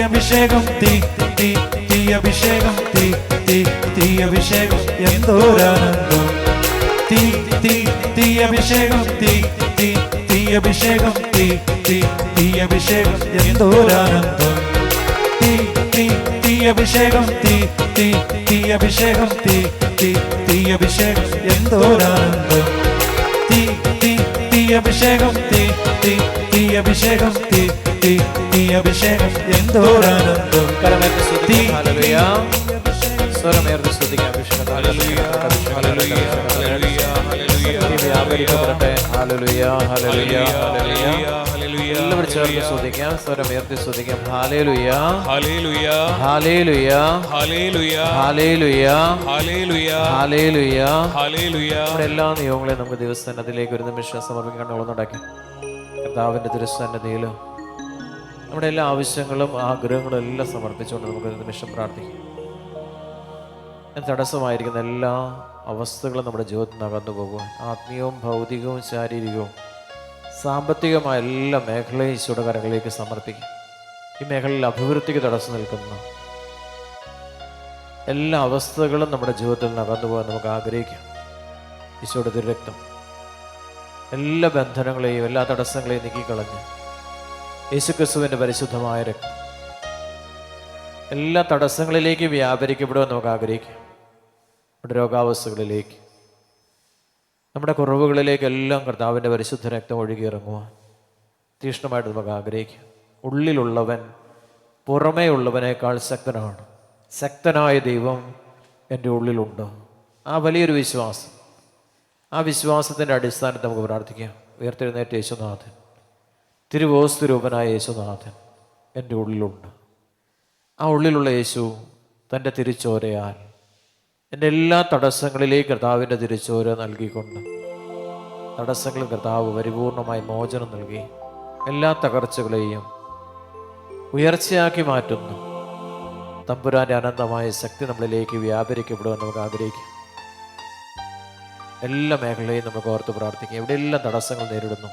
അഭിഷേകം തീ തീ തീ അഭിഷേകം തീ തീ തീ അഭിഷേകം എന്തോരാനന്ദം തീ തീ തീ അഭിഷേകം തീ തീ തീ അഭിഷേകം തീ തീ തീ അഭിഷേകം എന്തോരാനന്ദം തീ തീ തീ അഭിഷേകം തീ തീ തീ അഭിഷേകം തീ തീ തീ അഭിഷേകം എന്തോരാനന്ദം തീ തീ തീ അഭിഷേകം തീ തീ തീ അഭിഷേകം തീ തീ തീ അഭിഷേകം എന്തോരാനന്ദം തീ ഹല്ലേലൂയ സ്വരമേർന്ന് സ്തുതിക്കാം അഭിഷേകം hallelujah hallelujah hallelujah hallelujah hallelujah എല്ലാവരും ചേർന്ന് സ്തുതിക്കാം സ്വരമേർന്ന് സ്തുതിക്കാം hallelujah hallelujah hallelujah hallelujah hallelujah hallelujah hallelujah hallelujah നമ്മുടെ എല്ലാ നിയോഗങ്ങളെയും നമുക്ക് ദിവസത്തിലേക്ക് ഒരു നിമിഷം സമർപ്പിക്കാൻ ഉള്ളതുണ്ടാക്കി കർത്താവിന്റെ തിരുസന്നിധിയിൽ നമ്മുടെ എല്ലാ ആവശ്യങ്ങളും ആഗ്രഹങ്ങളും എല്ലാം സമർപ്പിച്ചുകൊണ്ട് നമുക്ക് ഒരു നിമിഷം പ്രാർത്ഥിക്കാം. തടസ്സമായിരിക്കുന്ന എല്ലാ അവസ്ഥകളും നമ്മുടെ ജീവിതത്തിൽ നിന്ന് അകന്നു പോകുവാൻ ആത്മീയവും ഭൗതികവും ശാരീരികവും സാമ്പത്തികമായ എല്ലാ മേഖലയും ഈശോയുടെ കരങ്ങളിലേക്ക് സമർപ്പിക്കും. ഈ മേഖലയിൽ അഭിവൃദ്ധിക്ക് തടസ്സം നിൽക്കുന്ന എല്ലാ അവസ്ഥകളും നമ്മുടെ ജീവിതത്തിൽ നിന്ന് അകന്നു പോകാൻ നമുക്ക് ആഗ്രഹിക്കാം. ഈശോയുടെ തിരുരക്തം എല്ലാ ബന്ധനങ്ങളെയും എല്ലാ തടസ്സങ്ങളെയും നീക്കിക്കളഞ്ഞ് യേശുക്രിസ്തുവിൻ്റെ പരിശുദ്ധമായ രക്തം എല്ലാ തടസ്സങ്ങളിലേക്ക് വ്യാപരിക്കപ്പെടുവാൻ നമുക്ക് ആഗ്രഹിക്കാം. നമ്മുടെ രോഗാവസ്ഥകളിലേക്ക് നമ്മുടെ കുറവുകളിലേക്കെല്ലാം കർത്താവിൻ്റെ പരിശുദ്ധ രക്തം ഒഴുകിയിറങ്ങുവാൻ തീക്ഷ്ണമായിട്ട് നമുക്ക് ആഗ്രഹിക്കാം. ഉള്ളിലുള്ളവൻ പുറമേ ഉള്ളവനേക്കാൾ ശക്തനാണ്. ശക്തനായ ദൈവം എൻ്റെ ഉള്ളിലുണ്ട്. ആ വലിയൊരു വിശ്വാസം, ആ വിശ്വാസത്തിൻ്റെ അടിസ്ഥാനത്തിൽ നമുക്ക് പ്രാർത്ഥിക്കാം. ഉയർത്തെഴുന്നേറ്റ യേശുനാഥൻ, തിരുവോസ്തുരൂപനായ യേശുനാഥൻ എൻ്റെ ഉള്ളിലുണ്ട്. ആ ഉള്ളിലുള്ള യേശു തൻ്റെ തിരുച്ചോരയാൽ എൻ്റെ എല്ലാ തടസ്സങ്ങളിലേക്ക് കർത്താവിൻ്റെ തിരുച്ചോര നൽകിക്കൊണ്ട് തടസ്സങ്ങളും കർത്താവ് പരിപൂർണമായി മോചനം നൽകി എല്ലാ തകർച്ചകളെയും ഉയർച്ചയാക്കി മാറ്റുന്നു. തമ്പുരാൻ്റെ അനന്തമായ ശക്തി നമ്മളിലേക്ക് വ്യാപരിക്കപ്പെടുവാൻ നമുക്ക് ആഗ്രഹിക്കാം. എല്ലാ മേഖലയും നമുക്ക് ഓർത്ത് പ്രാർത്ഥിക്കാം. എവിടെയെല്ലാം തടസ്സങ്ങൾ നേരിടുന്നു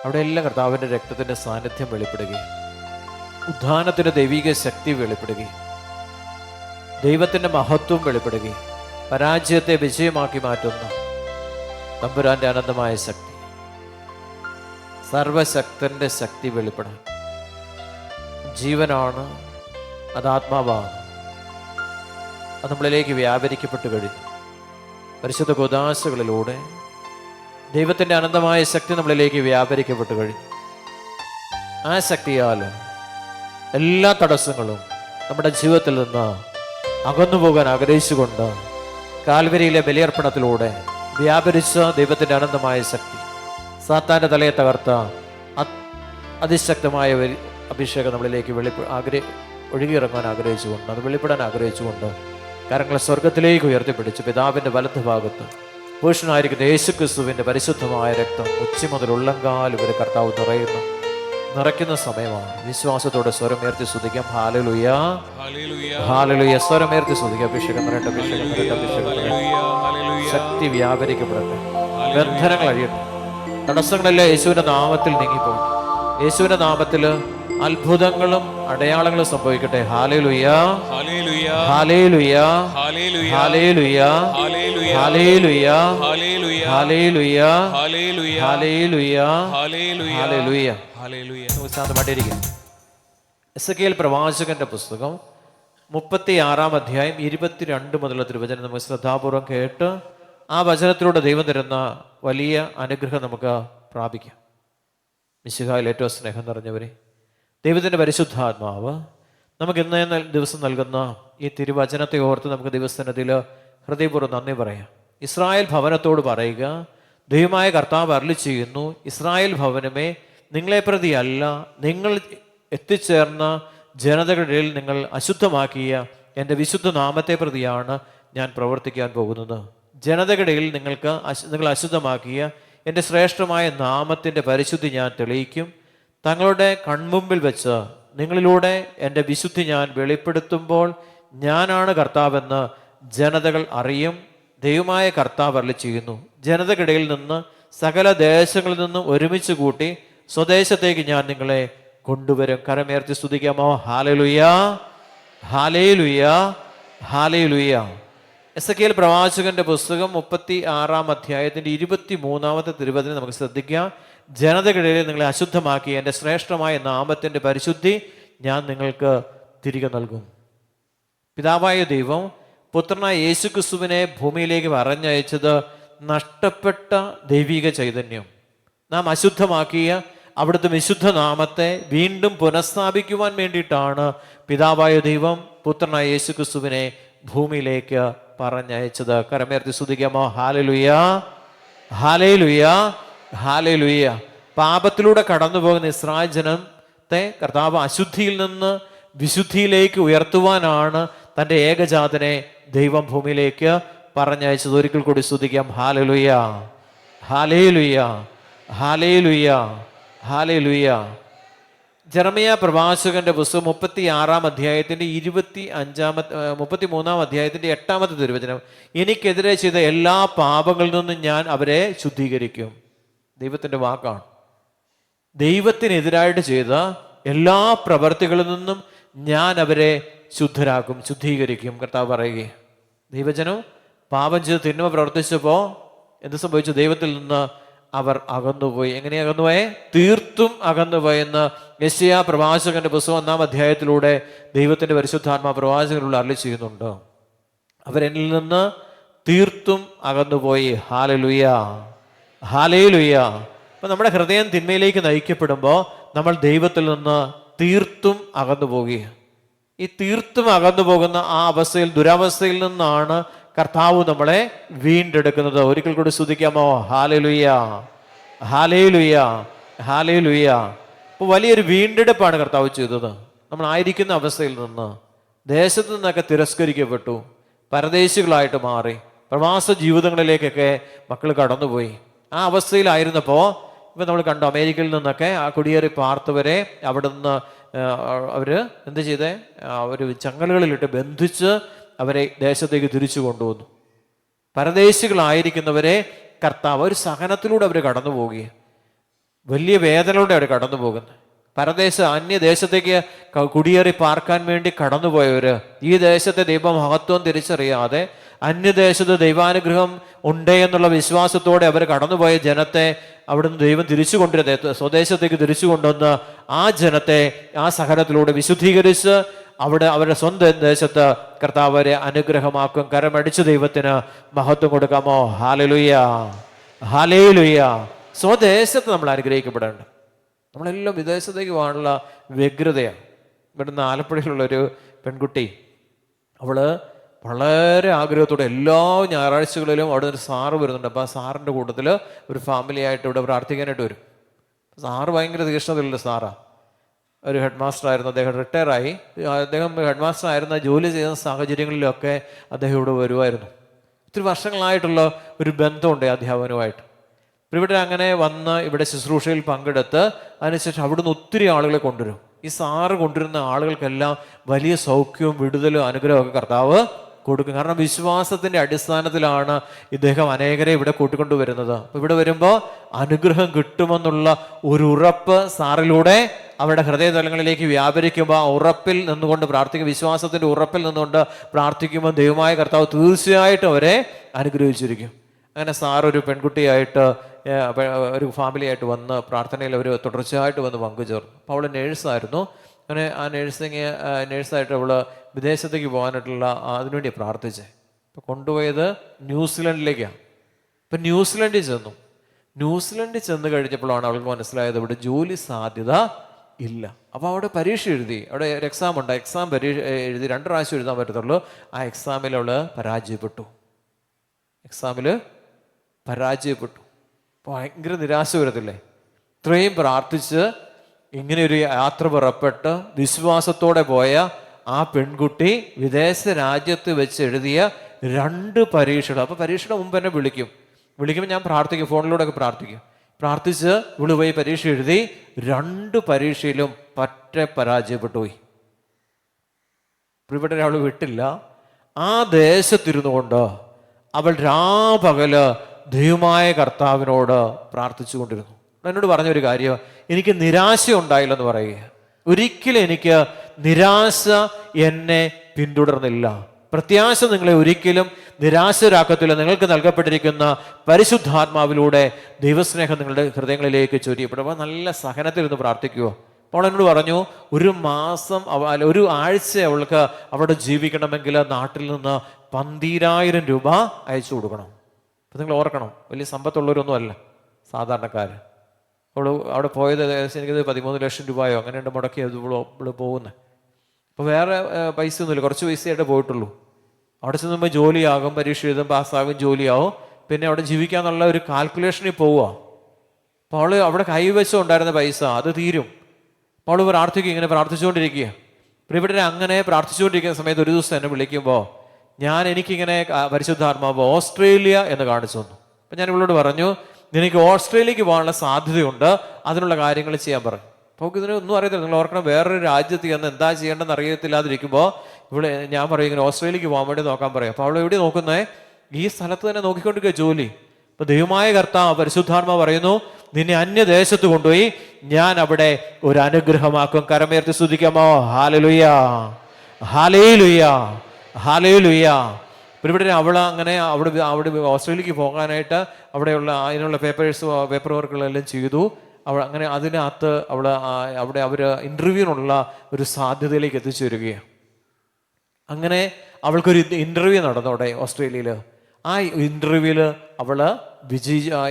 അവിടെയെല്ലാം കർത്താവിൻ്റെ രക്തത്തിൻ്റെ സാന്നിധ്യം വെളിപ്പെടുകയും ഉദ്ധാനത്തിൻ്റെ ദൈവിക ശക്തി വെളിപ്പെടുകയും ദൈവത്തിൻ്റെ മഹത്വം വെളിപ്പെടുകയും പരാജയത്തെ വിജയമാക്കി മാറ്റുന്ന തമ്പുരാൻ്റെ അനന്തമായ ശക്തി, സർവശക്തൻ്റെ ശക്തി വെളിപ്പെടാൻ ജീവനാണ്, അത് ആത്മാവാണ്, അത് നമ്മളിലേക്ക് വ്യാപരിക്കപ്പെട്ട് കഴിഞ്ഞു. പരിശുദ്ധ കൂദാശകളിലൂടെ ദൈവത്തിൻ്റെ അനന്തമായ ശക്തി നമ്മളിലേക്ക് വ്യാപരിക്കപ്പെട്ട് കഴിഞ്ഞു. ആ ശക്തിയാൽ എല്ലാ തടസ്സങ്ങളും നമ്മുടെ ജീവിതത്തിൽ നിന്ന് അകന്നു പോകാൻ ആഗ്രഹിച്ചുകൊണ്ട് കാൽവരിയിലെ ബലിയർപ്പണത്തിലൂടെ വ്യാപരിച്ച ദൈവത്തിൻ്റെ അനന്തമായ ശക്തി സാത്താൻ്റെ തലയെ തകർത്ത അതിശക്തമായ അഭിഷേകം നമ്മളിലേക്ക് ഒഴുകിയിറങ്ങാൻ ആഗ്രഹിച്ചുകൊണ്ട് അത് വെളിപ്പെടാൻ ആഗ്രഹിച്ചുകൊണ്ട് കരങ്ങളെ സ്വർഗത്തിലേക്ക് ഉയർത്തിപ്പിടിച്ച് പിതാവിൻ്റെ വലത്ത് ഭാഗത്ത് പുരുഷനായിരിക്കുന്ന യേശുക്രിസ്തുവിൻ്റെ പരിശുദ്ധമായ രക്തം ഉച്ചി മുതൽ ഉള്ളങ്കാൽ വരെ കർത്താവ് നിറയ്ക്കുന്ന സമയമാണ്. വിശ്വാസത്തോടെ സ്വരമേർത്തി സ്തുതിക്കാം. ഹല്ലേലൂയ ഹല്ലേലൂയ സ്വരമേർത്തി സ്തുതിക്കാം. അഭിഷേകം നിറയട്ടെ, അഭിഷേകം നിറയട്ടെ, അഭിഷേകം നിറയട്ടെ. ശക്തി വ്യാപരിക്കപ്പെടട്ടെ, ബന്ധനങ്ങൾ അഴിയട്ടെ, തടസ്സങ്ങളെല്ലാം യേശുവിൻ്റെ നാമത്തിൽ നീങ്ങിപ്പോകും. യേശുവിൻ്റെ നാമത്തിൽ അത്ഭുതങ്ങളും അടയാളങ്ങളും സംഭവിക്കട്ടെ. Hallelujah hallelujah hallelujah hallelujah hallelujah hallelujah hallelujah hallelujah. ശാന്തമായിട്ടിരിക്കും. എസെക്കിയേൽ പ്രവാചകന്റെ പുസ്തകം 36-ാം അധ്യായം 22 മുതലുള്ള തിരുവചനം നമുക്ക് ശ്രദ്ധാപൂർവം കേട്ട് ആ വചനത്തിലൂടെ ദൈവം തരുന്ന വലിയ അനുഗ്രഹം നമുക്ക് പ്രാപിക്കാം. മിശിഹായിൽ ഏറ്റവും സ്നേഹം നിറഞ്ഞവരെ, ദൈവത്തിൻ്റെ പരിശുദ്ധാത്മാവ് നമുക്ക് ഇന്നേ ദിവസം നൽകുന്ന ഈ തിരുവചനത്തെ ഓർത്ത് നമുക്ക് ദിവസത്തിനതിൽ ഹൃദയപൂർവ്വം നന്ദി പറയാം. ഇസ്രായേൽ ഭവനത്തോട് പറയുക, ദൈവമായ കർത്താവ് അരുളി ചെയ്യുന്നു, ഇസ്രായേൽ ഭവനമേ, നിങ്ങളെ പ്രതിയല്ല, നിങ്ങൾ എത്തിച്ചേർന്ന ജനതകളുടെ ഇടയിൽ നിങ്ങൾ അശുദ്ധമാക്കിയ എൻ്റെ വിശുദ്ധ നാമത്തെ പ്രതിയാണ് ഞാൻ പ്രവർത്തിക്കാൻ പോകുന്നത്. ജനതകളുടെ ഇടയിൽ നിങ്ങൾ അശുദ്ധമാക്കിയ എൻ്റെ ശ്രേഷ്ഠമായ നാമത്തിൻ്റെ പരിശുദ്ധി ഞാൻ തെളിയിക്കും. തങ്ങളുടെ കൺമുമ്പിൽ വെച്ച് നിങ്ങളിലൂടെ എൻ്റെ വിശുദ്ധി ഞാൻ വെളിപ്പെടുത്തുമ്പോൾ ഞാനാണ് കർത്താവെന്ന് ജനതകൾ അറിയും. ദൈവമായ കർത്താവ് അരുളി ചെയ്യുന്നു, ജനതകിടയിൽ നിന്ന് സകല ദേശങ്ങളിൽ നിന്നും ഒരുമിച്ച് കൂട്ടി സ്വദേശത്തേക്ക് ഞാൻ നിങ്ങളെ കൊണ്ടുവരും. കരമേർത്തി സ്തുതിക്കാമോ? Hallelujah, hallelujah, hallelujah. എസെക്കിയേൽ പ്രവാചകന്റെ പുസ്തകം 36-ാം അധ്യായത്തിന്റെ 23-ാമത്തെ തിരുവചനം നമുക്ക് ശ്രദ്ധിക്കാം. ജനതകളിൽ നിങ്ങളെ അശുദ്ധമാക്കി എൻ്റെ ശ്രേഷ്ഠമായ നാമത്തിൻ്റെ പരിശുദ്ധി ഞാൻ നിങ്ങൾക്ക് തിരികെ നൽകും. പിതാവായ ദൈവം പുത്രനായ യേശുക്രിസ്തുവിനെ ഭൂമിയിലേക്ക് പറഞ്ഞയച്ചത് നഷ്ടപ്പെട്ട ദൈവിക ചൈതന്യം, നാം അശുദ്ധമാക്കിയ അവിടുത്തെ വിശുദ്ധ നാമത്തെ വീണ്ടും പുനഃസ്ഥാപിക്കുവാൻ വേണ്ടിയിട്ടാണ് പിതാവായ ദൈവം പുത്രനായ യേശുക്രിസ്തുവിനെ ഭൂമിയിലേക്ക് പറഞ്ഞയച്ചത്. കരമേർത്തി സ്തുതിക്കാമോ? Hallelujah, hallelujah, hallelujah. പാപത്തിലൂടെ കടന്നു പോകുന്ന ഇസ്രായേൽ ജനത്തെ കർത്താവ് അശുദ്ധിയിൽ നിന്ന് വിശുദ്ധിയിലേക്ക് ഉയർത്തുവാനാണ് തൻ്റെ ഏകജാതനെ ദൈവം ഭൂമിയിലേക്ക് പറഞ്ഞയച്ചത്. ഒരിക്കൽ കൂടി സ്തുതിക്കാം. Hallelujah, hallelujah, hallelujah, hallelujah. Jeremiah പ്രവാചകന്റെ പുസ്തകം 36-ാം അധ്യായത്തിന്റെ 33-ാം അധ്യായത്തിന്റെ 8-ാമത്തെ തിരുവചനം, എനിക്കെതിരെ ചെയ്ത എല്ലാ പാപങ്ങളിൽ നിന്നും ഞാൻ അവരെ ശുദ്ധീകരിക്കും. ദൈവത്തിന്റെ വാക്കാണ്. ദൈവത്തിനെതിരായിട്ട് ചെയ്ത എല്ലാ പ്രവർത്തികളിൽ നിന്നും ഞാൻ അവരെ ശുദ്ധരാക്കും, ശുദ്ധീകരിക്കും. കർത്താവ് പറയുകയും ദൈവജനം പാപം ചെയ്ത് തിന്മ പ്രവർത്തിച്ചപ്പോൾ എന്ത് സംഭവിച്ചു? ദൈവത്തിൽ നിന്ന് അവർ അകന്നുപോയി. എങ്ങനെ അകന്നുപോയെ? തീർത്തും അകന്നുപോയെന്ന് യെശയ്യാ പ്രവാചകന്റെ പുസ്തകം 1-ാം അധ്യായത്തിലൂടെ ദൈവത്തിന്റെ പരിശുദ്ധാത്മാ പ്രവാചകനിലൂടെ അരുളി ചെയ്യുന്നുണ്ട്. അവരെന്നിൽ നിന്ന് തീർത്തും അകന്നുപോയി. Hallelujah, hallelujah. അപ്പൊ നമ്മുടെ ഹൃദയം തിന്മയിലേക്ക് നയിക്കപ്പെടുമ്പോൾ നമ്മൾ ദൈവത്തിൽ നിന്ന് തീർത്തും അകന്നു പോകുക. ഈ തീർത്തും അകന്നു പോകുന്ന ആ അവസ്ഥയിൽ, ദുരവസ്ഥയിൽ നിന്നാണ് കർത്താവ് നമ്മളെ വീണ്ടെടുക്കുന്നത്. ഒരിക്കൽ കൂടി സ്തുതിക്കാമോ? Hallelujah, hallelujah, hallelujah. അപ്പോൾ വലിയൊരു വീണ്ടെടുപ്പാണ് കർത്താവ് ചെയ്തത്. നമ്മൾ ആയിരിക്കുന്ന അവസ്ഥയിൽ നിന്ന്, ദേശത്തു നിന്നൊക്കെ തിരസ്കരിക്കപ്പെട്ടു, പരദേശികളായിട്ട് മാറി, പ്രവാസ ജീവിതങ്ങളിലേക്കൊക്കെ മക്കൾ കടന്നുപോയി. ആ അവസ്ഥയിലായിരുന്നപ്പോൾ ഇപ്പം നമ്മൾ കണ്ടു, അമേരിക്കയിൽ നിന്നൊക്കെ ആ കുടിയേറി പാർത്തവരെ അവിടെ നിന്ന് അവർ എന്ത് ചെയ്തേ? അവർ ചങ്ങലകളിലിട്ട് ബന്ധിച്ച് അവരെ ദേശത്തേക്ക് തിരിച്ചു കൊണ്ടുവന്നു. പരദേശികളായിരിക്കുന്നവരെ കർത്താവ് ഒരു സഹനത്തിലൂടെ അവർ കടന്നു പോവുകയാണ്. വലിയ വേദനയോടെ അവർ കടന്നു പോകുന്നത്. അന്യദേശത്തേക്ക് കുടിയേറി പാർക്കാൻ വേണ്ടി കടന്നുപോയവർ ഈ ദേശത്തെ ദൈവമഹത്വം തിരിച്ചറിയാതെ അന്യദേശത്ത് ദൈവാനുഗ്രഹം ഉണ്ട് എന്നുള്ള വിശ്വാസത്തോടെ അവർ കടന്നുപോയ ജനത്തെ അവിടുന്ന് ദൈവം തിരിച്ചു കൊണ്ടുവരുന്നത്, സ്വദേശത്തേക്ക് തിരിച്ചു കൊണ്ടുവന്ന് ആ ജനത്തെ ആ സഹനത്തിലൂടെ വിശുദ്ധീകരിച്ച് അവിടെ അവരുടെ സ്വന്തം ദേശത്ത് കർത്താവ് അവരെ അനുഗ്രഹമാക്കും. കരമടിച്ച് ദൈവത്തിന് മഹത്വം കൊടുക്കാമോ? Hallelujah, hallelujah. സ്വദേശത്ത് നമ്മൾ അനുഗ്രഹിക്കപ്പെടേണ്ട. നമ്മളെല്ലാം വിദേശത്തേക്ക് പോകാനുള്ള വ്യഗ്രതയാണ്. ഇവിടുന്ന് ആലപ്പുഴയിലുള്ളൊരു പെൺകുട്ടി, അവള് വളരെ ആഗ്രഹത്തോടെ എല്ലാ ഞായറാഴ്ചകളിലും അവിടെ ഒരു സാറ് വരുന്നുണ്ട്. അപ്പോൾ ആ സാറിൻ്റെ കൂട്ടത്തിൽ ഒരു ഫാമിലി ആയിട്ട് ഇവിടെ പ്രാർത്ഥിക്കാനായിട്ട് വരും. സാറ് ഭയങ്കര തീക്ഷ്ണതയുള്ള സാറാണ്. ഒരു ഹെഡ് മാസ്റ്റർ ആയിരുന്നു. അദ്ദേഹം റിട്ടയറായി. അദ്ദേഹം ഹെഡ് മാസ്റ്റർ ആയിരുന്ന ജോലി ചെയ്യുന്ന സാഹചര്യങ്ങളിലൊക്കെ അദ്ദേഹം ഇവിടെ വരുമായിരുന്നു. ഒത്തിരി വർഷങ്ങളായിട്ടുള്ള ഒരു ബന്ധമുണ്ട് അധ്യാപനവുമായിട്ട്. ഇവിടെ അങ്ങനെ വന്ന് ഇവിടെ ശുശ്രൂഷയിൽ പങ്കെടുത്ത് അതിനുശേഷം അവിടുന്ന് ഒത്തിരി ആളുകളെ കൊണ്ടുവരും. ഈ സാറ് കൊണ്ടുവരുന്ന ആളുകൾക്കെല്ലാം വലിയ സൗഖ്യവും വിടുതലും അനുഗ്രഹമൊക്കെ കർത്താവ് കൊടുക്കും. കാരണം വിശ്വാസത്തിൻ്റെ അടിസ്ഥാനത്തിലാണ് ഇദ്ദേഹം അനേകരെ ഇവിടെ കൂട്ടിക്കൊണ്ടുവരുന്നത്. അപ്പോൾ ഇവിടെ വരുമ്പോൾ അനുഗ്രഹം കിട്ടുമെന്നുള്ള ഒരു ഉറപ്പ് സാറിലൂടെ അവരുടെ ഹൃദയതലങ്ങളിലേക്ക് വ്യാപരിക്കുമ്പോൾ ആ ഉറപ്പിൽ നിന്നുകൊണ്ട് പ്രാർത്ഥിക്കും, വിശ്വാസത്തിൻ്റെ ഉറപ്പിൽ നിന്നുകൊണ്ട് പ്രാർത്ഥിക്കുമ്പോൾ ദൈവമായ കർത്താവ് തീർച്ചയായിട്ടും അവരെ അനുഗ്രഹിച്ചിരിക്കും. അങ്ങനെ സാറൊരു പെൺകുട്ടിയായിട്ട് ഒരു ഫാമിലിയായിട്ട് വന്ന് പ്രാർത്ഥനയിൽ അവർ തുടർച്ചയായിട്ട് വന്ന് പങ്കുചേർന്നു. അപ്പോൾ അവൾ നേഴ്സായിരുന്നു. അങ്ങനെ ആ നേഴ്സായിട്ട് അവൾ വിദേശത്തേക്ക് പോകാനായിട്ടുള്ള അതിനുവേണ്ടി പ്രാർത്ഥിച്ചേ. അപ്പോൾ കൊണ്ടുപോയത് ന്യൂസിലൻഡിലേക്കാണ്. ഇപ്പം ന്യൂസിലൻഡിൽ ചെന്നു. ന്യൂസിലൻഡിൽ ചെന്ന് കഴിഞ്ഞപ്പോഴാണ് അവൾക്ക് മനസ്സിലായത് ഇവിടെ ജോലി സാധ്യത ഇല്ല. അപ്പോൾ അവിടെ പരീക്ഷ എഴുതി. അവിടെ ഒരു എക്സാം ഉണ്ട്. എക്സാം എഴുതി 2 പ്രാവശ്യം എഴുതാൻ പറ്റത്തുള്ളൂ. ആ എക്സാമിൽ അവൾ പരാജയപ്പെട്ടു. ഭയങ്കര നിരാശ വരത്തില്ലേ? ഇത്രയും പ്രാർത്ഥിച്ച് ഇങ്ങനെ ഒരു യാത്ര പുറപ്പെട്ട് വിശ്വാസത്തോടെ പോയ ആ പെൺകുട്ടി വിദേശ രാജ്യത്ത് വെച്ച് എഴുതിയ 2 പരീക്ഷകൾ. അപ്പോൾ പരീക്ഷയുടെ മുമ്പ് എന്നെ വിളിക്കുമ്പോൾ ഞാൻ പ്രാർത്ഥിക്കും, ഫോണിലൂടെ പ്രാർത്ഥിച്ച് ഇവള് പോയി പരീക്ഷ എഴുതി. 2 പരീക്ഷയിലും പരാജയപ്പെട്ടു പോയി. ഇവിടെ അവൾ വിട്ടില്ല. ആ ദേശത്തിരുന്നു കൊണ്ട് അവൾ രാപകല് ദൈവമായ കർത്താവിനോട് പ്രാർത്ഥിച്ചു കൊണ്ടിരുന്നു. എന്നോട് പറഞ്ഞൊരു കാര്യം, എനിക്ക് നിരാശ ഉണ്ടായില്ലെന്ന് പറയുക. ഒരിക്കലും എനിക്ക് നിരാശ എന്നെ പിന്തുടർന്നില്ല. പ്രത്യാശ നിങ്ങളെ ഒരിക്കലും നിരാശരാക്കത്തില്ല. നിങ്ങൾക്ക് നൽകപ്പെട്ടിരിക്കുന്ന പരിശുദ്ധാത്മാവിലൂടെ ദൈവസ്നേഹം നിങ്ങളുടെ ഹൃദയങ്ങളിലേക്ക് ചൊരിയപ്പെടും. അപ്പോൾ നല്ല സഹനത്തിൽ നിന്ന് പ്രാർത്ഥിക്കുക. അപ്പോൾ എന്നോട് പറഞ്ഞു, ഒരു മാസം ഒരു ആഴ്ച അവൾക്ക് അവിടെ ജീവിക്കണമെങ്കിൽ നാട്ടിൽ നിന്ന് 12,000 രൂപ അയച്ചു കൊടുക്കണം. അപ്പം നിങ്ങൾ ഓർക്കണം, വലിയ സമ്പത്തുള്ളവരൊന്നും അല്ല, സാധാരണക്കാർ. അവൾ അവിടെ പോയത് ഏകദേശം എനിക്കത് 13 ലക്ഷം രൂപയോ അങ്ങനെയുണ്ട് മുടക്കി അവൾ പോകുന്നത്. അപ്പോൾ വേറെ പൈസ ഒന്നുമില്ല, കുറച്ച് പൈസയായിട്ട് പോയിട്ടുള്ളൂ. അവിടെ ചെന്നുമ്പോൾ ജോലിയാകും, പരീക്ഷ എഴുതും, പാസ്സാകും, ജോലിയാവും, പിന്നെ അവിടെ ജീവിക്കാന്നുള്ള ഒരു കാൽക്കുലേഷനിൽ പോവുക. അപ്പോൾ അവൾ അവിടെ കൈവശമുണ്ടായിരുന്ന പൈസ അത് തീരും. അപ്പോൾ അവൾ പ്രാർത്ഥിക്കും, ഇങ്ങനെ പ്രാർത്ഥിച്ചുകൊണ്ടിരിക്കുക. പ്രിയപ്പെട്ടവരെ, അങ്ങനെ പ്രാർത്ഥിച്ചുകൊണ്ടിരിക്കുന്ന സമയത്ത് ഒരു ദിവസം എന്നെ വിളിക്കുമ്പോൾ എനിക്കിങ്ങനെ പരിശുദ്ധാത്മാവ് ഓസ്ട്രേലിയ എന്ന് കാണിച്ചു തന്നു. അപ്പം ഞാൻ ഇവളോട് പറഞ്ഞു, നിനക്ക് ഓസ്ട്രേലിയക്ക് പോകാനുള്ള സാധ്യതയുണ്ട്, അതിനുള്ള കാര്യങ്ങൾ ചെയ്യാൻ പറഞ്ഞു. അപ്പോൾ ഇതിനൊന്നും അറിയത്തില്ല. നിങ്ങൾ ഓർക്കണം, വേറൊരു രാജ്യത്ത് ചെന്ന് എന്താ ചെയ്യേണ്ടതെന്ന് അറിയത്തില്ലാതിരിക്കുമ്പോൾ ഞാൻ പറയും ഇങ്ങനെ ഓസ്ട്രേലിയക്ക് പോകാൻ വേണ്ടി നോക്കാൻ പറയും. അപ്പോൾ അവൾ എവിടെ നോക്കുന്നേ? ഈ സ്ഥലത്ത് തന്നെ നോക്കിക്കൊണ്ടിരിക്കുക ജോലി. അപ്പോൾ ദൈവമായ കർത്താവ് പരിശുദ്ധാത്മാവ് പറയുന്നു, നിന്നെ അന്യദേശത്ത് കൊണ്ടുപോയി ഞാൻ അവിടെ ഒരു അനുഗ്രഹമാക്കും. കരമേർത്തി സ്തുതിക്കാമോ? Hallelujah, hallelujah, hallelujah. ഇവിടെ അവൾ അങ്ങനെ അവിടെ ഓസ്ട്രേലിയക്ക് പോകാനായിട്ട് അവിടെയുള്ള അതിനുള്ള പേപ്പർ വർക്കുകളെല്ലാം ചെയ്തു. അങ്ങനെ അതിനകത്ത് അവിടെ അവർ ഇൻ്റർവ്യൂവിനുള്ള ഒരു സാധ്യതയിലേക്ക് എത്തിച്ചു വരികയാണ്. അങ്ങനെ അവൾക്കൊരു ഇൻ്റർവ്യൂ നടന്നു അവിടെ ഓസ്ട്രേലിയയിൽ. ആ ഇൻ്റർവ്യൂവിൽ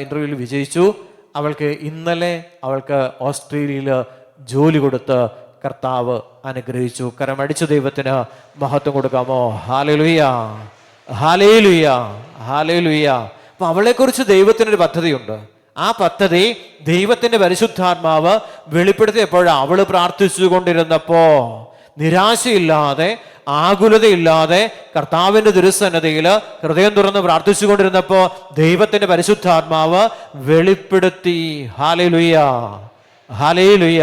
ഇൻ്റർവ്യൂവിൽ വിജയിച്ചു. അവൾക്ക് ഇന്നലെ ഓസ്ട്രേലിയയിൽ ജോലി കൊടുത്ത് കർത്താവ് അനുഗ്രഹിച്ചു. കരമടിച്ചു ദൈവത്തിന് മഹത്വം കൊടുക്കാമോ? Hallelujah, hallelujah, hallelujah. അപ്പൊ അവളെക്കുറിച്ച് ദൈവത്തിനൊരു പദ്ധതിയുണ്ട്. ആ പദ്ധതി ദൈവത്തിന്റെ പരിശുദ്ധാത്മാവ് വെളിപ്പെടുത്തിയപ്പോഴാണ്. അവള് പ്രാർത്ഥിച്ചു കൊണ്ടിരുന്നപ്പോ നിരാശയില്ലാതെ ആകുലതയില്ലാതെ കർത്താവിന്റെ തിരുസന്നതിയിൽ ഹൃദയം തുറന്ന് പ്രാർത്ഥിച്ചു കൊണ്ടിരുന്നപ്പോ ദൈവത്തിന്റെ പരിശുദ്ധാത്മാവ് വെളിപ്പെടുത്തി. Hallelujah, hallelujah.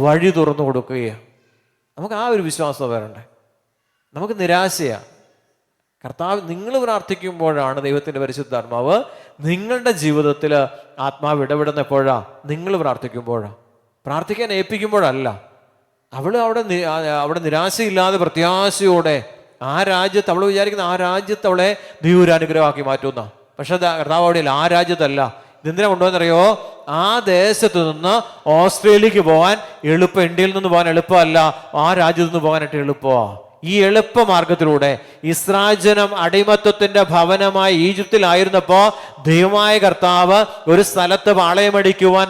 വഴി തുറന്നു കൊടുക്കുകയാണ്. നമുക്ക് ആ ഒരു വിശ്വാസം വരണ്ടേ. നമുക്ക് നിരാശയാണ്. കർത്താവ്, നിങ്ങൾ പ്രാർത്ഥിക്കുമ്പോഴാണ് ദൈവത്തിന്റെ പരിശുദ്ധാത്മാവ് നിങ്ങളുടെ ജീവിതത്തിൽ ആത്മാവ് ഇടപെടുന്നപ്പോഴാണ്. നിങ്ങൾ പ്രാർത്ഥിക്കുമ്പോഴാണ്, പ്രാർത്ഥിക്കാൻ ഏൽപ്പിക്കുമ്പോഴല്ല. അവിടെ നിരാശയില്ലാതെ പ്രത്യാശയോടെ ആ രാജ്യത്ത് അവൾ വിചാരിക്കുന്ന ആ രാജ്യത്ത് അവളെ ദൈവം ഒരു അനുഗ്രഹമാക്കി മാറ്റുന്ന. പക്ഷെ കർത്താവ് അവിടെയില്ല, ആ രാജ്യത്തല്ല. ഇതെന്തിനാ കൊണ്ടുവന്നറിയോ? ആ ദേശത്ത് നിന്ന് ഓസ്ട്രേലിയക്ക് പോകാൻ എളുപ്പം. ഇന്ത്യയിൽ നിന്ന് പോകാൻ എളുപ്പമല്ല, ആ രാജ്യത്ത് നിന്ന് പോകാനായിട്ട് എളുപ്പമാണ്. ഈ എളുപ്പമാർഗത്തിലൂടെ ഇസ്രായേൽ ജനം അടിമത്തത്തിന്റെ ഭവനമായി ഈജിപ്തിലായിരുന്നപ്പോ ദൈവമായ കർത്താവ് ഒരു സ്ഥലത്ത് പാളയമടിക്കുവാൻ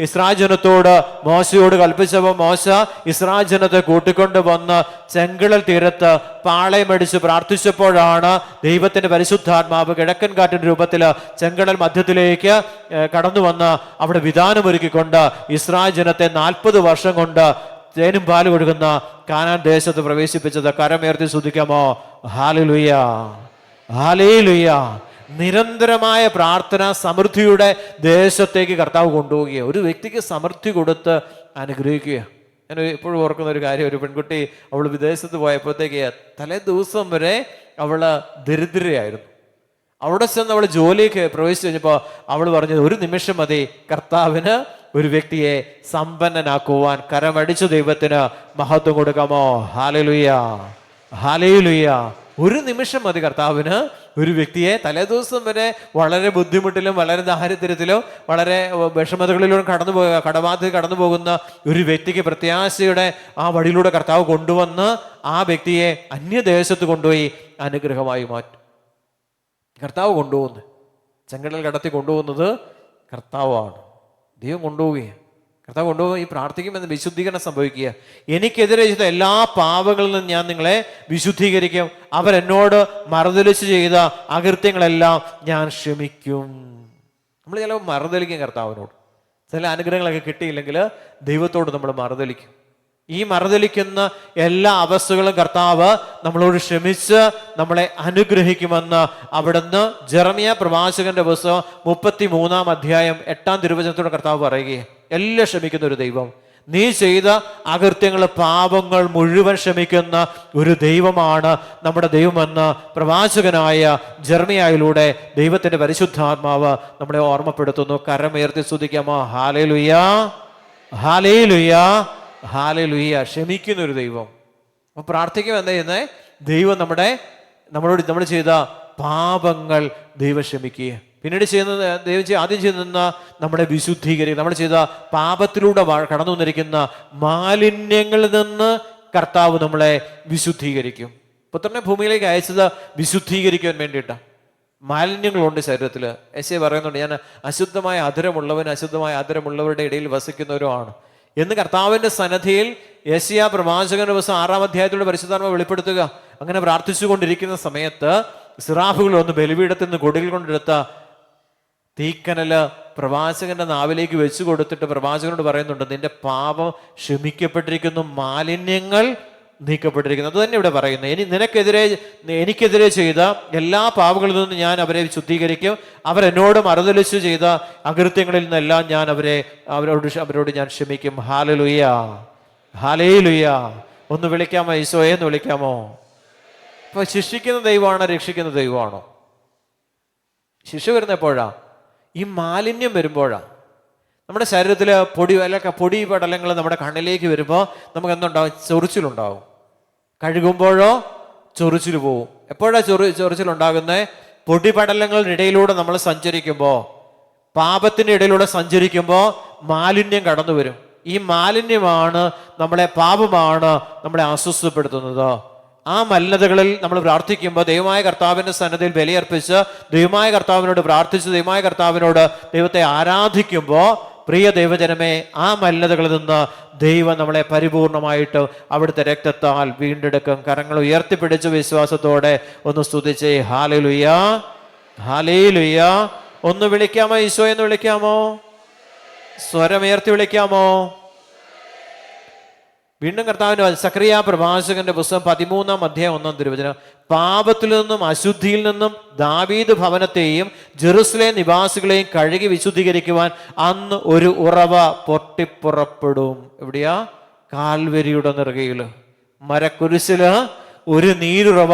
ഇസ്രായേൽ ജനത്തോട് മോശയോട് കൽപ്പിച്ചപ്പോൾ മോശ ഇസ്രായേൽ ജനത്തെ കൂട്ടിക്കൊണ്ട് വന്ന് ചെങ്കടൽ തീരത്ത് പാളയമടിച്ച് പ്രാർത്ഥിച്ചപ്പോഴാണ് ദൈവത്തിന്റെ പരിശുദ്ധാത്മാവ് കിഴക്കൻ കാറ്റിന്റെ രൂപത്തിൽ ചെങ്കടൽ മധ്യത്തിലേക്ക് കടന്നു വന്ന് അവിടെ വിധാനമൊരുക്കിക്കൊണ്ട് ഇസ്രായേൽ ജനത്തെ 40 വർഷം കൊണ്ട് തേനും പാല് കൊടുക്കുന്ന കാനാൻ ദേശത്ത് പ്രവേശിപ്പിച്ചത്. കരമേർത്തി സ്തുതിക്കാമോ? Hallelujah, hallelujah. നിരന്തരമായ പ്രാർത്ഥന സമൃദ്ധിയുടെ ദേശത്തേക്ക് കർത്താവ് കൊണ്ടുപോവുകയാണ്. ഒരു വ്യക്തിക്ക് സമൃദ്ധി കൊടുത്ത് അനുഗ്രഹിക്കുക. ഞാൻ എപ്പോഴും ഓർക്കുന്ന ഒരു കാര്യം, ഒരു പെൺകുട്ടി അവൾ വിദേശത്ത് പോയപ്പോഴത്തേക്ക് തലേ ദിവസം വരെ അവള് ദരിദ്രയായിരുന്നു. അവിടെ ചെന്ന് അവൾ ജോലിക്ക് പ്രവേശിച്ചു കഴിഞ്ഞപ്പോൾ അവൾ പറഞ്ഞത്, ഒരു നിമിഷം മതി കർത്താവിന് ഒരു വ്യക്തിയെ സമ്പന്നനാക്കുവാൻ. കരമടിച്ചു ദൈവത്തിന് മഹത്വം കൊടുക്കാമോ? Hallelujah, hallelujah. ഒരു നിമിഷം മതി കർത്താവിന് ഒരു വ്യക്തിയെ. തലേദിവസം വരെ വളരെ ബുദ്ധിമുട്ടിലും വളരെ ദാരിദ്ര്യത്തിലും വളരെ വിഷമതകളിലും കടബാധ്യത കടന്നു പോകുന്ന ഒരു വ്യക്തിക്ക് പ്രത്യാശയുടെ ആ വഴിയിലൂടെ കർത്താവ് കൊണ്ടുവന്ന് ആ വ്യക്തിയെ അന്യദേശത്ത് കൊണ്ടുപോയി അനുഗ്രഹമായി മാറ്റും. കർത്താവ് കൊണ്ടുപോകുന്നത്, ചെങ്കടൽ കടത്തി കൊണ്ടുപോകുന്നത് കർത്താവാണ്. ദൈവം കൊണ്ടുപോവുകയാണ്. കർത്താവ് കൊണ്ടുപോകുക. ഈ പ്രാർത്ഥിക്കുമെന്ന് വിശുദ്ധീകരണം സംഭവിക്കുക. എനിക്കെതിരെ ചെയ്ത എല്ലാ പാപങ്ങളിൽ നിന്നും ഞാൻ നിങ്ങളെ വിശുദ്ധീകരിക്കും. അവരെന്നോട് മറുതലിച്ച് ചെയ്ത അകൃത്യങ്ങളെല്ലാം ഞാൻ ക്ഷമിക്കും. നമ്മൾ ചിലപ്പോൾ മറുതലിക്കും കർത്താവിനോട്. ചില അനുഗ്രഹങ്ങളൊക്കെ കിട്ടിയില്ലെങ്കിൽ ദൈവത്തോട് നമ്മൾ മറുതലിക്കും. ഈ മറുതലിക്കുന്ന എല്ലാ അവസ്ഥകളും കർത്താവ് നമ്മളോട് ക്ഷമിച്ച് നമ്മളെ അനുഗ്രഹിക്കുമെന്ന് അവിടുന്ന് ജെറമിയ പ്രവാചകന്റെ പുസ്തകം 33-ാം അധ്യായം 8-ാം തിരുവചനത്തോടെ കർത്താവ് പറയുകയാണ്. എല്ലാം ക്ഷമിക്കുന്ന ഒരു ദൈവം, നീ ചെയ്ത അകൃത്യങ്ങൾ, പാപങ്ങൾ മുഴുവൻ ക്ഷമിക്കുന്ന ഒരു ദൈവമാണ് നമ്മുടെ ദൈവമെന്ന് പ്രവാചകനായ ജെറമിയായിലൂടെ ദൈവത്തിന്റെ പരിശുദ്ധാത്മാവ് നമ്മളെ ഓർമ്മപ്പെടുത്തുന്നു. കരമുയർത്തി സ്തുതിക്കാമോ? Hallelujah, hallelujah, hallelujah. ക്ഷമിക്കുന്ന ഒരു ദൈവം. അപ്പൊ പ്രാർത്ഥിക്കുമ്പോൾ എന്താ ചെയ്യുന്നത്? ദൈവം നമ്മളോട് നമ്മൾ ചെയ്ത പാപങ്ങൾ ദൈവം ക്ഷമിക്കുക. പിന്നീട് ചെയ്യുന്നത് ദൈവം ആദ്യം ചെയ്യുന്ന നമ്മുടെ വിശുദ്ധീകരിക്കുക. നമ്മൾ ചെയ്ത പാപത്തിലൂടെ കടന്നു വന്നിരിക്കുന്ന മാലിന്യങ്ങളിൽ നിന്ന് കർത്താവ് നമ്മളെ വിശുദ്ധീകരിക്കും. പുത്രനെ ഭൂമിയിലേക്ക് അയച്ചത് വിശുദ്ധീകരിക്കാൻ വേണ്ടിയിട്ടാണ്. മാലിന്യങ്ങളുണ്ട് ശരീരത്തിൽ. യെശയ്യാ പറയുന്നുണ്ട്, ഞാൻ അശുദ്ധമായ അധരമുള്ളവരുടെ ഇടയിൽ വസിക്കുന്നവരുമാണ് എന്ന് കർത്താവിന്റെ സന്നിധിയിൽ യെശയ്യാ പ്രവാചകന്റെ ദിവസം 6-ാം അധ്യായത്തിലൂടെ പരിശുദ്ധാത്മാവ് വെളിപ്പെടുത്തുക. അങ്ങനെ പ്രാർത്ഥിച്ചു കൊണ്ടിരിക്കുന്ന സമയത്ത് സിറാഫുകൾ ഒന്ന് ബലിപീഠത്തിൽ നിന്ന് കൊടികൾ കൊണ്ടെടുത്ത തീക്കനല് പ്രവാചകന്റെ നാവിലേക്ക് വെച്ചു കൊടുത്തിട്ട് പ്രവാചകനോട് പറയുന്നുണ്ട്, നിന്റെ പാപം ക്ഷമിക്കപ്പെട്ടിരിക്കുന്നു, മാലിന്യങ്ങൾ നീക്കപ്പെട്ടിരിക്കുന്നു. അത് തന്നെ ഇവിടെ പറയുന്നു. എനിക്കെതിരെ ചെയ്ത എല്ലാ പാപങ്ങളിൽ നിന്നും ഞാൻ അവരെ ശുദ്ധീകരിക്കും. അവരെന്നോട് മറുതലിച്ചു ചെയ്ത അകൃത്യങ്ങളിൽ നിന്നെല്ലാം ഞാൻ അവരോട് ഞാൻ ക്ഷമിക്കും. Hallelujah, hallelujah. ഒന്ന് വിളിക്കാമോ? ഈശോയെ എന്ന് വിളിക്കാമോ? അപ്പൊ ശിക്ഷിക്കുന്ന ദൈവമാണോ രക്ഷിക്കുന്ന ദൈവമാണോ? ശിക്ഷ വരുന്ന എപ്പോഴാ? ഈ മാലിന്യം വരുമ്പോഴാ. നമ്മുടെ ശരീരത്തിൽ പൊടി പടലങ്ങൾ നമ്മുടെ കണ്ണിലേക്ക് വരുമ്പോൾ നമുക്ക് എന്തുണ്ടാവും? ചൊറിച്ചിലുണ്ടാവും. കഴുകുമ്പോഴോ ചൊറിച്ചിൽ പോവും. എപ്പോഴാ ചൊറിച്ചിലുണ്ടാകുന്നത്? പൊടിപടലങ്ങളുടെ ഇടയിലൂടെ നമ്മൾ സഞ്ചരിക്കുമ്പോൾ, പാപത്തിന്റെ ഇടയിലൂടെ സഞ്ചരിക്കുമ്പോൾ മാലിന്യം കടന്നു വരും. ഈ മാലിന്യമാണ് പാപമാണ് നമ്മളെ അസ്വസ്ഥപ്പെടുത്തുന്നത്. ആ മലിനതകളിൽ നമ്മൾ പ്രാർത്ഥിക്കുമ്പോൾ ദൈവമായ കർത്താവിന്റെ സന്നിധിയിൽ ബലിയർപ്പിച്ച് ദൈവമായ കർത്താവിനോട് പ്രാർത്ഥിച്ച് ദൈവമായ കർത്താവിനോട് ദൈവത്തെ ആരാധിക്കുമ്പോൾ, പ്രിയ ദൈവജനമേ, ആ മലിനതകളിൽ നിന്ന് ദൈവം നമ്മളെ പരിപൂർണമായിട്ട് അവിടുത്തെ രക്തത്താൽ വീണ്ടെടുക്കും. കരങ്ങൾ ഉയർത്തിപ്പിടിച്ച് വിശ്വാസത്തോടെ ഒന്ന് സ്തുതിച്ചേ. Hallelujah, hallelujah. ഒന്ന് വിളിക്കാമോ? ഈശോ എന്ന് വിളിക്കാമോ? സ്വരമുയർത്തി വിളിക്കാമോ? വീണ്ടും കർത്താവിന്റെ സക്കറിയ പ്രവാചകന്റെ പുസ്തകം 13-ാം അധ്യായം 1-ാം തിരുവചനം, പാപത്തിൽ നിന്നും അശുദ്ധിയിൽ നിന്നും ദാവീദ് ഭവനത്തെയും ജെറുസലേം നിവാസികളെയും കഴുകി വിശുദ്ധീകരിക്കുവാൻ അന്ന് ഒരു ഉറവ പൊട്ടിപ്പുറപ്പെടും. എവിടെയാ? കാൽവരിയുടെ നെറുകയില്, മരക്കുരിശില് ഒരു നീരുറവ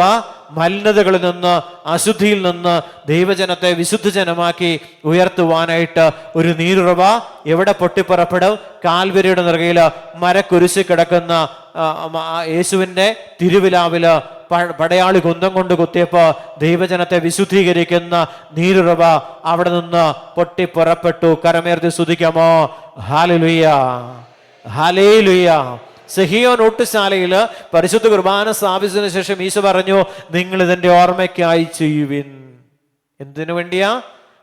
മലിനതകളിൽ നിന്ന്, അശുദ്ധിയിൽ നിന്ന് ദൈവജനത്തെ വിശുദ്ധജനമാക്കി ഉയർത്തുവാനായിട്ട് ഒരു നീരുറവ എവിടെ പൊട്ടിപ്പുറപ്പെടും? കാൽവരിയുടെ നെറുകയില് മരക്കുരിശി കിടക്കുന്ന യേശുവിന്റെ തിരുവിലാവില് പടയാളി കുന്തം കൊണ്ട് കുത്തിയപ്പോ ദൈവജനത്തെ വിശുദ്ധീകരിക്കുന്ന നീരുറവ അവിടെ നിന്ന് പൊട്ടിപ്പുറപ്പെട്ടു. കരമേർത്തി സ്തുതിക്കാമോ? Hallelujah, hallelujah. സിഹിയോൻ ഊട്ടുശാലയില് പരിശുദ്ധ കുർബാന സ്ഥാപിച്ചതിനു ശേഷം ഈശോ പറഞ്ഞു, നിങ്ങൾ ഇതിന്റെ ഓർമ്മയ്ക്കായി ചെയ്യുവിൻ. എന്തിനു വേണ്ടിയാ?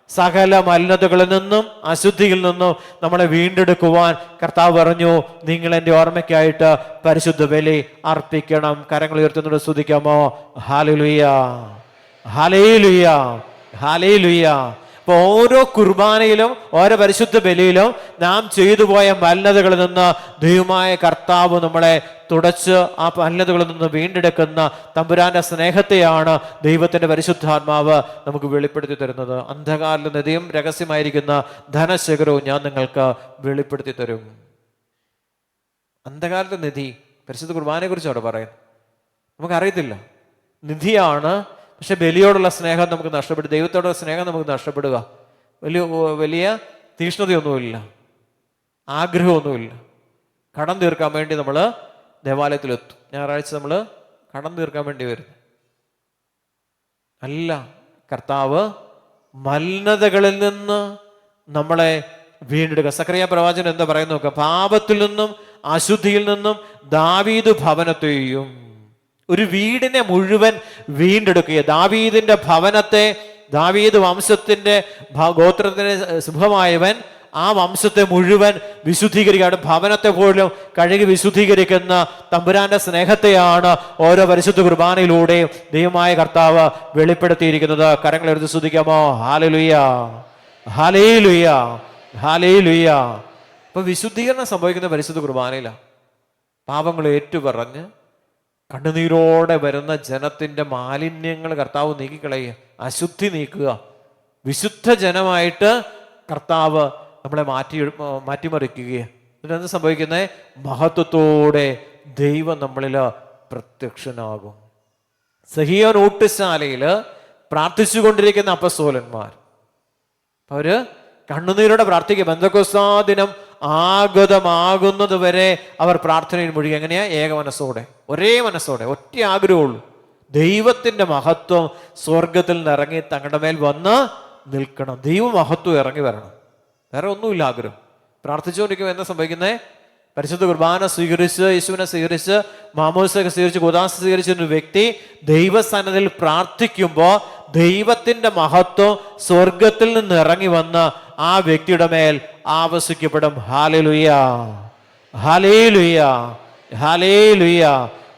സകല മലിനതകളിൽ നിന്നും അശുദ്ധിയിൽ നിന്നും നമ്മളെ വീണ്ടെടുക്കുവാൻ കർത്താവ് പറഞ്ഞു, നിങ്ങൾ എൻ്റെ ഓർമ്മയ്ക്കായിട്ട് പരിശുദ്ധ ബലി അർപ്പിക്കണം. കരങ്ങൾ ഉയർത്തുന്നോട് സ്തുതിക്കാമോ? Hallelujah, hallelujah, hallelujah. അപ്പൊ ഓരോ കുർബാനയിലും ഓരോ പരിശുദ്ധ ബലിയിലും നാം ചെയ്തു പോയ മലിനതകളിൽ നിന്ന് ദൈവമായ കർത്താവ് നമ്മളെ തുടച്ച് ആ മലിനതകളിൽ നിന്ന് വീണ്ടെടുക്കുന്ന തമ്പുരാന്റെ സ്നേഹത്തെയാണ് ദൈവത്തിന്റെ പരിശുദ്ധാത്മാവ് നമുക്ക് വെളിപ്പെടുത്തി തരുന്നത്. അന്ധകാരിലെ നിധിയും രഹസ്യമായിരിക്കുന്ന ധനശേഖരവും ഞാൻ നിങ്ങൾക്ക് വെളിപ്പെടുത്തി തരും. അന്ധകാരത്തെ നിധി പരിശുദ്ധ കുർബാനയെ കുറിച്ച് അവിടെ പറയുന്നത് നമുക്കറിയത്തില്ല. നിധിയാണ്, പക്ഷെ ബലിയോടുള്ള സ്നേഹം നമുക്ക് നഷ്ടപ്പെടും. ദൈവത്തോടുള്ള സ്നേഹം നമുക്ക് നഷ്ടപ്പെടുക. വലിയ തീഷ്ണതയൊന്നുമില്ല, ആഗ്രഹമൊന്നുമില്ല. കടം തീർക്കാൻ വേണ്ടി നമ്മൾ ദേവാലയത്തിലെത്തും. ഞായറാഴ്ച നമ്മൾ കടം തീർക്കാൻ വേണ്ടി വരുന്നു. അല്ല, കർത്താവ് മലിനതകളിൽ നിന്ന് നമ്മളെ വീണ്ടെടുക്കുക. സക്കറിയ പ്രവാചകൻ എന്താ പറയുന്നത് നോക്കുക? പാപത്തിൽ നിന്നും അശുദ്ധിയിൽ നിന്നും ദാവീദ് ഭവനത്തെയും, ഒരു വീടിനെ മുഴുവൻ വീണ്ടെടുക്കുക. ദാവീദിന്റെ ഭവനത്തെ, ദാവീദ് വംശത്തിന്റെ ഗോത്രത്തിന് ശുഭമായവൻ, ആ വംശത്തെ മുഴുവൻ വിശുദ്ധീകരിക്കുകയാണ്. ഭവനത്തെ പോലും കഴുകി വിശുദ്ധീകരിക്കുന്ന തമ്പുരാന്റെ സ്നേഹത്തെയാണ് ഓരോ പരിശുദ്ധ കുർബാനയിലൂടെയും ദൈവമായ കർത്താവ് വെളിപ്പെടുത്തിയിരിക്കുന്നത്. കരങ്ങളെടുത്ത് സ്തുതിക്കാമോ? Hallelujah, hallelujah, hallelujah. അപ്പൊ വിശുദ്ധീകരണം സംഭവിക്കുന്ന പരിശുദ്ധ കുർബാനയിലാണ്. പാപങ്ങൾ ഏറ്റുപറഞ്ഞ് കണ്ണുനീരോടെ വരുന്ന ജനത്തിന്റെ മാലിന്യങ്ങൾ കർത്താവ് നീക്കിക്കളയുക, അശുദ്ധി നീക്കുക. വിശുദ്ധ ജനമായിട്ട് കർത്താവ് നമ്മളെ മാറ്റിമറിക്കുകയാണ്. എന്നിട്ട് എന്ത് സംഭവിക്കുന്നത്? മഹത്വത്തോടെ ദൈവം നമ്മളിൽ പ്രത്യക്ഷനാകും. സിഹിയോൻ ഊട്ടുശാലയിൽ പ്രാർത്ഥിച്ചു കൊണ്ടിരിക്കുന്ന അപ്പസ്തോലന്മാർ, അവര് കണ്ണുനീരോടെ പ്രാർത്ഥിക്കുക. പെന്തക്കോസ്താ ദിനം ആഗതമാകുന്നത് വരെ അവർ പ്രാർത്ഥനയിൽ മുഴുകി. എങ്ങനെയാ? ഏക മനസ്സോടെ, ഒരേ മനസ്സോടെ, ഒറ്റ ആഗ്രഹമുള്ളൂ, ദൈവത്തിന്റെ മഹത്വം സ്വർഗത്തിൽ നിന്ന് ഇറങ്ങി തങ്ങളുടെ മേൽ വന്ന് നിൽക്കണം. ദൈവമഹത്വം ഇറങ്ങി വരണം. വേറെ ഒന്നുമില്ല ആഗ്രഹം. പ്രാർത്ഥിച്ചുകൊണ്ടിരിക്കുമ്പോൾ എന്താ സംഭവിക്കുന്നത്? പരിശുദ്ധ കുർബാന സ്വീകരിച്ച്, യേശുവിനെ സ്വീകരിച്ച്, മാമോദിസയൊക്കെ സ്വീകരിച്ച്, കൂദാസ സ്വീകരിച്ച ഒരു വ്യക്തി ദൈവസന്നിധിയിൽ പ്രാർത്ഥിക്കുമ്പോൾ ദൈവത്തിന്റെ മഹത്വം സ്വർഗത്തിൽ നിന്ന് ഇറങ്ങി വന്ന് ആ വ്യക്തിയുടെ മേൽ ആവസിക്കപ്പെടും. Hallelujah, hallelujah, hallelujah.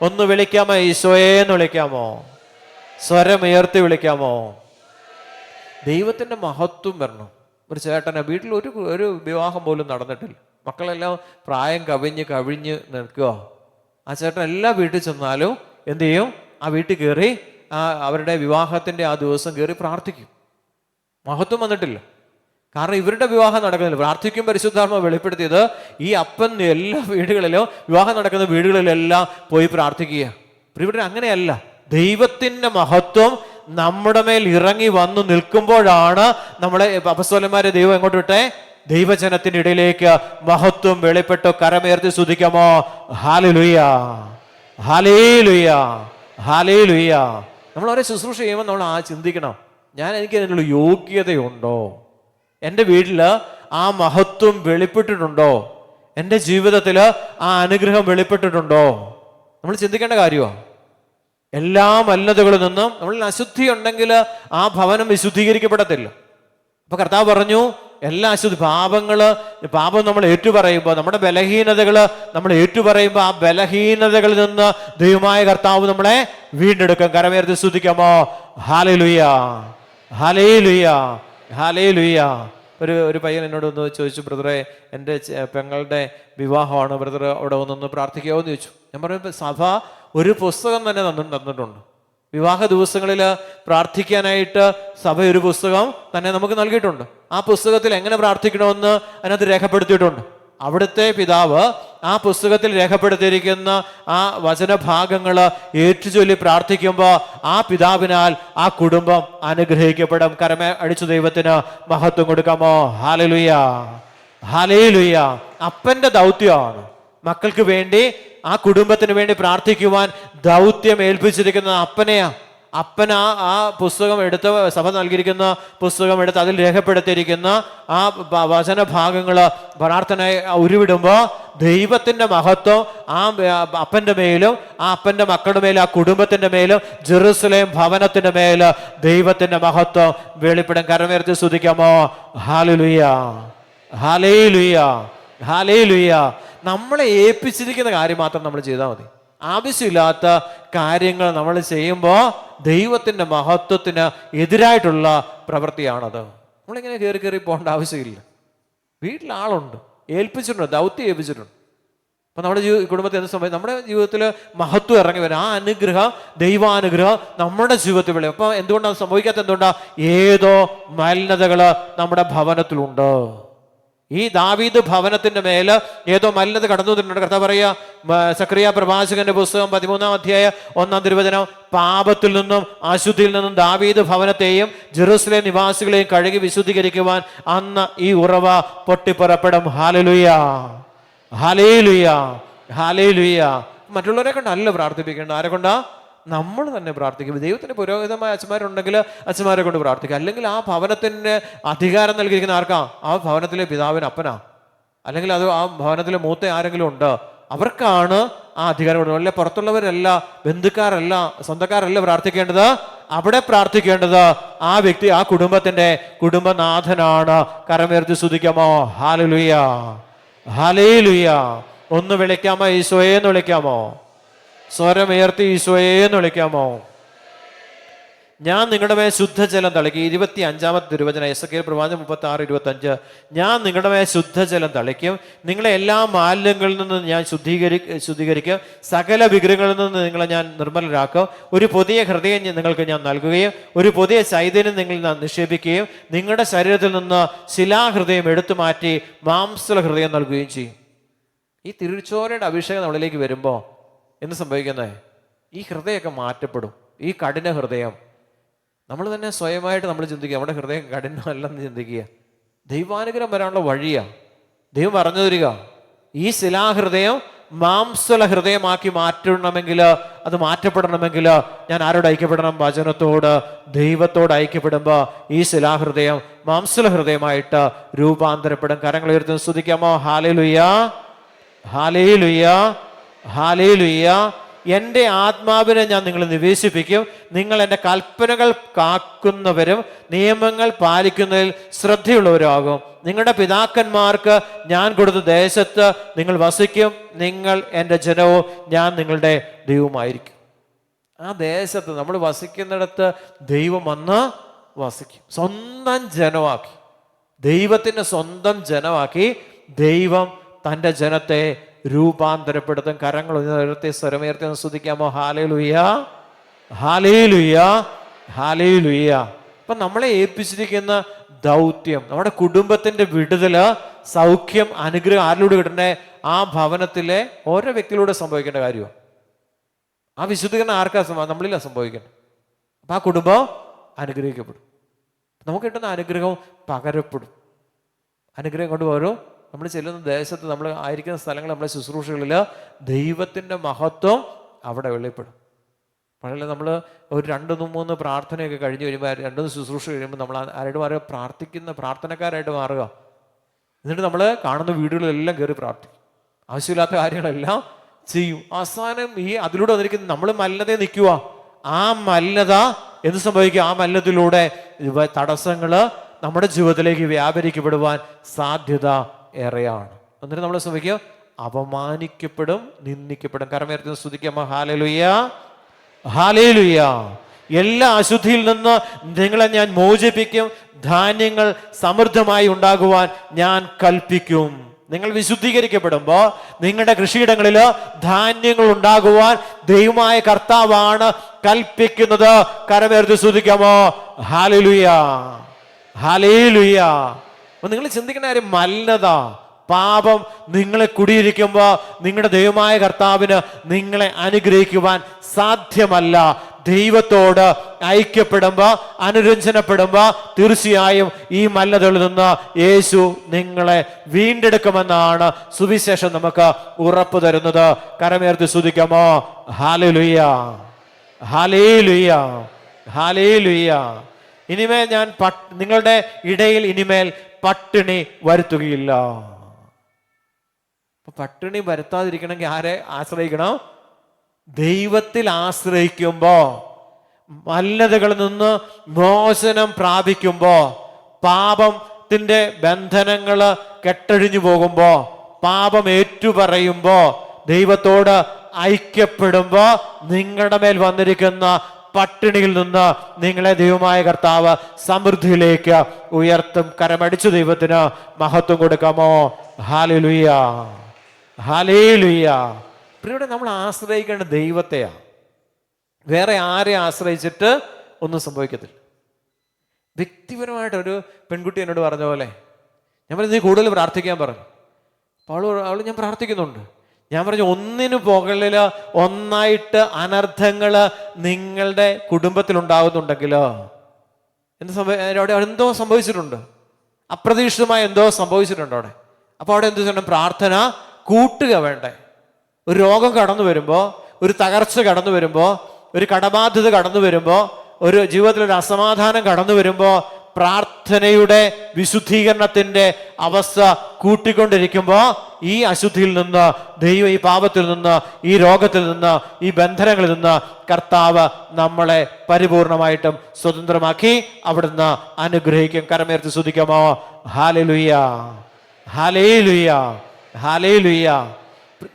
ഒന്ന് വിളിക്കാമോ? ഈശോയെ എന്ന് വിളിക്കാമോ? സ്വരമുയർത്തി വിളിക്കാമോ? ദൈവത്തിന്റെ മഹത്വം വരണം. ഒരു ചേട്ടനെ വീട്ടിൽ ഒരു വിവാഹം പോലും നടന്നിട്ടില്ല. മക്കളെല്ലാം പ്രായം കവിഞ്ഞ് നിൽക്കുക. ആ ചേട്ടൻ എല്ലാ വീട്ടിൽ ചെന്നാലും എന്ത് ചെയ്യും? ആ വീട്ടിൽ കയറി അവരുടെ വിവാഹത്തിന്റെ ആ ദിവസം കയറി പ്രാർത്ഥിക്കും. മഹത്വം വന്നിട്ടില്ല. കാരണം ഇവരുടെ വിവാഹം നടക്കുന്നില്ല. പ്രാർത്ഥിക്കും പരിശുദ്ധാത്മാവ് വെളിപ്പെടുത്തിയത് ഈ അപ്പൻ എല്ലാ വീടുകളിലും, വിവാഹം നടക്കുന്ന വീടുകളിലെല്ലാം പോയി പ്രാർത്ഥിക്കുക. ഇവിടെ അങ്ങനെയല്ല. ദൈവത്തിന്റെ മഹത്വം നമ്മുടെ മേൽ ഇറങ്ങി വന്നു നിൽക്കുമ്പോഴാണ് നമ്മളെ അപ്പസ്തോലന്മാരെ ദൈവം എങ്ങോട്ട് വിട്ടേ? ദൈവജനത്തിന്റെ ഇടയിലേക്ക് മഹത്വം വെളിപ്പെട്ടു. കരമുയർത്തി സ്തുതിക്കാമോ? Hallelujah, hallelujah, hallelujah. നമ്മൾ ഓരോ ശുശ്രൂഷ ചെയ്യുമ്പോൾ നമ്മൾ ചിന്തിക്കണം, എനിക്ക് അതിനുള്ള യോഗ്യതയുണ്ടോ? എൻ്റെ വീട്ടിൽ ആ മഹത്വം വെളിപ്പെട്ടിട്ടുണ്ടോ? എൻ്റെ ജീവിതത്തിൽ ആ അനുഗ്രഹം വെളിപ്പെട്ടിട്ടുണ്ടോ? നമ്മൾ ചിന്തിക്കേണ്ട കാര്യമാണ്. എല്ലാ മലിനതകളിൽ നിന്നും നമ്മളിൽ അശുദ്ധി ഉണ്ടെങ്കിൽ ആ ഭവനം വിശുദ്ധീകരിക്കപ്പെടത്തില്ല. അപ്പൊ കർത്താവ് പറഞ്ഞു, എല്ലാ അശുദ്ധി പാപം നമ്മൾ ഏറ്റുപറയുമ്പോൾ, നമ്മുടെ ബലഹീനതകൾ നമ്മൾ ഏറ്റുപറയുമ്പോൾ ആ ബലഹീനതകളിൽ നിന്ന് ദൈവമായ കർത്താവ് നമ്മളെ വീണ്ടെടുക്കും. കരമുയർത്തി സ്തുതിക്കാമോ? Hallelujah, hallelujah, hallelujah. ഒരു പയ്യൻ എന്നോട് ഒന്ന് ചോദിച്ചു, ബ്രദറെ എൻ്റെ പെങ്ങളുടെ വിവാഹമാണ്, ബ്രദർ അവിടെ ഒന്നൊന്ന് പ്രാർത്ഥിക്കാമോ എന്ന് ചോദിച്ചു. ഞാൻ പറയുമ്പോൾ സഭ ഒരു പുസ്തകം തന്നെ തന്നിട്ടുണ്ട്. വിവാഹ ദിവസങ്ങളിൽ പ്രാർത്ഥിക്കാനായിട്ട് സഭ ഒരു പുസ്തകം തന്നെ നമുക്ക് നൽകിയിട്ടുണ്ട്. ആ പുസ്തകത്തിൽ എങ്ങനെ പ്രാർത്ഥിക്കണമെന്ന് അതിനകത്ത് രേഖപ്പെടുത്തിയിട്ടുണ്ട്. അവിടുത്തെ പിതാവ് ആ പുസ്തകത്തിൽ രേഖപ്പെടുത്തിയിരിക്കുന്ന ആ വചനഭാഗങ്ങൾ ഏറ്റുചൊല്ലി പ്രാർത്ഥിക്കുമ്പോൾ ആ പിതാവിനാൽ ആ കുടുംബം അനുഗ്രഹിക്കപ്പെടും. കരമേ അടിച്ചു ദൈവത്തിന് മഹത്വം കൊടുക്കാമോ? Hallelujah, hallelujah. അപ്പന്റെ ദൗത്യമാണ് മക്കൾക്ക് വേണ്ടി, ആ കുടുംബത്തിന് വേണ്ടി പ്രാർത്ഥിക്കുവാൻ ദൗത്യം ഏൽപ്പിച്ചിരിക്കുന്ന അപ്പനെയാ. അപ്പൻ ആ പുസ്തകം എടുത്ത്, സഭ നൽകിയിരിക്കുന്ന പുസ്തകം എടുത്ത് അതിൽ രേഖപ്പെടുത്തിയിരിക്കുന്ന ആ വചനഭാഗങ്ങൾ പ്രാർത്ഥന ഉരുവിടുമ്പോൾ ദൈവത്തിന്റെ മഹത്വം ആ അപ്പന്റെ മേലും, ആ അപ്പന്റെ മക്കളുടെ മേലും, ആ കുടുംബത്തിന്റെ മേലും, ജെറുസലേം ഭവനത്തിന്റെ മേല് ദൈവത്തിന്റെ മഹത്വം വെളിപ്പെടും. കരമുയർത്തി സ്തുതിക്കാമോ? Hallelujah, hallelujah, hallelujah. നമ്മളെ ഏൽപ്പിച്ചിരിക്കുന്ന കാര്യം മാത്രം നമ്മൾ ചെയ്താൽ മതി. ആവശ്യമില്ലാത്ത കാര്യങ്ങൾ നമ്മൾ ചെയ്യുമ്പോൾ ദൈവത്തിന്റെ മഹത്വത്തിന് എതിരായിട്ടുള്ള പ്രവൃത്തിയാണത്. നമ്മളിങ്ങനെ കയറി പോകേണ്ട ആവശ്യമില്ല. വീട്ടിൽ ആളുണ്ട്, ഏൽപ്പിച്ചിട്ടുണ്ട്, ദൗത്യം ഏൽപ്പിച്ചിട്ടുണ്ട്. അപ്പൊ നമ്മുടെ കുടുംബത്തിൽ എന്ത് സംഭവിക്കും? നമ്മുടെ ജീവിതത്തിൽ മഹത്വം ഇറങ്ങി വരും. ആ അനുഗ്രഹം, ദൈവാനുഗ്രഹം നമ്മുടെ ജീവിതത്തിൽ വിളയും. അപ്പൊ എന്തുകൊണ്ടാണ് സംഭവിക്കാത്ത? എന്തുകൊണ്ടാ? ഏതോ മലിനതകള് നമ്മുടെ ഭവനത്തിലുണ്ട്. ഈ ദാവീദ് ഭവനത്തിന്റെ മേല് ഏതോ മലിനത കടന്നു വന്നിട്ടുണ്ട്. കർത്താവ് പറയാ, സക്കറിയ പ്രവാചകന്റെ പുസ്തകം 13-ാം അധ്യായം 1-ാം തിരുവചനം, പാപത്തിൽ നിന്നും അശുദ്ധിയിൽ നിന്നും ദാവീദ് ഭവനത്തെയും ജെറുസലേം നിവാസികളെയും കഴുകി വിശുദ്ധീകരിക്കുവാൻ അന്ന് ഈ ഉറവ പൊട്ടിപ്പുറപ്പെടും. Hallelujah, hallelujah, hallelujah. മറ്റുള്ളവരെ കൊണ്ടല്ല പ്രാർത്ഥിപ്പിക്കേണ്ട. ആരെ കൊണ്ടാ? നമ്മൾ തന്നെ പ്രാർത്ഥിക്കും. ദൈവത്തിന് പുരോഹിതമായ അച്ഛന്മാരുണ്ടെങ്കിൽ അച്ഛന്മാരെ കൊണ്ട് പ്രാർത്ഥിക്കുക. അല്ലെങ്കിൽ ആ ഭവനത്തിന് അധികാരം നൽകിയിരിക്കുന്ന ആർക്കാ? ആ ഭവനത്തിലെ പിതാവിന്, അപ്പനാ. അല്ലെങ്കിൽ അത് ആ ഭവനത്തിലെ മൂത്ത ആരെങ്കിലും ഉണ്ട്, അവർക്കാണ് ആ അധികാരം കൊടുക്കുന്നത്. അല്ലെ പുറത്തുള്ളവരല്ല, ബന്ധുക്കാരല്ല, സ്വന്തക്കാരല്ല പ്രാർത്ഥിക്കേണ്ടത്. അവിടെ പ്രാർത്ഥിക്കേണ്ടത് ആ വ്യക്തി, ആ കുടുംബത്തിന്റെ കുടുംബനാഥനാണ്. കരമുയർത്തി സ്തുതിക്കാമോ? Hallelujah, hallelujah. ഒന്ന് വിളിക്കാമോ? ഈശോയെ എന്ന് വിളിക്കാമോ? സ്വരമുയർത്തി ഈശോയെ എന്ന് വിളിക്കാമോ? ഞാൻ നിങ്ങളുടെ മേൽ ശുദ്ധജലം തളിക്കും. 25-ാമത്തെ തിരുവചനം, എസെക്കിയേൽ പ്രവാചകൻ 36-25. ഞാൻ നിങ്ങളുടെ മേൽ ശുദ്ധജലം തളിക്കും, നിങ്ങളെ എല്ലാ മാലിന്യങ്ങളിൽ നിന്ന് ഞാൻ ശുദ്ധീകരിക്കും, സകല വിഗ്രഹങ്ങളിൽ നിന്ന് നിങ്ങളെ ഞാൻ നിർമ്മലരാക്കും. ഒരു പുതിയ ഹൃദയം നിങ്ങൾക്ക് ഞാൻ നൽകുകയും ഒരു പുതിയ ചൈതന്യം നിങ്ങളിൽ നിക്ഷേപിക്കുകയും നിങ്ങളുടെ ശരീരത്തിൽ നിന്ന് ശിലാഹൃദയം എടുത്തു മാറ്റി മാംസല ഹൃദയം നൽകുകയും ചെയ്യും. ഈ തിരുച്ചോരയുടെ അഭിഷേകം നമ്മളിലേക്ക് വരുമ്പോൾ എന്ത് സംഭവിക്കുന്നത്? ഈ ഹൃദയമൊക്കെ മാറ്റപ്പെടും. ഈ കഠിന ഹൃദയം നമ്മൾ തന്നെ സ്വയമായിട്ട് നമ്മൾ ചിന്തിക്കുക, നമ്മുടെ ഹൃദയം കഠിനമല്ലെന്ന് ചിന്തിക്കുക. ദൈവാനുഗ്രഹം വരാനുള്ള വഴിയാ. ദൈവം പറഞ്ഞു തരിക, ഈ ശിലാഹൃദയം മാംസല ഹൃദയമാക്കി മാറ്റണമെങ്കിൽ, അത് മാറ്റപ്പെടണമെങ്കിൽ ഞാൻ ആരോട് ഐക്യപ്പെടണം? വചനത്തോട്, ദൈവത്തോട് ഐക്യപ്പെടുമ്പോൾ ഈ ശിലാഹൃദയം മാംസല ഹൃദയമായിട്ട് രൂപാന്തരപ്പെടും. കരങ്ങൾ ഉയർത്തി സ്തുതിക്കാമോ? Hallelujah, hallelujah, hallelujah. എൻ്റെ ആത്മാവിനെ ഞാൻ നിങ്ങളെ നിവേശിപ്പിക്കും. നിങ്ങൾ എൻ്റെ കൽപ്പനകൾ കാക്കുന്നവരും നിയമങ്ങൾ പാലിക്കുന്നതിൽ ശ്രദ്ധയുള്ളവരാകും. നിങ്ങളുടെ പിതാക്കന്മാർക്ക് ഞാൻ കൊടുത്ത ദേശത്ത് നിങ്ങൾ വസിക്കും. നിങ്ങൾ എൻ്റെ ജനവും ഞാൻ നിങ്ങളുടെ ദൈവമായിരിക്കും. ആ ദേശത്ത് നമ്മൾ വസിക്കുന്നിടത്ത് ദൈവം വന്ന് വസിക്കും. സ്വന്തം ജനമാക്കി, ദൈവത്തിൻ്റെ സ്വന്തം ജനമാക്കി ദൈവം തൻ്റെ ജനത്തെ രൂപാന്തരപ്പെടുത്തും. കരങ്ങൾ ഉയർത്തി സ്വരമുയർത്തി സ്തുതിക്കാമോ? Hallelujah, hallelujah, hallelujah. അപ്പൊ നമ്മളെ ഏൽപ്പിച്ചിരിക്കുന്ന ദൗത്യം, നമ്മുടെ കുടുംബത്തിന്റെ വിടുതല്, സൗഖ്യം, അനുഗ്രഹം ആരിലൂടെ കിട്ടണ്ടേ? ആ ഭവനത്തിലെ ഓരോ വ്യക്തിയിലൂടെ സംഭവിക്കേണ്ട കാര്യമാണ്. ആ വിശുദ്ധീകരണം ആർക്കാ നമ്മളില്ല സംഭവിക്കണം. അപ്പൊ ആ കുടുംബം അനുഗ്രഹിക്കപ്പെടും. നമുക്ക് കിട്ടുന്ന അനുഗ്രഹം പകരപ്പെടും. അനുഗ്രഹം കൊണ്ട് ഓരോ നമ്മൾ ചെല്ലുന്ന ദേശത്ത്, നമ്മൾ ആയിരിക്കുന്ന സ്ഥലങ്ങൾ, നമ്മുടെ ശുശ്രൂഷകളിൽ ദൈവത്തിൻ്റെ മഹത്വം അവിടെ വെളിപ്പെടും. പഴയ നമ്മൾ ഒരു 2-3 പ്രാർത്ഥനയൊക്കെ കഴിഞ്ഞ് കഴിയുമ്പോൾ, 2 ശുശ്രൂഷ കഴിയുമ്പോൾ നമ്മൾ ആരായിട്ട് മാറുക? പ്രാർത്ഥനക്കാരായിട്ട് മാറുക. എന്നിട്ട് നമ്മൾ കാണുന്ന വീടുകളിലെല്ലാം കയറി പ്രാർത്ഥിക്കും, ആവശ്യമില്ലാത്ത കാര്യങ്ങളെല്ലാം ചെയ്യും. അവസാനം അതിലൂടെ വന്നിരിക്കുന്ന നമ്മൾ മല്ലതയെ നിൽക്കുക. ആ മല്ലത എന്ത് സംഭവിക്കുക? ആ മല്ലത്തിലൂടെ തടസ്സങ്ങൾ നമ്മുടെ ജീവിതത്തിലേക്ക് വ്യാപരിക്കപ്പെടുവാൻ സാധ്യത ഏറെയാണ്. എന്നിട്ട് നമ്മൾ ശ്രമിക്കുക, അപമാനിക്കപ്പെടും, നിന്ദിക്കപ്പെടും. കരമുയർത്തി സ്തുതിക്കാമോ? Hallelujah, hallelujah. എല്ലാ അശുദ്ധിയിൽ നിന്ന് നിങ്ങളെ ഞാൻ മോചിപ്പിക്കും. ധാന്യങ്ങൾ സമൃദ്ധമായി ഉണ്ടാകുവാൻ ഞാൻ കൽപ്പിക്കും. നിങ്ങൾ വിശുദ്ധീകരിക്കപ്പെടുമ്പോൾ നിങ്ങളുടെ കൃഷിയിടങ്ങളിൽ ധാന്യങ്ങൾ ഉണ്ടാകുവാൻ ദൈവമായ കർത്താവാണ് കൽപ്പിക്കുന്നത്. കരമുയർത്തി സ്തുതിക്കാമോ? Hallelujah, hallelujah. അപ്പൊ നിങ്ങൾ ചിന്തിക്കുന്ന കാര്യം, മലിനത, പാപം നിങ്ങളെ കുടിയിരിക്കുമ്പോൾ നിങ്ങളുടെ ദൈവമായ കർത്താവിന് നിങ്ങളെ അനുഗ്രഹിക്കുവാൻ സാധ്യമല്ല. ദൈവത്തോട് ഐക്യപ്പെടുമ്പോൾ, അനുരഞ്ജനപ്പെടുമ്പോൾ തീർച്ചയായും ഈ മലിനതകളിൽ നിന്ന് യേശു നിങ്ങളെ വീണ്ടെടുക്കുമെന്നാണ് സുവിശേഷം നമുക്ക് ഉറപ്പ് തരുന്നത്. കരമുയർത്തി സ്തുതിക്കാമോ? Hallelujah, hallelujah, hallelujah. ഇനിമേൽ ഞാൻ നിങ്ങളുടെ ഇടയിൽ ഇനിമേൽ പട്ടിണി വരുത്തുകയില്ല. പട്ടിണി വരുത്താതിരിക്കണമെങ്കിൽ ആരെ ആശ്രയിക്കണം? ദൈവത്തിൽ ആശ്രയിക്കുമ്പോ, മലിനതകളിൽ നിന്ന് മോചനം പ്രാപിക്കുമ്പോ, പാപത്തിന്റെ ബന്ധനങ്ങള് കെട്ടഴിഞ്ഞു പോകുമ്പോ, പാപം ഏറ്റുപറയുമ്പോ, ദൈവത്തോട് ഐക്യപ്പെടുമ്പോ നിങ്ങളുടെ മേൽ വന്നിരിക്കുന്ന പട്ടിണിയിൽ നിന്ന് നിങ്ങളെ ദൈവമായ കർത്താവ് സമൃദ്ധിയിലേക്ക് ഉയർത്തും. കരമടിച്ചു ദൈവത്തിന് മഹത്വം കൊടുക്കാമോ? Hallelujah, hallelujah. ഇവിടെ നമ്മൾ ആശ്രയിക്കേണ്ട ദൈവത്തെയാ. വേറെ ആരെ ആശ്രയിച്ചിട്ട് ഒന്നും സംഭവിക്കത്തില്ല. വ്യക്തിപരമായിട്ട് ഒരു പെൺകുട്ടി എന്നോട് പറഞ്ഞ പോലെ, ഞാൻ പറഞ്ഞു നീ കൂടുതൽ പ്രാർത്ഥിക്കാൻ പറഞ്ഞു. അപ്പോൾ അവൾ ഞാൻ പ്രാർത്ഥിക്കുന്നുണ്ട്. ഞാൻ പറഞ്ഞു ഒന്നിനു പുകളിൽ ഒന്നായിട്ട് അനർത്ഥങ്ങൾ നിങ്ങളുടെ കുടുംബത്തിൽ ഉണ്ടാകുന്നുണ്ടെങ്കിലോ അവിടെ എന്തോ സംഭവിച്ചിട്ടുണ്ട്, അപ്രതീക്ഷിതമായി എന്തോ സംഭവിച്ചിട്ടുണ്ട് അവിടെ. അപ്പൊ അവിടെ എന്ത് ചെയ്യണം? പ്രാർത്ഥന കൂട്ടുക വേണ്ടേ? ഒരു രോഗം കടന്നു വരുമ്പോൾ, ഒരു തകർച്ച കടന്നു വരുമ്പോൾ, ഒരു കടബാധ്യത കടന്നു വരുമ്പോൾ, ഒരു ജീവിതത്തിലൊരു അസമാധാനം കടന്നു വരുമ്പോൾ, പ്രാർത്ഥനയുടെ വിശുദ്ധീകരണത്തിന്റെ അവസ്ഥ കൂട്ടിക്കൊണ്ടിരിക്കുമ്പോൾ ഈ അശുദ്ധിയിൽ നിന്ന് ദൈവം, ഈ പാപത്തിൽ നിന്ന്, ഈ രോഗത്തിൽ നിന്ന്, ഈ ബന്ധനങ്ങളിൽ നിന്ന് കർത്താവ് നമ്മളെ പരിപൂർണമായിട്ടും സ്വതന്ത്രമാക്കി അവിടുന്ന് അനുഗ്രഹിക്കും. കരമുയർത്തി സ്തുതിക്കാമോ? Hallelujah, hallelujah, hallelujah.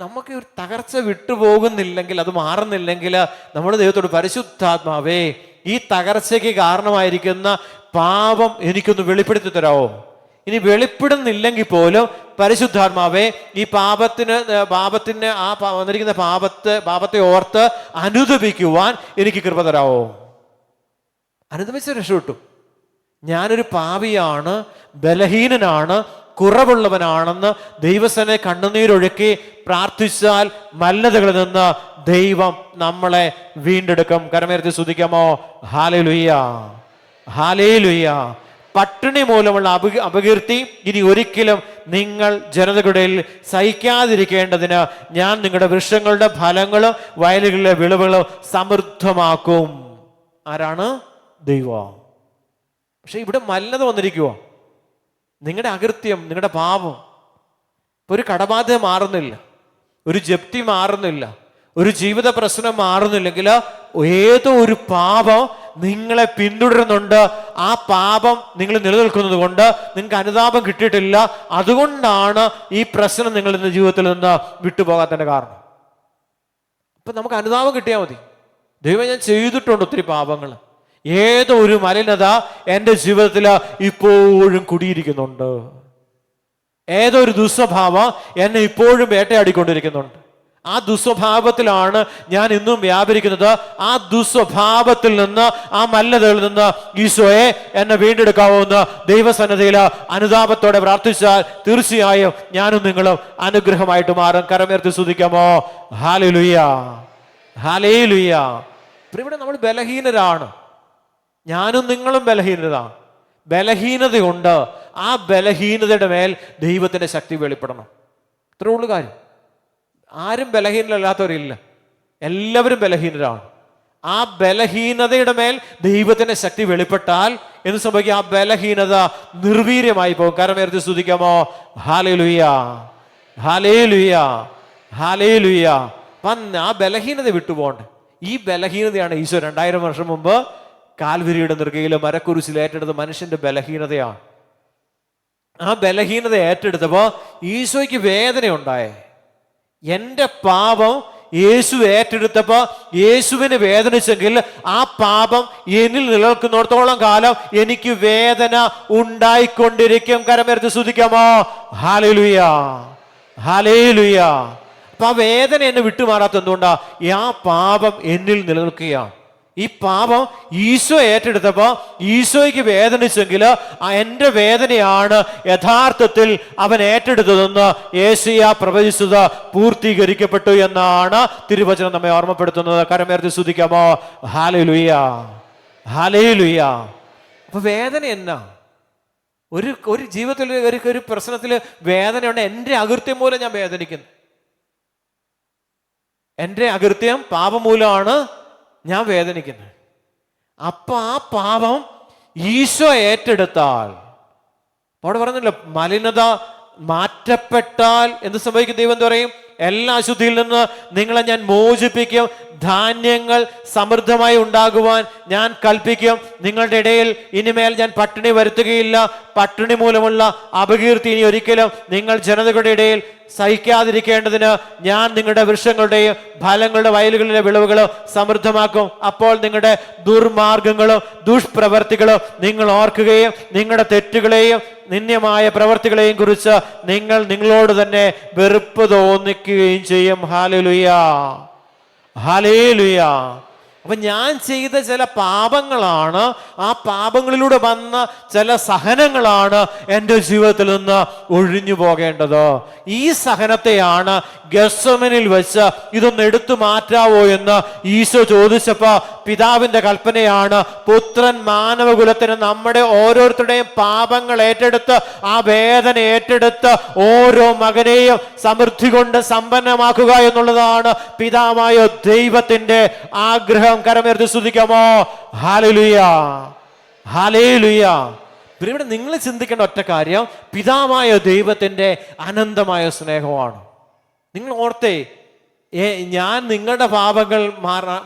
നമുക്ക് ഒരു തകർച്ച വിട്ടുപോകുന്നില്ലെങ്കിൽ, അത് മാറുന്നില്ലെങ്കിൽ നമ്മുടെ ദൈവത്തോട് പരിശുദ്ധാത്മാവേ ഈ തകർച്ചയ്ക്ക് കാരണമായിരിക്കുന്ന പാപം എനിക്കൊന്ന് വെളിപ്പെടുത്തി തരാമോ? ഇനി വെളിപ്പെടുന്നില്ലെങ്കിൽ പോലും പരിശുദ്ധാത്മാവേ ഈ പാപത്തിന് ആ വന്നിരിക്കുന്ന പാപത്തെ ഓർത്ത് അനുദപിക്കുവാൻ എനിക്ക് കൃപ തരാമോ? അനുദപിച്ച് രക്ഷപ്പെട്ടു. ഞാനൊരു പാപിയാണ്, ബലഹീനനാണ്, കുറവുള്ളവനാണെന്ന് ദൈവസനെ കണ്ണുനീരൊഴുക്കി പ്രാർത്ഥിച്ചാൽ മലിനതകളിൽ നിന്ന് ദൈവം നമ്മളെ വീണ്ടെടുക്കും. കരമുയർത്തി സ്തുതിക്കാമോ? Hallelujah, hallelujah. പട്ടിണി മൂലമുള്ള അപകീർത്തി ഇനി ഒരിക്കലും നിങ്ങൾ ജനതകളുടെ സഹിക്കാതിരിക്കേണ്ടതിന് ഞാൻ നിങ്ങളുടെ വൃക്ഷങ്ങളുടെ ഫലങ്ങളും വയലുകളിലെ വിളവുകളും സമൃദ്ധമാക്കും. ആരാണ്? ദൈവം. പക്ഷെ ഇവിടെ മലിനത വന്നിരിക്കുവോ? നിങ്ങളുടെ അകൃത്യം, നിങ്ങളുടെ പാപം. ഇപ്പൊ ഒരു കടബാധ്യത മാറുന്നില്ല, ഒരു ജപ്തി മാറുന്നില്ല, ഒരു ജീവിത പ്രശ്നം മാറുന്നില്ലെങ്കിൽ ഏതോ ഒരു പാപം നിങ്ങളെ പിന്തുടരുന്നുണ്ട്. ആ പാപം നിങ്ങൾ നിലനിൽക്കുന്നത് കൊണ്ട് നിങ്ങൾക്ക് അനുതാപം കിട്ടിയിട്ടില്ല. അതുകൊണ്ടാണ് ഈ പ്രശ്നം നിങ്ങൾ ഇന്ന് ജീവിതത്തിൽ നിന്ന് വിട്ടുപോകാത്തതിന്റെ കാരണം. അപ്പൊ നമുക്ക് അനുതാപം കിട്ടിയാൽ മതി. ദൈവം, ഞാൻ ചെയ്തിട്ടുണ്ട് ഒത്തിരി പാപങ്ങൾ, ഏതോ ഒരു മലിനത എൻ്റെ ജീവിതത്തിൽ ഇപ്പോഴും കുടിയിരിക്കുന്നുണ്ട്, ഏതോ ഒരു ദുസ്വഭാവം എന്നെ ഇപ്പോഴും വേട്ടയാടിക്കൊണ്ടിരിക്കുന്നുണ്ട്. ആ ദുസ്വഭാവത്തിലാണ് ഞാൻ ഇന്നും വ്യാപരിക്കുന്നത്. ആ ദുസ്വഭാവത്തിൽ നിന്ന്, ആ മലിനതയിൽ നിന്ന് ഈശോയെ എന്നെ വീണ്ടെടുക്കാവുന്ന ദൈവസന്നിധിയിൽ അനുതാപത്തോടെ പ്രാർത്ഥിച്ചാൽ തീർച്ചയായും ഞാനും നിങ്ങളും അനുഗ്രഹമായിട്ട് മാറും. കരമേർത്തി സ്തുതിക്കാമോ? Hallelujah, hallelujah. ഇവിടെ നമ്മൾ ബലഹീനരാണ്, ഞാനും നിങ്ങളും ബലഹീനരാണ്. ബലഹീനതയുണ്ട്. ആ ബലഹീനതയുടെ മേൽ ദൈവത്തിന്റെ ശക്തി വെളിപ്പെടണം. ഇത്രേ ഉള്ളൂ കാര്യം. ആരും ബലഹീനരല്ലാത്തവരില്ല, എല്ലാവരും ബലഹീനരാണ്. ആ ബലഹീനതയുടെ മേൽ ദൈവത്തിന്റെ ശക്തി വെളിപ്പെട്ടാൽ എന്ത് സംഭവിക്കും? ആ ബലഹീനത നിർവീര്യമായി പോകും. കരമേർത്തി സ്തുതിക്കാമോ? Hallelujah, hallelujah, hallelujah. ആ ബലഹീനത വിട്ടുപോകണ്ടേ. ഈ ബലഹീനതയാണ് ഈശോ 2000 വർഷം മുമ്പ് കാൽവരിയുടെ നെറുകയിൽ മരക്കുരിശിൽ ഏറ്റെടുത്ത മനുഷ്യന്റെ ബലഹീനതയാണ്. ആ ബലഹീനത ഏറ്റെടുത്തപ്പോ ഈശോയ്ക്ക് വേദന ഉണ്ടായേ. എൻ്റെ പാപം യേശു ഏറ്റെടുത്തപ്പോ യേശുവിന് വേദനിച്ചെങ്കിൽ ആ പാപം എന്നിൽ നിലനിൽക്കുന്നിടത്തോളം കാലം എനിക്ക് വേദന ഉണ്ടായിക്കൊണ്ടിരിക്കും. കരമേർത്തി സ്തുതിക്കാമോ? Hallelujah, hallelujah. അപ്പൊ ആ വേദന എന്നെ വിട്ടുമാറാത്ത എന്തുകൊണ്ടാ? ആ പാപം എന്നിൽ നിലനിൽക്കുകയാണ്. ഈ പാപം ഈശോ ഏറ്റെടുത്തപ്പോ ഈശോയ്ക്ക് വേദനിച്ചെങ്കിൽ എൻ്റെ വേദനയാണ് യഥാർത്ഥത്തിൽ അവൻ ഏറ്റെടുത്തതെന്ന് യേശയ്യാ പ്രവചിച്ചത് പൂർത്തീകരിക്കപ്പെട്ടു എന്നാണ് തിരുവചനം നമ്മെ ഓർമ്മപ്പെടുത്തുന്നത്. കരമേർത്തി സ്തുതിക്കാമോ? Hallelujah, hallelujah. അപ്പൊ വേദന എന്നാ? ഒരു ജീവിതത്തിൽ ഒരു പ്രശ്നത്തിൽ വേദനയുണ്ട്. എൻ്റെ അകൃത്യം മൂലം ഞാൻ വേദനിക്കുന്നു. എൻ്റെ അകൃത്യം പാപം മൂലമാണ് ഞാൻ വേദനിക്കുന്നത്. അപ്പൊ ആ പാപം ഈശോ ഏറ്റെടുത്താൽ, അവിടെ പറഞ്ഞല്ലോ, മലിനത മാറ്റപ്പെട്ടാൽ എന്ത് സംഭവിക്കും? ദൈവം എന്ത് പറയും? എല്ലാ അശുദ്ധിയിൽ നിന്ന് നിങ്ങളെ ഞാൻ മോചിപ്പിക്കും, ധാന്യങ്ങൾ സമൃദ്ധമായി ഉണ്ടാകുവാൻ ഞാൻ കൽപ്പിക്കും, നിങ്ങളുടെ ഇടയിൽ ഇനിമേൽ ഞാൻ പട്ടിണി വരുത്തുകയില്ല, പട്ടിണി മൂലമുള്ള അപകീർത്തി ഇനി ഒരിക്കലും നിങ്ങൾ ജനതകളുടെ ഇടയിൽ സഹിക്കാതിരിക്കേണ്ടതിന് ഞാൻ നിങ്ങളുടെ വൃക്ഷങ്ങളുടെയും ഫലങ്ങളുടെ വയലുകളിലെ വിളവുകളും സമൃദ്ധമാക്കും. അപ്പോൾ നിങ്ങളുടെ ദുർമാർഗങ്ങളും ദുഷ്പ്രവർത്തികളും നിങ്ങൾ ഓർക്കുകയും നിങ്ങളുടെ തെറ്റുകളെയും നിന്ദ്യമായ പ്രവർത്തികളെയും കുറിച്ച് നിങ്ങൾ നിങ്ങളോട് തന്നെ വെറുപ്പ് തോന്നിക്കുകയും ചെയ്യും. Hallelujah, hallelujah. അപ്പൊ ഞാൻ ചെയ്ത ചില പാപങ്ങളാണ്, ആ പാപങ്ങളിലൂടെ വന്ന ചില സഹനങ്ങളാണ് എൻ്റെ ജീവിതത്തിൽ നിന്ന് ഒഴിഞ്ഞു പോകേണ്ടത്. ഈ സഹനത്തെയാണ് ഗെത്സമനിൽ വെച്ച് ഇതൊന്ന് എടുത്തു മാറ്റാവോ എന്ന് ഈശോ ചോദിച്ചപ്പോ പിതാവിന്റെ കൽപ്പനയാണ്, പുത്രൻ മാനവകുലത്തിന് നമ്മുടെ ഓരോരുത്തരുടെയും പാപങ്ങൾ ഏറ്റെടുത്ത് ആ വേദന ഏറ്റെടുത്ത് ഓരോ മകനെയും സമൃദ്ധി കൊണ്ട് സമ്പന്നമാക്കുക എന്നുള്ളതാണ് പിതാവായ ദൈവത്തിന്റെ ആഗ്രഹം. കരമേർത്തി സ്തുതിക്കാമോ? Hallelujah, hallelujah. ഇവിടെ നിങ്ങൾ ചിന്തിക്കേണ്ട ഒറ്റ കാര്യം, പിതാവായ ദൈവത്തിന്റെ അനന്തമായ സ്നേഹമാണ്. നിങ്ങൾ ഓർത്തേ, ഞാൻ നിങ്ങളുടെ പാപങ്ങൾ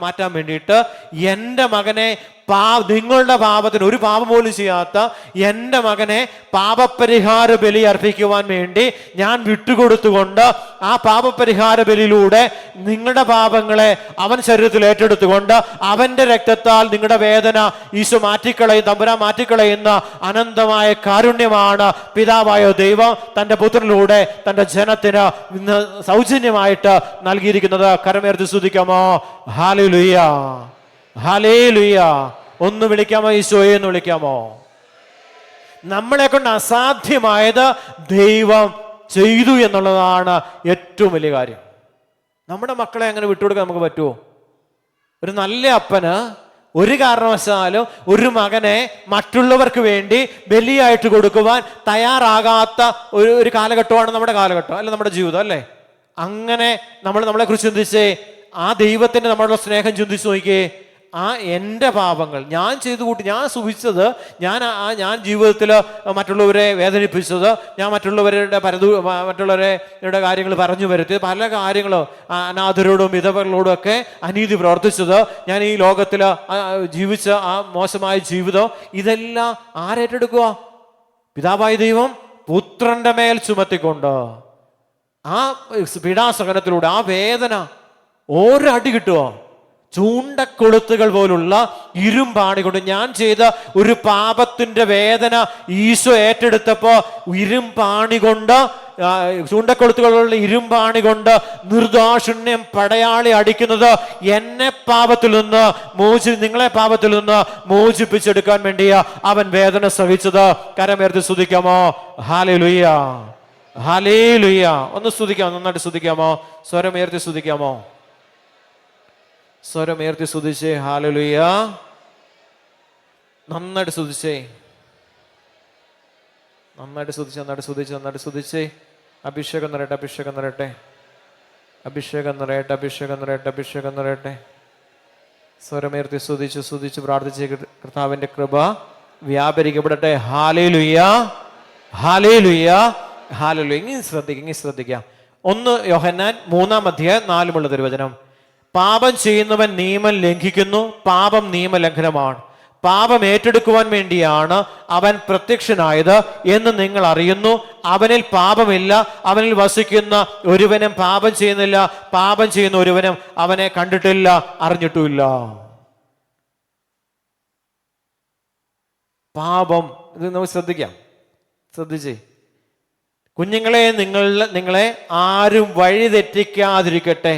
മാറ്റാൻ വേണ്ടിയിട്ട് എൻ്റെ മകനെ നിങ്ങളുടെ പാപത്തിന് ഒരു പാപം പോലും ചെയ്യാത്ത എൻ്റെ മകനെ പാപപരിഹാര ബലി അർപ്പിക്കുവാൻ വേണ്ടി ഞാൻ വിട്ടുകൊടുത്തുകൊണ്ട് ആ പാപപരിഹാര ബലിയിലൂടെ നിങ്ങളുടെ പാപങ്ങളെ അവൻ ശരീരത്തിൽ ഏറ്റെടുത്തുകൊണ്ട് അവൻ്റെ രക്തത്താൽ നിങ്ങളുടെ വേദന ഈശോ മാറ്റിക്കളയും, തമ്പുരാൻ മാറ്റിക്കളയുന്ന അനന്തമായ കാരുണ്യമാണ് പിതാവായ ദൈവം തൻ്റെ പുത്രനിലൂടെ തൻ്റെ ജനത്തിന് ഇന്ന് സൗജന്യമായിട്ട് നൽകിയിരിക്കുന്നത്. കരമേർത്തി സ്തുതിക്കാമോ? Hallelujah, hallelujah. ഒന്ന് വിളിക്കാമോ? ഈശോയെ എന്ന് വിളിക്കാമോ? നമ്മളെ കൊണ്ട് അസാധ്യമായത് ദൈവം ചെയ്തു എന്നുള്ളതാണ് ഏറ്റവും വലിയ കാര്യം. നമ്മുടെ മക്കളെ അങ്ങനെ വിട്ടുകൊടുക്കാൻ നമുക്ക് പറ്റുമോ? ഒരു നല്ല അപ്പന് ഒരു കാരണവശാലും ഒരു മകനെ മറ്റുള്ളവർക്ക് വേണ്ടി ബലിയായിട്ട് കൊടുക്കുവാൻ തയ്യാറാകാത്ത ഒരു കാലഘട്ടമാണ് നമ്മുടെ കാലഘട്ടം, അല്ല നമ്മുടെ ജീവിതം, അല്ലേ? അങ്ങനെ നമ്മളെക്കുറിച്ച് ചിന്തിച്ചേ, ആ ദൈവത്തിന് നമ്മളുടെ സ്നേഹം ചിന്തിച്ചു നോക്കിയേ. എൻ്റെ പാപങ്ങൾ ഞാൻ ചെയ്തു കൂട്ടി, ഞാൻ സുഖിച്ചത്, ഞാൻ ജീവിതത്തിൽ മറ്റുള്ളവരെ വേദനിപ്പിച്ചത്, ഞാൻ മറ്റുള്ളവരുടെ കാര്യങ്ങൾ പറഞ്ഞു വരുത്തിയത്, പല കാര്യങ്ങളും അനാഥരോടും വിധവകളോടും ഒക്കെ അനീതി പ്രവർത്തിച്ചത്, ഞാൻ ഈ ലോകത്തിൽ ജീവിച്ച ആ മോശമായ ജീവിതം, ഇതെല്ലാം ആരേറ്റെടുക്കുക? പിതാവായ ദൈവം പുത്രന്റെ മേൽ ചുമത്തിക്കൊണ്ട് ആ പീഡാസഹനത്തിലൂടെ ആ വേദന ഒരടി കിട്ടുമോ? ചൂണ്ടക്കൊളുത്തുകൾ പോലുള്ള ഇരുമ്പാണി കൊണ്ട് ഞാൻ ചെയ്ത ഒരു പാപത്തിന്റെ വേദന ഈശോ ഏറ്റെടുത്തപ്പോ ഇരുമ്പാണി കൊണ്ട്, ചൂണ്ടക്കൊളുത്തുകളുള്ള ഇരുമ്പാണി കൊണ്ട് നിർദാക്ഷിണ്യം പടയാളി അടിക്കുന്നത് എന്നെ പാപത്തിൽ നിന്ന് നിങ്ങളെ പാപത്തിൽ നിന്ന് മോചിപ്പിച്ചെടുക്കാൻ വേണ്ടിയാ അവൻ വേദന സഹിച്ചത്. കരമേർത്തി സ്തുതിക്കാമോ? Hallelujah, hallelujah. ഒന്ന് സ്തുതിക്കാമോ? നന്നായിട്ട് സ്തുതിക്കാമോ? സ്വരമേർത്തി സ്തുതിക്കാമോ? സ്വരമേർത്തി സ്തുതിച്ചേ. ഹല്ലേലൂയ. നന്നായിട്ട് സ്തുതിച്ചേ, നന്നായിട്ട് സ്തുതിച്ച്, നന്നായിട്ട് സ്തുതിച്ച്, നന്നായിട്ട് സ്തുതിച്ചേ. അഭിഷേകം നിറയട്ടെ, അഭിഷേകം നിറയട്ടെ, അഭിഷേകം നിറയട്ടെ, അഭിഷേകം നിറയട്ടെ, അഭിഷേകം നിറയട്ടെ. സ്വരമേർത്തി സ്തുതിച്ച് പ്രാർത്ഥിച്ച് കർത്താവിന്റെ കൃപ വ്യാപരിക്കപ്പെടട്ടെ. Hallelujah, hallelujah, hallelujah. ഇങ്ങനെ ശ്രദ്ധിക്കാം. 1 യോഹന്നാൻ 3:4 തിരുവചനം. പാപം ചെയ്യുന്നവൻ നിയമം ലംഘിക്കുന്നു, പാപം നിയമലംഘനമാണ്. പാപം ഏറ്റെടുക്കുവാൻ വേണ്ടിയാണ് അവൻ പ്രത്യക്ഷനായത് എന്ന് നിങ്ങൾ അറിയുന്നു. അവനിൽ പാപമില്ല, അവനിൽ വസിക്കുന്ന ഒരുവനും പാപം ചെയ്യുന്നില്ല, പാപം ചെയ്യുന്ന ഒരുവനും അവനെ കണ്ടിട്ടില്ല, അറിഞ്ഞിട്ടുമില്ല. പാപം, ഇത് നമുക്ക് ശ്രദ്ധിച്ചേ. കുഞ്ഞുങ്ങളെ, നിങ്ങളെ ആരും വഴിതെറ്റിക്കാതിരിക്കട്ടെ.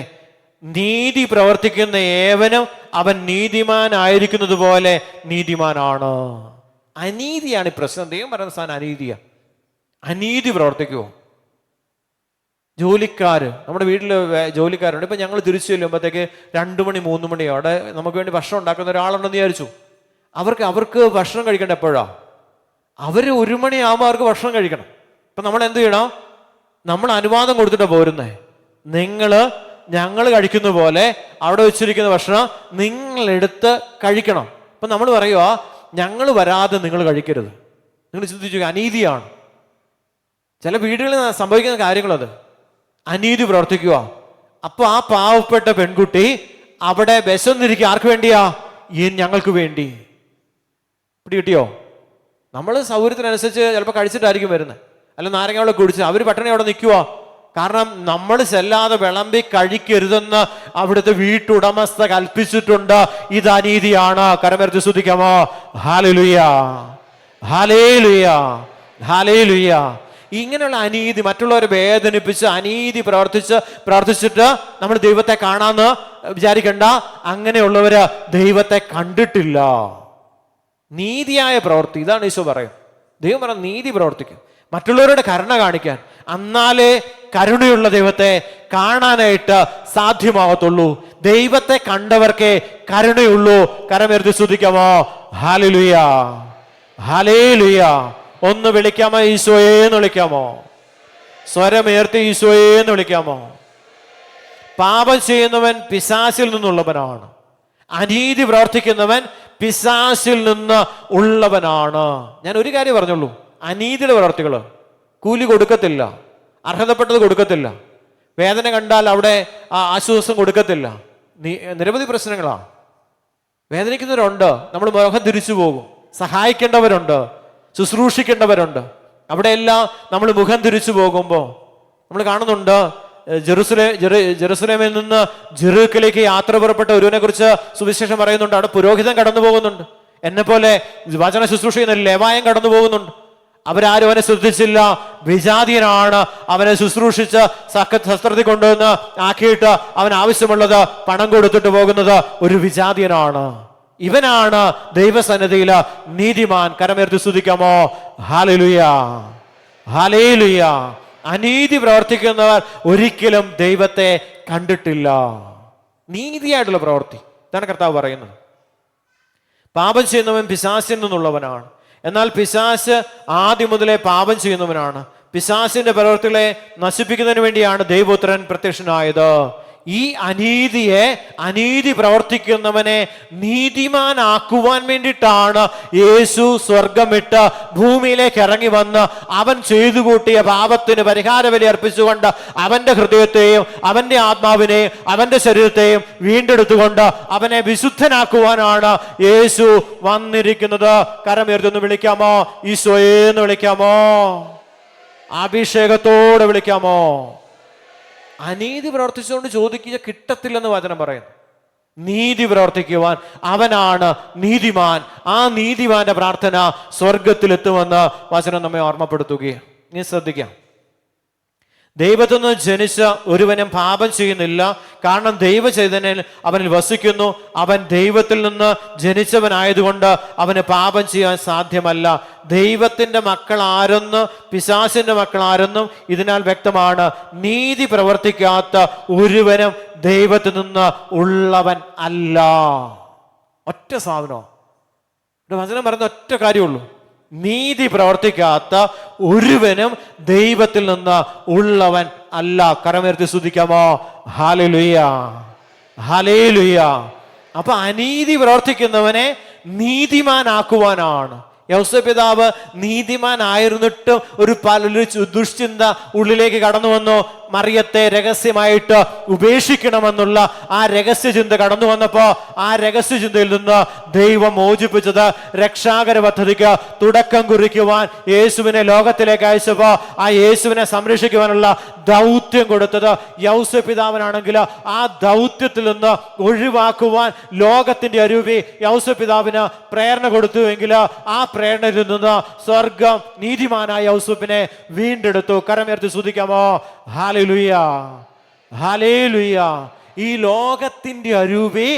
നീതി പ്രവർത്തിക്കുന്ന ഏവനും അവൻ നീതിമാനായിരിക്കുന്നത് പോലെ നീതിമാനാണ്. അനീതിയാണ് ഈ പ്രശ്നം. ദൈവം പറയുന്ന സാധനം അനീതിയാ. അനീതി പ്രവർത്തിക്കുമോ? ജോലിക്കാര്, നമ്മുടെ വീട്ടിൽ ജോലിക്കാരുണ്ട്. ഇപ്പൊ ഞങ്ങൾ തിരിച്ചു ചെല്ലുമ്പോഴത്തേക്ക് 2 മണി 3 മണി അവിടെ നമുക്ക് വേണ്ടി ഭക്ഷണം ഉണ്ടാക്കുന്ന ഒരാളുണ്ടെന്ന് വിചാരിച്ചു. അവർക്ക് ഭക്ഷണം കഴിക്കേണ്ട എപ്പോഴാ? 1 മണിയാകുമ്പോൾ അവർക്ക് ഭക്ഷണം കഴിക്കണം. അപ്പൊ നമ്മൾ എന്ത് ചെയ്യണം? നമ്മൾ അനുവാദം കൊടുത്തിട്ടാ പോരുന്നേ. ഞങ്ങൾ കഴിക്കുന്ന പോലെ അവിടെ വെച്ചിരിക്കുന്ന ഭക്ഷണം നിങ്ങളെടുത്ത് കഴിക്കണം. അപ്പൊ നമ്മൾ പറയുക, ഞങ്ങൾ വരാതെ നിങ്ങൾ കഴിക്കരുത്. നിങ്ങൾ ചിന്തിച്ചു, അനീതിയാണ്. ചില വീടുകളിൽ സംഭവിക്കുന്ന കാര്യങ്ങളത് അനീതി പ്രവർത്തിക്കുക. അപ്പൊ ആ പാവപ്പെട്ട പെൺകുട്ടി അവിടെ വിശന്നിരിക്കുക. ആർക്ക് വേണ്ടിയാ? ഞങ്ങൾക്ക് വേണ്ടി. കിട്ടിയോ? നമ്മൾ സൗകര്യത്തിനനുസരിച്ച് ചിലപ്പോൾ കഴിച്ചിട്ടായിരിക്കും വരുന്നത്, അല്ല നാരങ്ങ വെള്ളം കുടിച്ച്. അവർ പട്ടിണി അവിടെ നിൽക്കുക. കാരണം നമ്മൾ ചെല്ലാതെ വിളമ്പി കഴിക്കരുതെന്ന് അവിടുത്തെ വീട്ടുടമസ്ഥ കൽപ്പിച്ചിട്ടുണ്ട്. ഇത് അനീതിയാണ്. കരമേർത്തി സ്തുതിക്കാമോ? Hallelujah, hallelujah, hallelujah. ഇങ്ങനെയുള്ള അനീതി, മറ്റുള്ളവരെ വേദനിപ്പിച്ച് അനീതി പ്രവർത്തിച്ചിട്ട് നമ്മൾ ദൈവത്തെ കാണാന്ന് വിചാരിക്കണ്ട. അങ്ങനെയുള്ളവര് ദൈവത്തെ കണ്ടിട്ടില്ല. നീതിയായ പ്രവൃത്തി, ഇതാണ് ഈശോ പറയും. ദൈവം പറഞ്ഞ നീതി പ്രവർത്തിക്കും, മറ്റുള്ളവരുടെ കരുണ കാണിക്കാൻ. എന്നാലേ കരുണയുള്ള ദൈവത്തെ കാണാനായിട്ട് സാധ്യമാകത്തുള്ളൂ. ദൈവത്തെ കണ്ടവർക്കേ കരുണയുള്ളൂ. കരമേർത്തി സ്തുതിക്കാമോ? Hallelujah, hallelujah. ഒന്ന് വിളിക്കാമോ? ഈശോയെ എന്ന് വിളിക്കാമോ? സ്വരമേർത്തി ഈശോയെ എന്ന് വിളിക്കാമോ? പാപം ചെയ്യുന്നവൻ പിശാചിൽ നിന്നുള്ളവനാണ്. അനീതി പ്രവർത്തിക്കുന്നവൻ പിശാചിൽ നിന്ന് ഉള്ളവനാണ്. ഞാൻ ഒരു കാര്യം പറഞ്ഞുള്ളൂ, അനീതിയുടെ പ്രവർത്തികൾ കൂലി കൊടുക്കത്തില്ല, അർഹതപ്പെട്ടത് കൊടുക്കത്തില്ല, വേദന കണ്ടാൽ അവിടെ ആശ്വാസം കൊടുക്കത്തില്ല. നിരവധി പ്രശ്നങ്ങളാണ്. വേദനിക്കുന്നവരുണ്ട്, നമ്മൾ മുഖം തിരിച്ചു പോകും. സഹായിക്കേണ്ടവരുണ്ട്, ശുശ്രൂഷിക്കേണ്ടവരുണ്ട്. അവിടെയെല്ലാം നമ്മൾ മുഖം തിരിച്ചു പോകുമ്പോൾ നമ്മൾ കാണുന്നുണ്ട്, ജെറുസലേമിൽ നിന്ന് ജെറൂക്കലേക്ക് യാത്ര പുറപ്പെട്ട ഒരുവനെ കുറിച്ച് സുവിശേഷം പറയുന്നുണ്ട്. അവിടെ പുരോഹിതൻ കടന്നു പോകുന്നുണ്ട്, എന്നെ പോലെ വചന ശുശ്രൂഷ ചെയ്യുന്ന ലേവായം കടന്നു പോകുന്നുണ്ട്. അവരാരും അവനെ ശ്രദ്ധിച്ചില്ല. വിജാതീയനാണ്. അവനെ ശുശ്രൂഷിച്ച് ശസ്ത്രത്തിൽ കൊണ്ടുവന്ന് ആക്കിയിട്ട് അവൻ ആവശ്യമുള്ളത് പണം കൊടുത്തിട്ട് പോകുന്നത് ഒരു വിജാതീയനാണ്. ഇവനാണ് ദൈവസന്നിധിയിൽ നീതിമാൻ. കരമേർത്തി സ്തുതിക്കാമോ? Hallelujah, hallelujah. അനീതി പ്രവർത്തിക്കുന്നവർ ഒരിക്കലും ദൈവത്തെ കണ്ടിട്ടില്ല. നീതിയായിട്ടുള്ള പ്രവൃത്തി, ഇതാണ് കർത്താവ് പറയുന്നത്. പാപം ചെയ്യുന്നവൻ പിശാചിൽ നിന്നുള്ളവനാണ്. എന്നാൽ പിശാച് ആദ്യം മുതലേ പാപം ചെയ്യുന്നവനാണ്. പിശാചിന്റെ പ്രവൃത്തികളെ നശിപ്പിക്കുന്നതിന് വേണ്ടിയാണ് ദൈവപുത്രൻ പ്രത്യക്ഷനായത്. ഈ അനീതി പ്രവർത്തിക്കുന്നവനെ നീതിമാനാക്കുവാൻ വേണ്ടിയിട്ടാണ് യേശു സ്വർഗം വിട്ട് ഭൂമിയിലേക്ക് ഇറങ്ങി വന്ന് അവൻ ചെയ്തു കൂട്ടിയ പാപത്തിന് പരിഹാര ബലി അർപ്പിച്ചുകൊണ്ട് അവന്റെ ഹൃദയത്തെയും അവന്റെ ആത്മാവിനെയും അവന്റെ ശരീരത്തെയും വീണ്ടെടുത്തുകൊണ്ട് അവനെ വിശുദ്ധനാക്കുവാനാണ് യേശു വന്നിരിക്കുന്നത്. കരമുയർത്തി വിളിക്കാമോ? ഈശോയെന്ന് വിളിക്കാമോ? അഭിഷേകത്തോടെ വിളിക്കാമോ? അനീതി പ്രവർത്തിച്ചുകൊണ്ട് ചോദിക്കുക കിട്ടത്തില്ലെന്ന് വചനം പറയുന്നു. നീതി പ്രവർത്തിക്കുവാൻ അവനാണ് നീതിമാൻ. ആ നീതിമാന്റെ പ്രാർത്ഥന സ്വർഗത്തിലെത്തുമെന്ന് വചനം നമ്മെ ഓർമ്മപ്പെടുത്തുകയാണ്. ഇനി ശ്രദ്ധിക്കാം. ദൈവത്തിൽ നിന്ന് ജനിച്ച ഒരുവനും പാപം ചെയ്യുന്നില്ല, കാരണം ദൈവചൈതന്യം അവനിൽ വസിക്കുന്നു. അവൻ ദൈവത്തിൽ നിന്ന് ജനിച്ചവനായതുകൊണ്ട് അവന് പാപം ചെയ്യാൻ സാധ്യമല്ല. ദൈവത്തിന്റെ മക്കൾ ആരെന്ന് പിശാചിന്റെ മക്കൾ ആരെന്നും ഇതിനാൽ വ്യക്തമാണ്. നീതി പ്രവർത്തിക്കാത്ത ഒരുവനും ദൈവത്തിൽ നിന്ന് ഉള്ളവൻ അല്ല. ഒറ്റ സാധനം വചനം പറയുന്ന ഒറ്റ കാര്യമുള്ളൂ. നീതി പ്രവർത്തിക്കാത്ത ഒരുവനും ദൈവത്തിൽ നിന്ന് ഉള്ളവൻ അല്ല. കരമുയർത്തി സ്തുതിക്കാമോ? Hallelujah, hallelujah. അപ്പൊ അനീതി പ്രവർത്തിക്കുന്നവനെ നീതിമാനാക്കുവാനാണ്. യൗസേപ്പ് പിതാവ് നീതിമാനായിരുന്നിട്ടും ഒരു ദുഷ്ചിന്ത ഉള്ളിലേക്ക് കടന്നു വന്നു. മറിയത്തെ രഹസ്യമായിട്ട് ഉപേക്ഷിക്കണമെന്നുള്ള ആ രഹസ്യചിന്ത കടന്നു വന്നപ്പോ ആ രഹസ്യചിന്തയിൽ നിന്ന് ദൈവം മോചിപ്പിച്ചത് രക്ഷാകര പദ്ധതിക്ക് തുടക്കം കുറിക്കുവാൻ യേശുവിനെ ലോകത്തിലേക്ക് അയച്ചപ്പോ ആ യേശുവിനെ സംരക്ഷിക്കുവാനുള്ള ദൗത്യം കൊടുത്തത് യൗസേപ്പ് പിതാവിനാണെങ്കിൽ ആ ദൗത്യത്തിൽ നിന്ന് ഒഴിവാക്കുവാൻ ലോകത്തിന്റെ അരൂപി യൗസേപ്പ് പിതാവിന് പ്രേരണ കൊടുത്തുവെങ്കിൽ ആ പ്രേരണയിൽ നിന്ന് സ്വർഗം നീതിമാനായ യൗസേപ്പിനെ വീണ്ടെടുത്തു. കരമുയർത്തി സ്തുതിക്കാമോ? Hallelujah, hallelujah. ഈ ലോകത്തിന്റെ അരൂപി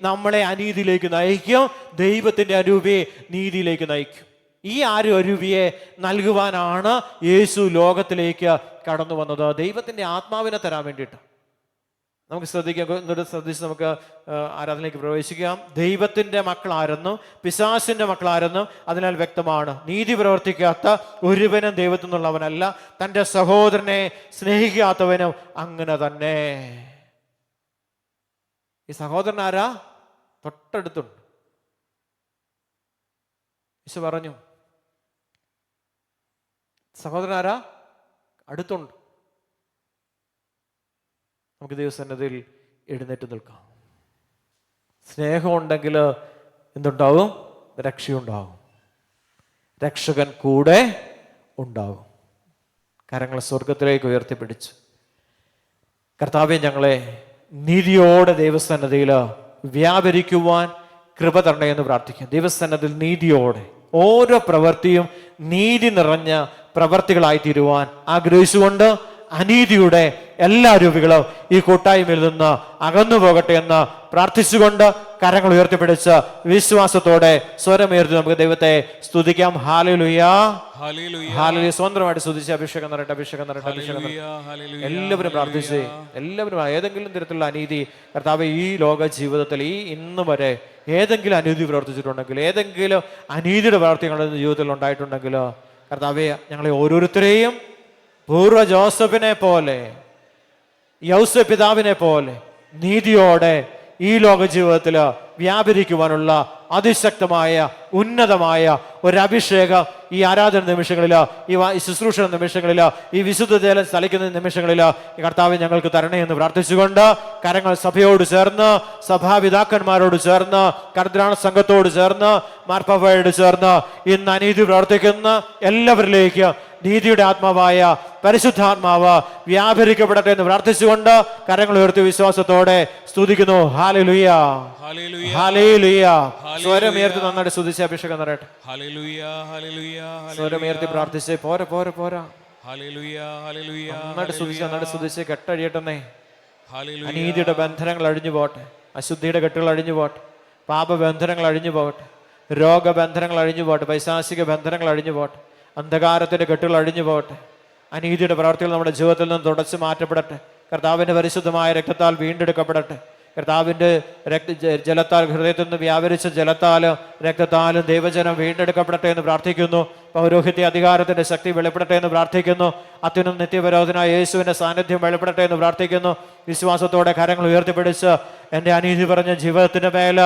നമ്മളെ അനീതിയിലേക്ക് നയിക്കും, ദൈവത്തിന്റെ അരൂപി നീതിയിലേക്ക് നയിക്കും. ഈ അരൂപിയെ നൽകുവാനാണ് യേശു ലോകത്തിലേക്ക് കടന്നു വന്നത്, ദൈവത്തിന്റെ ആത്മാവിനെ തരാൻ വേണ്ടിയിട്ട്. നമുക്ക് ശ്രദ്ധിച്ച് നമുക്ക് ആരാധനയിലേക്ക് പ്രവേശിക്കാം. ദൈവത്തിന്റെ മക്കൾ ആരെന്നും പിശാചിന്റെ മക്കൾ ആരെന്നും അതിനാൽ വ്യക്തമാണ്. നീതി പ്രവർത്തിക്കാത്ത ഒരുവനും ദൈവത്തിൽ നിന്നുള്ളവനല്ല, തൻ്റെ സഹോദരനെ സ്നേഹിക്കാത്തവനും അങ്ങനെ തന്നെ. ഈ സഹോദരൻ ആരാ? തൊട്ടടുത്തുണ്ട്. യേശു പറഞ്ഞു സഹോദരൻ ആരാ? അടുത്തുണ്ട്. നമുക്ക് ദൈവസന്നിധിയിൽ എഴുന്നേറ്റ് നിൽക്കാം. സ്നേഹമുണ്ടെങ്കിൽ എന്തുണ്ടാവും? രക്ഷയുണ്ടാവും. രക്ഷകൻ കൂടെ ഉണ്ടാവും. കരങ്ങൾ സ്വർഗത്തിലേക്ക് ഉയർത്തിപ്പിടിച്ച് കർത്താവേ, ഞങ്ങളെ നീതിയോടെ ദൈവസന്നിധിയിൽ വ്യാപരിക്കുവാൻ കൃപ തരണേ എന്ന് പ്രാർത്ഥിക്കാം. ദൈവസന്നിധിയിൽ നീതിയോടെ ഓരോ പ്രവൃത്തിയും നീതി നിറഞ്ഞ പ്രവൃത്തികളായി തീരുവാൻ ആഗ്രഹിച്ചുകൊണ്ട് അനീതിയുടെ എല്ലാ രൂപികളും ഈ കൂട്ടായ്മയിൽ നിന്ന് അകന്നു പോകട്ടെ എന്ന് പ്രാർത്ഥിച്ചുകൊണ്ട് കരങ്ങൾ ഉയർത്തിപ്പിടിച്ച് വിശ്വാസത്തോടെ സ്വരമുയർത്തി നമുക്ക് ദൈവത്തെ സ്തുതിക്കാം. Hallelujah, hallelujah. സ്വന്തമായിട്ട് സ്തുതിച്ച് അഭിഷേകം നിറയട്ടെ, അഭിഷേകം നിറയട്ടെ, അഭിഷേകം നിറയട്ടെ. എല്ലാവരും പ്രാർത്ഥിച്ച്, എല്ലാവരും ഏതെങ്കിലും തരത്തിലുള്ള അനീതി കർത്താവ് ഈ ലോക ജീവിതത്തിൽ ഈ ഇന്ന് വരെ ഏതെങ്കിലും അനീതി പ്രവർത്തിച്ചിട്ടുണ്ടെങ്കിൽ, ഏതെങ്കിലും അനീതിയുടെ പ്രവർത്തികളുടെ ജീവിതത്തിൽ ഉണ്ടായിട്ടുണ്ടെങ്കിൽ കർത്താവേ, ഞങ്ങളെ ഓരോരുത്തരെയും പൂർവ്വ ജോസഫിനെ പോലെ യൗസേപ്പ് പിതാവിനെ പോലെ നീതിയോടെ ഈ ലോക ജീവിതത്തിൽ വ്യാപരിക്കുവാനുള്ള അതിശക്തമായ ഉന്നതമായ ഒരു അഭിഷേകം ഈ ആരാധന നിമിഷങ്ങളിൽ, ഈ ശുശ്രൂഷ നിമിഷങ്ങളിൽ, ഈ വിശുദ്ധ ജലം തളിക്കുന്ന നിമിഷങ്ങളിൽ കർത്താവ് ഞങ്ങൾക്ക് തരണേ എന്ന് പ്രാർത്ഥിച്ചുകൊണ്ട് കരങ്ങൾ സഭയോട് ചേർന്ന്, സഭാപിതാക്കന്മാരോട് ചേർന്ന്, കർദ്രാണ സംഘത്തോട് ചേർന്ന്, മാർപ്പാപ്പയോട് ചേർന്ന് ഇന്ന് അനീതി പ്രവർത്തിക്കുന്ന എല്ലാവരിലേക്ക് നീതിയുടെ ആത്മാവായ പരിശുദ്ധാത്മാവ് വ്യാപരിക്കപ്പെടട്ടെ എന്ന് പ്രാർത്ഥിച്ചുകൊണ്ട് കരങ്ങൾ ഉയർത്തി വിശ്വാസത്തോടെ സ്തുതിക്കുന്നു. Hallelujah, hallelujah. സ്വരമുയർത്തി നന്നായിട്ട് സ്തുതിച്ച് അഭിഷേകം നിറയട്ടെ. സ്വരമുയർത്തി പ്രാർത്ഥിച്ച് പോരാ പോരാ പോരാ. നന്നായിട്ട് സ്തുതിച്ച്, നന്നായിട്ട് സ്തുതിച്ച് കെട്ടഴിയട്ടെന്നേ. അനീതിയുടെ ബന്ധനങ്ങൾ അഴിഞ്ഞു പോട്ടെ, അശുദ്ധിയുടെ കെട്ടുകൾ അഴിഞ്ഞു പോട്ടെ, പാപബന്ധനങ്ങൾ അഴിഞ്ഞു പോകട്ടെ, രോഗബന്ധനങ്ങൾ അഴിഞ്ഞു പോട്ടെ, പൈശാചിക ബന്ധനങ്ങൾ അഴിഞ്ഞു പോട്ടെ, അന്ധകാരത്തിന്റെ കെട്ടുകൾ അഴിഞ്ഞു പോകട്ടെ, അനീതിയുടെ പ്രവർത്തികൾ നമ്മുടെ ജീവിതത്തിൽ നിന്ന് തുടച്ചു മാറ്റപ്പെടട്ടെ, കർത്താവിന്റെ പരിശുദ്ധമായ രക്തത്താൽ വീണ്ടെടുക്കപ്പെടട്ടെ. കർത്താവിൻ്റെ ജലത്താൽ, ഹൃദയത്തിൽ നിന്ന് വ്യാപരിച്ച ജലത്താലും രക്തത്താലും ദൈവജനം വീണ്ടെടുക്കപ്പെടട്ടെ എന്ന് പ്രാർത്ഥിക്കുന്നു. പൗരോഹിത്യ അധികാരത്തിൻ്റെ ശക്തി വെളിപ്പെടട്ടെ എന്ന് പ്രാർത്ഥിക്കുന്നു. അത്യുന്നത നിത്യവിരോധനായ യേശുവിൻ്റെ സാന്നിധ്യം വെളിപ്പെടട്ടെ എന്ന് പ്രാർത്ഥിക്കുന്നു. വിശ്വാസത്തോടെ കരങ്ങൾ ഉയർത്തിപ്പിടിച്ച് എൻ്റെ അനീതി പറഞ്ഞ ജീവിതത്തിൻ്റെ മേൽ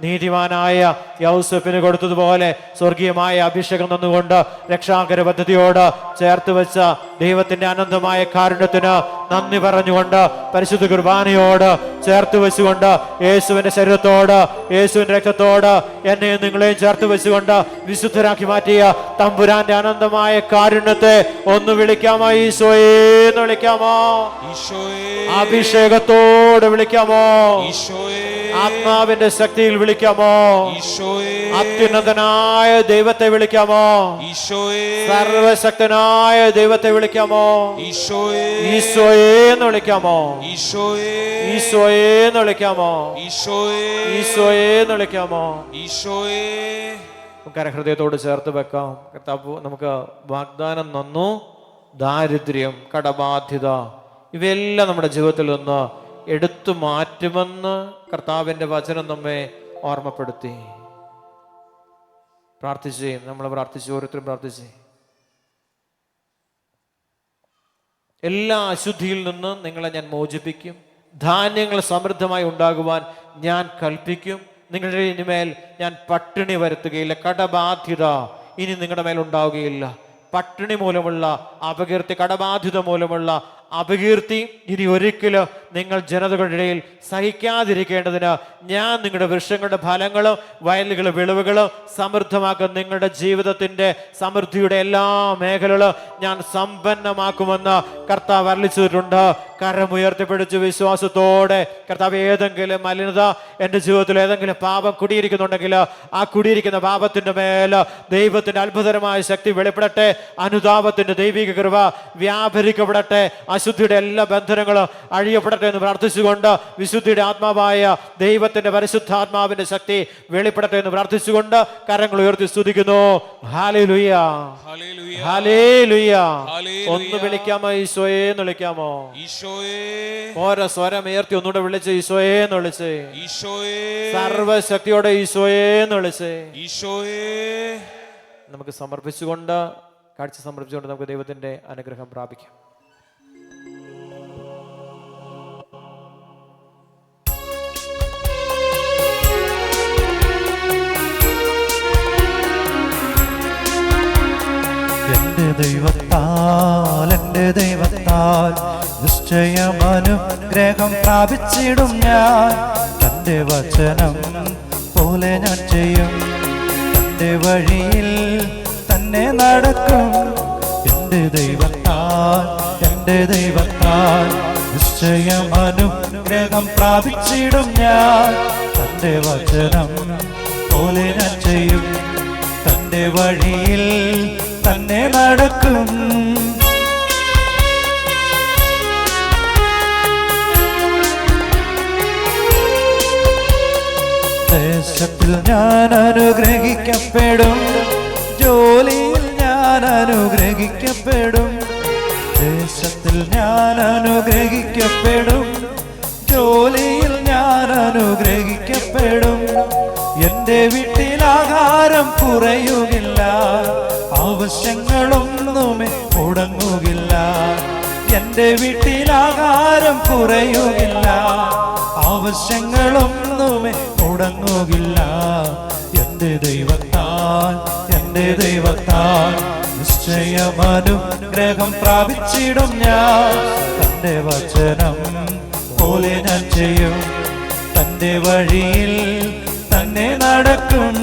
നീതിമാനായ യൗസഫിന് കൊടുത്തതുപോലെ സ്വർഗീയമായ അഭിഷേകം തന്നുകൊണ്ട് രക്ഷാകര പദ്ധതിയോട് ചേർത്ത് വെച്ച ദൈവത്തിൻ്റെ അനന്തമായ കാരുണ്യത്തിന് നന്ദി പറഞ്ഞുകൊണ്ട് പരിശുദ്ധ കുർബാനയോട് ചേർത്ത് വെച്ചുകൊണ്ട് യേശുവിൻ്റെ ശരീരത്തോട് യേശുവിൻ്റെ രക്തത്തോട് എന്നെയും നിങ്ങളെയും ചേർത്ത് വെച്ചുകൊണ്ട് വിശുദ്ധരാക്കി മാറ്റിയ തമ്പുരാന്റെ അനന്തമായ കാരുണ്യത്തെ ഒന്ന് വിളിക്കാമോ? ഈശോയെന്ന് വിളിക്കാമോ? അഭിഷേകത്തോട് വിളിക്കാമോ? ആത്മാവിന്റെ ശക്തിയിൽ വിളിക്കാമോ? അത്യുന്നതനായ ദൈവത്തെ വിളിക്കാമോ? സർവശക്തനായ ദൈവത്തെ വിളിക്കാമോ? ഈശോയെന്ന് വിളിക്കാമോ? ഈശോയെന്ന് വിളിക്കാമോ? ഈശോയെന്ന് വിളിക്കാമോ? ഹൃദയത്തോട് ചേർത്ത് വെക്കാം. കർത്താവ് നമുക്ക് വാഗ്ദാനം തന്നു. ദാരിദ്ര്യം, കടബാധ്യത ഇവയെല്ലാം നമ്മുടെ ജീവിതത്തിൽ നിന്ന് എടുത്തു മാറ്റുമെന്ന് കർത്താവിൻ്റെ വചനം നമ്മെ ഓർമ്മപ്പെടുത്തി. പ്രാർത്ഥിച്ചേ, നമ്മൾ പ്രാർത്ഥിച്ചു, ഓരോരുത്തരും പ്രാർത്ഥിച്ചേ. എല്ലാ അശുദ്ധിയിൽ നിന്നും നിങ്ങളെ ഞാൻ മോചിപ്പിക്കും. ധാന്യങ്ങൾ സമൃദ്ധമായി ഉണ്ടാകുവാൻ ഞാൻ കൽപ്പിക്കും. നിങ്ങളുടെ ഇനിമേൽ ഞാൻ പട്ടിണി വരുത്തുകയില്ല. കടബാധ്യത ഇനി നിങ്ങളുടെ മേൽ ഉണ്ടാവുകയില്ല. പട്ടിണി മൂലമുള്ള അപകീർത്തി, കടബാധ്യത മൂലമുള്ള അപകീർത്തി ഇനി ഒരിക്കലും നിങ്ങൾ ജനതകളുടെ ഇടയിൽ സഹിക്കാതിരിക്കേണ്ടതിന് ഞാൻ നിങ്ങളുടെ വൃക്ഷങ്ങളുടെ ഫലങ്ങളും വയലുകളും വിളവുകളും സമൃദ്ധമാക്കുന്ന നിങ്ങളുടെ ജീവിതത്തിൻ്റെ സമൃദ്ധിയുടെ എല്ലാ മേഖലകളും ഞാൻ സമ്പന്നമാക്കുമെന്ന് കർത്താവ് അരുളിച്ചിട്ടുണ്ട്. കരമുയർത്തിപ്പിടിച്ച് വിശ്വാസത്തോടെ കർത്താവ്, ഏതെങ്കിലും മലിനത എൻ്റെ ജീവിതത്തിൽ, ഏതെങ്കിലും പാപം കുടിയിരിക്കുന്നുണ്ടെങ്കിൽ ആ കുടിയിരിക്കുന്ന പാപത്തിൻ്റെ മേൽ ദൈവത്തിൻ്റെ അത്ഭുതകരമായ ശക്തി വെളിപ്പെടട്ടെ. അനുതാപത്തിൻ്റെ ദൈവിക കൃപ വ്യാപരിക്കപ്പെടട്ടെ. അശുദ്ധിയുടെ എല്ലാ ബന്ധനങ്ങളും അഴിയപ്പെടട്ടെ എന്ന് പ്രാർത്ഥിച്ചുകൊണ്ട് വിശുദ്ധിയുടെ ആത്മാവായ ദൈവത്തിന്റെ പരിശുദ്ധാത്മാവിന്റെ ശക്തി വെളിപ്പെടട്ടെ എന്ന് പ്രാർത്ഥിച്ചുകൊണ്ട് കരങ്ങൾ ഉയർത്തി സ്തുതിക്കുന്നു. Hallelujah, hallelujah. ഒന്ന് വിളിക്കാമോ? ഈശോയെ എന്ന് വിളിക്കാമോ? ഓരോ സ്വരം ഉയർത്തി ഒന്നുകൂടെ വിളിച്ച് ഈശോയെ എന്ന് വിളിച്ച്, സർവശക്തിയോടെ ഈശോയെ എന്ന് വിളിച്ച് നമുക്ക് സമർപ്പിച്ചുകൊണ്ട്, കാഴ്ച സമർപ്പിച്ചുകൊണ്ട് നമുക്ക് ദൈവത്തിന്റെ അനുഗ്രഹം പ്രാപിക്കാം. എൻ്റെ ദൈവത്താൽ നിശ്ചയമനുഗ്രഹം പ്രാപിച്ചിടും ഞാൻ. തൻ്റെ വചനം പോലെ ഞാൻ ചെയ്യും. തൻ്റെ വഴിയിൽ തന്നെ നടക്കും. എൻ്റെ ദൈവത്താൽ നിശ്ചയമനുഗ്രഹം പ്രാപിച്ചിടും ഞാൻ. തൻ്റെ വചനം പോലെ ഞാൻ ചെയ്യും. തൻ്റെ വഴിയിൽ തന്നെ നടക്കും. ദേശത്തിൽ ഞാൻ അനുഗ്രഹിക്കപ്പെടും. ജോലിയിൽ ഞാൻ അനുഗ്രഹിക്കപ്പെടും. ദേശത്തിൽ ഞാൻ അനുഗ്രഹിക്കപ്പെടും. ജോലിയിൽ ഞാൻ അനുഗ്രഹിക്കപ്പെടും. എൻ്റെ വീട്ടിൽ ആഹാരം കുറയുകില്ല. ആവശ്യങ്ങളൊന്നുമേ മുടങ്ങുകില്ല. എൻ്റെ വീട്ടിൽ ആഹാരം കുറയുകില്ല. ആവശ്യങ്ങളൊന്നുമേ മുടങ്ങുകില്ല. എൻ്റെ ദൈവത്താൽ നിശ്ചയമനുഗ്രഹം പ്രാപിച്ചിടും ഞാൻ. തൻ്റെ വചനം പോലെ ഞാൻ ചെയ്യും. തൻ്റെ വഴിയിൽ തന്നെ നടക്കും.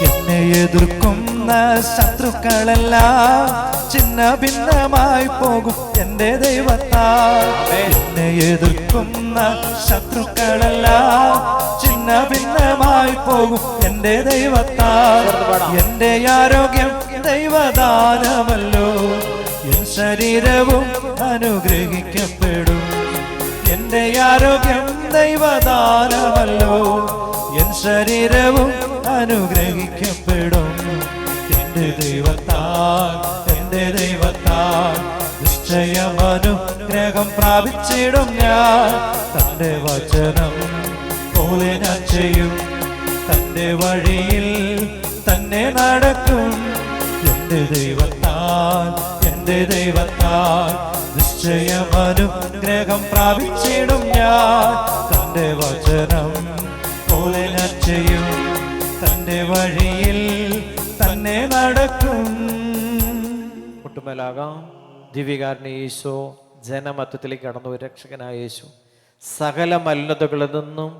എന്നെ എതിർക്കുന്ന ശത്രുക്കളെല്ലാം ചിന്ന ഭിന്നമായി പോകും എൻ്റെ ദൈവത്താൽ. എന്നെ എതിർക്കുന്ന ശത്രുക്കളെല്ലാം ചിന്ന ഭിന്നമായി പോകും എൻ്റെ ദൈവത്താൽ. എൻ്റെ ആരോഗ്യം ദൈവദാനമല്ലോ. എൻ ശരീരവും അനുഗ്രഹിക്കപ്പെടും. എൻ്റെ ആരോഗ്യം ദൈവദാനമല്ലോ. എൻ ശരീരവും അനുഗ്രഹിക്കപ്പെടും. എൻ്റെ ദൈവത്താൽ എൻ്റെ ദൈവത്താൽ നിശ്ചയമനുഗ്രഹം പ്രാപിച്ചിടും ഞാൻ. തൻ്റെ വചനം പോലെ ഞാൻ ചെയ്യും, തൻ്റെ വഴിയിൽ തന്നെ നടക്കും. എൻ്റെ ദൈവത്താൽ എൻ്റെ ദൈവത്താൽ നിശ്ചയമനുഗ്രഹം പ്രാപിച്ചിടും ഞാൻ. തൻ്റെ വചനം പോലെ ഞാൻ ചെയ്യും, തൻ്റെ വഴിയിൽ തന്നെ നടക്കും. മുട്ടുമേലാകാം. ദിവ്യകാരുണ്യ യേശു, ജനമധ്യത്തിലേക്ക് കടന്നു രക്ഷകനായ യേശു, സകല മലിനതകളിൽ നിന്നും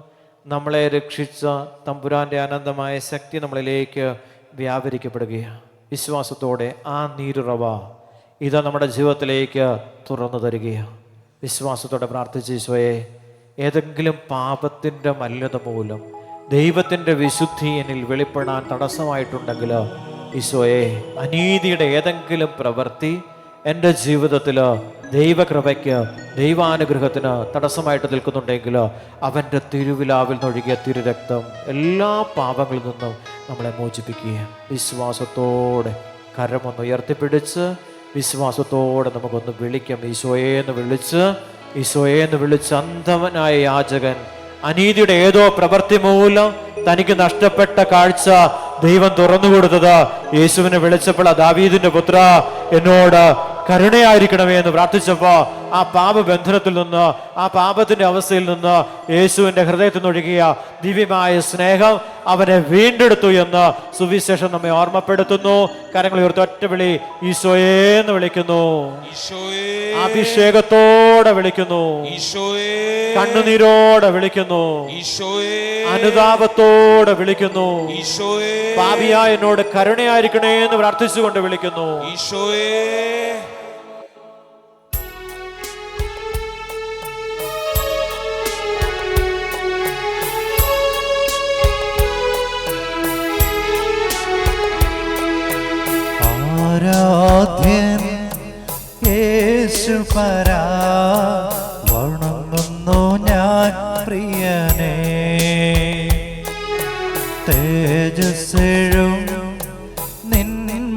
നമ്മളെ രക്ഷിച്ച തമ്പുരാന്റെ അനന്തമായ ശക്തി നമ്മളിലേക്ക് വ്യാപരിക്കപ്പെടുകയാണ്. വിശ്വാസത്തോടെ ആ നീരുറവ ഇതാ നമ്മുടെ ജീവിതത്തിലേക്ക് തുറന്നു തരികയാണ്. വിശ്വാസത്തോടെ പ്രാർത്ഥിച്ച ഈശോയെ, ഏതെങ്കിലും പാപത്തിൻ്റെ മലിനത മൂലം ദൈവത്തിൻ്റെ വിശുദ്ധി എന്നിൽ വെളിപ്പെടാൻ തടസ്സമായിട്ടുണ്ടെങ്കിൽ ഈശോയെ, അനീതിയുടെ ഏതെങ്കിലും പ്രവൃത്തി എൻ്റെ ജീവിതത്തിൽ ദൈവകൃപയ്ക്ക് ദൈവാനുഗ്രഹത്തിന് തടസ്സമായിട്ട് നിൽക്കുന്നുണ്ടെങ്കിൽ അവൻ്റെ തിരുവിലാവിൽ നിന്നൊഴുകിയ തിരുരക്തം എല്ലാ പാപങ്ങളിൽ നിന്നും നമ്മളെ മോചിപ്പിക്കുക. വിശ്വാസത്തോടെ കരമൊന്ന് ഉയർത്തിപ്പിടിച്ച് വിശ്വാസത്തോടെ നമുക്കൊന്ന് വിളിക്കാം. ഈശോയെന്ന് വിളിച്ച് അന്ധവനായ യാചകൻ അനീതിയുടെ ഏതോ പ്രവൃത്തി മൂലം തനിക്ക് നഷ്ടപ്പെട്ട കാഴ്ച ദൈവം തുറന്നു കൊടുത്തത് യേശുവിനെ വിളിച്ചപ്പോൾ, ദാവീദിന്റെ പുത്ര എന്നോട് കരുണയായിരിക്കണമേ എന്ന് പ്രാർത്ഥിച്ചപ്പോ ആ പാപബന്ധനത്തിൽ നിന്ന്, ആ പാപത്തിന്റെ അവസ്ഥയിൽ നിന്ന് യേശുവിന്റെ ഹൃദയത്തിൽ നിന്നൊഴുകിയ ദിവ്യമായ സ്നേഹം അവനെ വീണ്ടെടുത്തു എന്ന് സുവിശേഷം നമ്മെ ഓർമ്മപ്പെടുത്തുന്നു. കരങ്ങൾ ഉയർത്തി ഒറ്റ വിളി, ഈശോയേന്ന് വിളിക്കുന്നു. അഭിഷേകത്തോടെ വിളിക്കുന്നു, കണ്ണുനീരോടെ വിളിക്കുന്നു, അനുതാപത്തോടെ വിളിക്കുന്നു. പാപിയായ എന്നോട് കരുണയായിരിക്കണേ എന്ന് പ്രാർത്ഥിച്ചുകൊണ്ട് വിളിക്കുന്നു. ആരാധ്യൻ യേശുപരാ, വണങ്ങുന്നു ഞാൻ പ്രിയനേ. തേജസ്സെഴും നിൻ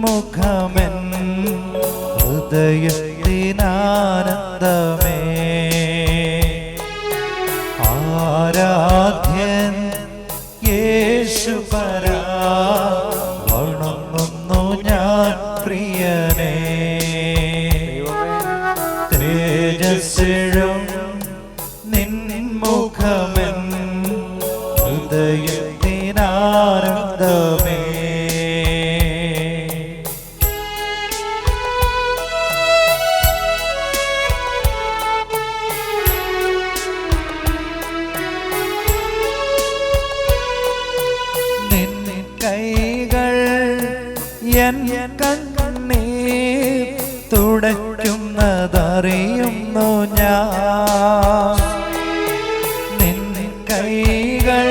മുഖമെൻ ഹൃദയത്തിനാനന്ദമേ. ആരാധ്യൻ യേശുപരാ, വണങ്ങുന്നു ഞാൻ പ്രിയനേ. തേജസ്സെഴും നിൻ മുഖമെൻ ഹൃദയത്തിനാനന്ദമേ. നിൻ കൈകൾ എൻ കണ്ണീർ തുടയ്ക്കുന്നതറിയുന്നു ഞാൻ. നിൻ കൈകൾ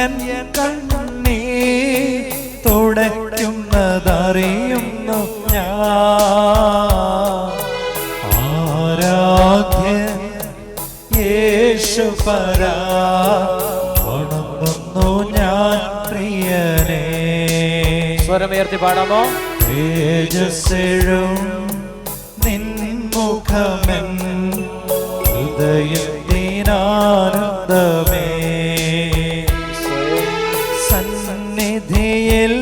എൻ കണ്ണീർ തുടയ്ക്കുന്നതറിയുന്നു ഞാൻ. ആരാധ്യൻ യേശുപരാ, വണങ്ങുന്നു ഞാൻ പ്രിയനേ. സ്വരമുയർത്തി പാടാമോ? തേജസ്സെഴും നിൻ മുഖമെൻ ഹൃദയത്തിനാനന്ദമേ. സന്നിധിയിൽ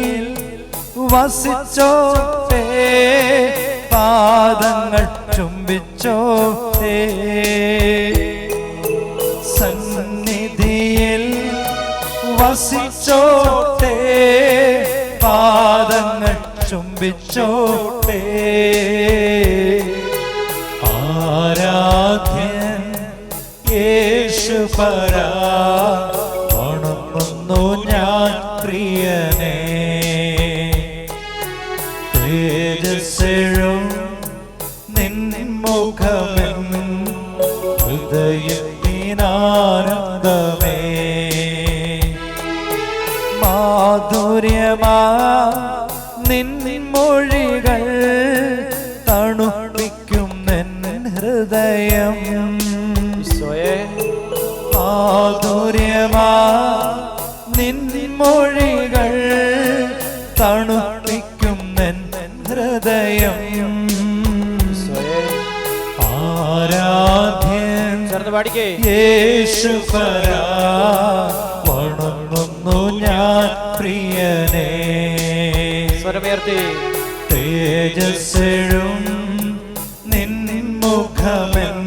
വസിച്ചോട്ടെ, പാദങ്ങൾ ചുംബിച്ചോട്ടെ. സന്നിധിയിൽ വസിച്ചോട്ടെ, പാദങ്ങൾ ചുംബിച്ചോട്ടെ. ആരാധ്യൻ യേശുപരാ, വണങ്ങുന്നു ഞാൻ പ്രിയനേ. തേജസ്സെഴും നിൻ മുഖമെൻ ഹൃദയത്തിനാനന്ദമേ. മാധുര്യമാ നിൻ മൊഴികൾ തണുപ്പിക്കും നിൻ ഹൃദയം. മാധുര്യമാ നിൻ മൊഴികൾ തണുപ്പിക്കും ഹൃദയം ആരാധ്യൻ ചേർന്ന് പാടിക്കേ. യേശുപരാ വണങ്ങുന്നു ഞാൻ പ്രിയനേ. സ്വരമുയർത്തി. തേജസ്സെഴും നിൻമുഖമെൻ